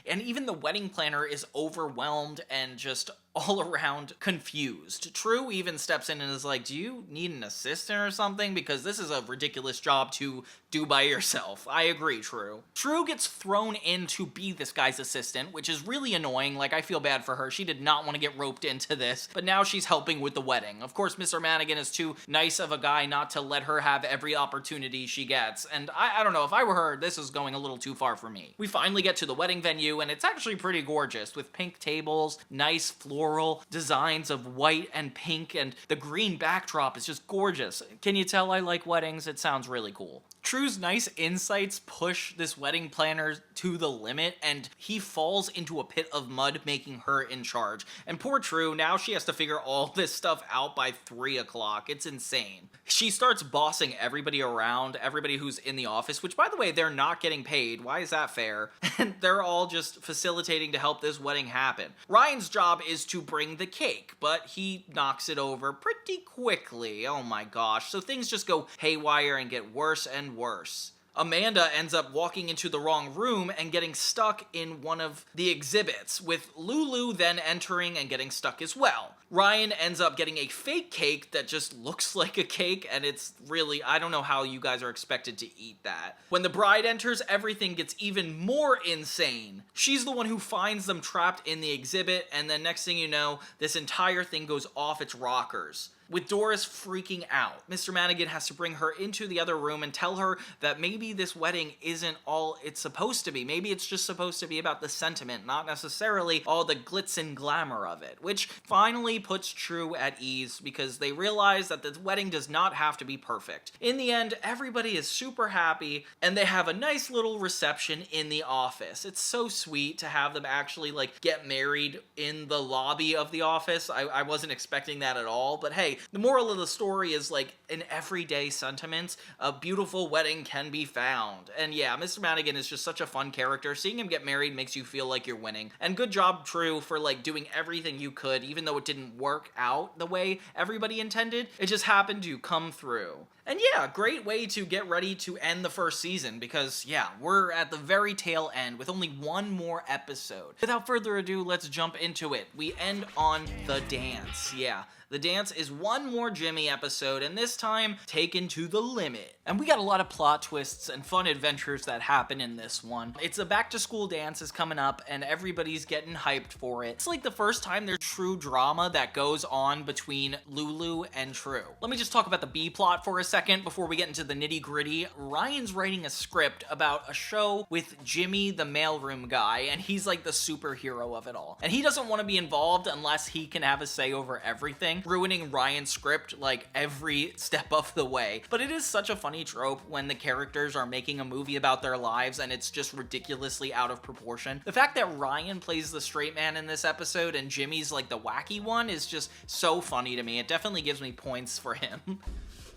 And even the wedding planner is overwhelmed and just all around confused. True even steps in and is like, do you need an assistant or something? Because this is a ridiculous job to do by yourself. I agree, True. True gets thrown in to be this guy's assistant, which is really annoying. Like, I feel bad for her. She did not want to get roped into this, but now she's helping with the wedding. Of course, Mr. Madigan is too nice of a guy not to let her have every opportunity she gets. And I don't know, if I were her, this is going a little too far for me. We finally get to the wedding venue, and it's actually pretty gorgeous, with pink tables, nice floral designs of white and pink, and the green backdrop is just gorgeous. Can you tell I like weddings? It sounds really cool. True's nice insights push this wedding planner to the limit, and he falls into a pit of mud, making her in charge. And poor True, now she has to figure all this stuff out by 3 o'clock. It's insane. She starts bossing everybody around, everybody who's in the office, which, by the way, they're not getting paid. Why is that fair? And they're all just facilitating to help this wedding happen. Ryan's job is to bring the cake, but he knocks it over pretty quickly. Oh my gosh. So things just go haywire and get worse and worse. Amanda ends up walking into the wrong room and getting stuck in one of the exhibits, with Lulu then entering and getting stuck as well. Ryan ends up getting a fake cake that just looks like a cake, and it's really, I don't know how you guys are expected to eat that. When the bride enters, everything gets even more insane. She's the one who finds them trapped in the exhibit, and then next thing you know, this entire thing goes off its rockers. With Doris freaking out, Mr. Madigan has to bring her into the other room and tell her that maybe this wedding isn't all it's supposed to be. Maybe it's just supposed to be about the sentiment, not necessarily all the glitz and glamour of it, which finally puts True at ease because they realize that the wedding does not have to be perfect. In the end, everybody is super happy, and they have a nice little reception in the office. It's so sweet to have them actually, like, get married in the lobby of the office. I wasn't expecting that at all, but hey, the moral of the story is, like, in everyday sentiments, a beautiful wedding can be found. And yeah, Mr. Madigan is just such a fun character. Seeing him get married makes you feel like you're winning. And good job, True, for, like, doing everything you could, even though it didn't work out the way everybody intended. It just happened to come through. And yeah, great way to get ready to end the first season, because yeah, we're at the very tail end with only one more episode. Without further ado, let's jump into it. We end on the dance. Yeah, The dance is one more Jimmy episode, and this time taken to the limit. And we got a lot of plot twists and fun adventures that happen in this one. It's a back-to-school dance is coming up, and everybody's getting hyped for it. It's like the first time there's true drama that goes on between Lulu and True. Let me just talk about the B-plot for a second before we get into the nitty-gritty. Ryan's writing a script about a show with Jimmy the mailroom guy, and he's like the superhero of it all. And he doesn't want to be involved unless he can have a say over everything, ruining Ryan's script like every step of the way. But it is such a funny trope when the characters are making a movie about their lives and it's just ridiculously out of proportion. The fact that Ryan plays the straight man in this episode and Jimmy's like the wacky one is just so funny to me. It definitely gives me points for him.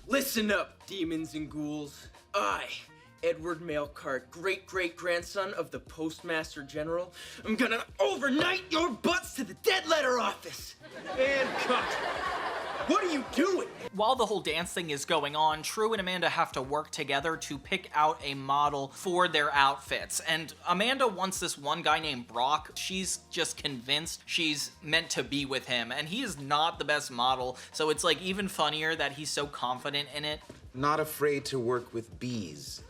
Listen up, demons and ghouls. I, Edward Mailcart, great-great-grandson of the Postmaster General, I'm gonna overnight your butts to the dead letter office. And cut. What are you doing? While the whole dance thing is going on, True and Amanda have to work together to pick out a model for their outfits. And Amanda wants this one guy named Brock. She's just convinced she's meant to be with him, and he is not the best model, so it's like even funnier that he's so confident in it. Not afraid to work with bees.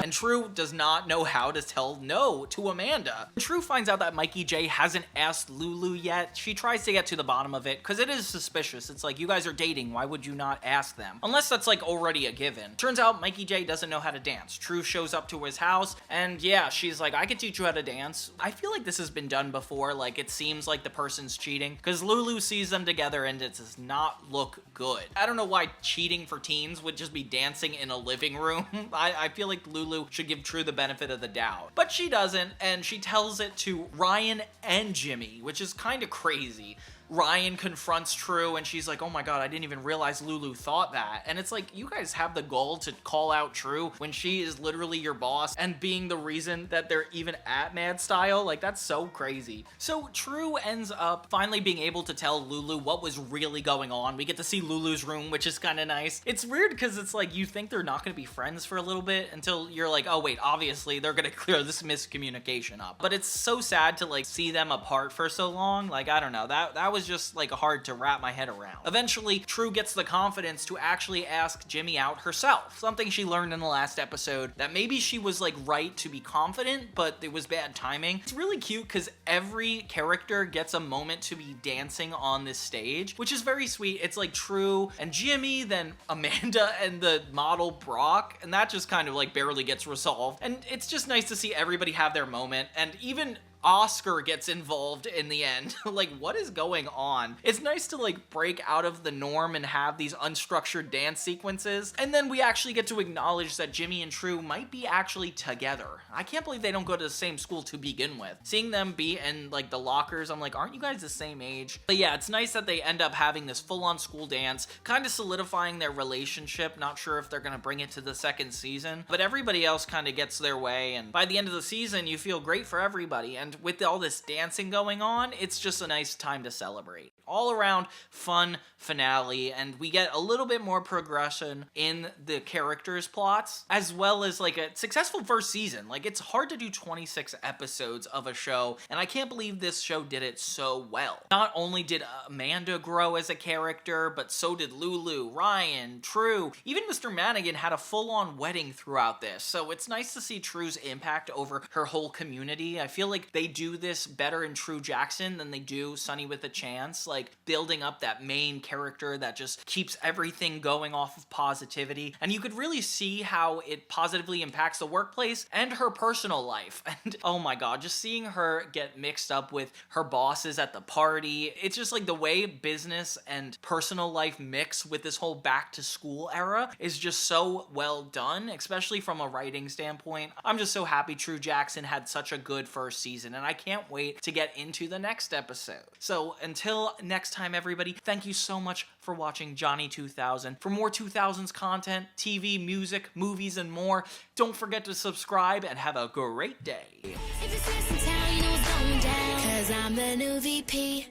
And True does not know how to tell no to Amanda. True finds out that Mikey J hasn't asked Lulu yet. She tries to get to the bottom of it because it is suspicious. It's like, you guys are dating, why would you not ask them? Unless that's like already a given. Turns out Mikey J doesn't know how to dance. True shows up to his house and yeah, she's like, I can teach you how to dance. I feel like this has been done before. Like it seems like the person's cheating because Lulu sees them together and it does not look good. I don't know why cheating for teens would just be dancing in a living room. I feel like Lulu should give True the benefit of the doubt. But she doesn't, and she tells it to Ryan and Jimmy, which is kind of crazy. Ryan confronts True and she's like, oh my god, I didn't even realize Lulu thought that. And it's like, you guys have the gall to call out True when she is literally your boss and being the reason that they're even at Mad Style. Like, that's so crazy. So True ends up finally being able to tell Lulu what was really going on. We get to see Lulu's room, which is kind of nice. It's weird because it's like, you think they're not going to be friends for a little bit until you're like, oh wait, obviously they're going to clear this miscommunication up. But it's so sad to like see them apart for so long. Like, I don't know, that was just like hard to wrap my head around. Eventually, True gets the confidence to actually ask Jimmy out herself. Something she learned in the last episode, that maybe she was like right to be confident, but it was bad timing. It's really cute because every character gets a moment to be dancing on this stage, which is very sweet. It's like True and Jimmy, then Amanda and the model Brock, and that just kind of like barely gets resolved. And it's just nice to see everybody have their moment, and even Oscar gets involved in the end. Like, what is going on? It's nice to like break out of the norm and have these unstructured dance sequences. And then we actually get to acknowledge that Jimmy and True might be actually together. I can't believe they don't go to the same school to begin with. Seeing them be in like the lockers, I'm like, aren't you guys the same age? But yeah, it's nice that they end up having this full-on school dance, kind of solidifying their relationship. Not sure if they're gonna bring it to the second season, but everybody else kind of gets their way. And by the end of the season, you feel great for everybody. And with all this dancing going on, it's just a nice time to celebrate. All around fun finale, and we get a little bit more progression in the characters' plots, as well as like a successful first season. Like, it's hard to do 26 episodes of a show, and I can't believe this show did it so well. Not only did Amanda grow as a character, but so did Lulu, Ryan, True. Even Mr. Mannequin had a full-on wedding throughout this, so it's nice to see True's impact over her whole community. I feel like they do this better in True Jackson than they do Sunny with a Chance, like building up that main character that just keeps everything going off of positivity. And you could really see how it positively impacts the workplace and her personal life. And oh my god, just seeing her get mixed up with her bosses at the party, it's just like the way business and personal life mix with this whole back to school era is just so well done, especially from a writing standpoint. I'm just so happy True Jackson had such a good first season, and I can't wait to get into the next episode. So until next time, everybody, thank you so much for watching Johnny 2000. For more 2000s content, TV, music, movies, and more, don't forget to subscribe and have a great day. If you're in town, you know what's going down. 'Cause I'm the new VP.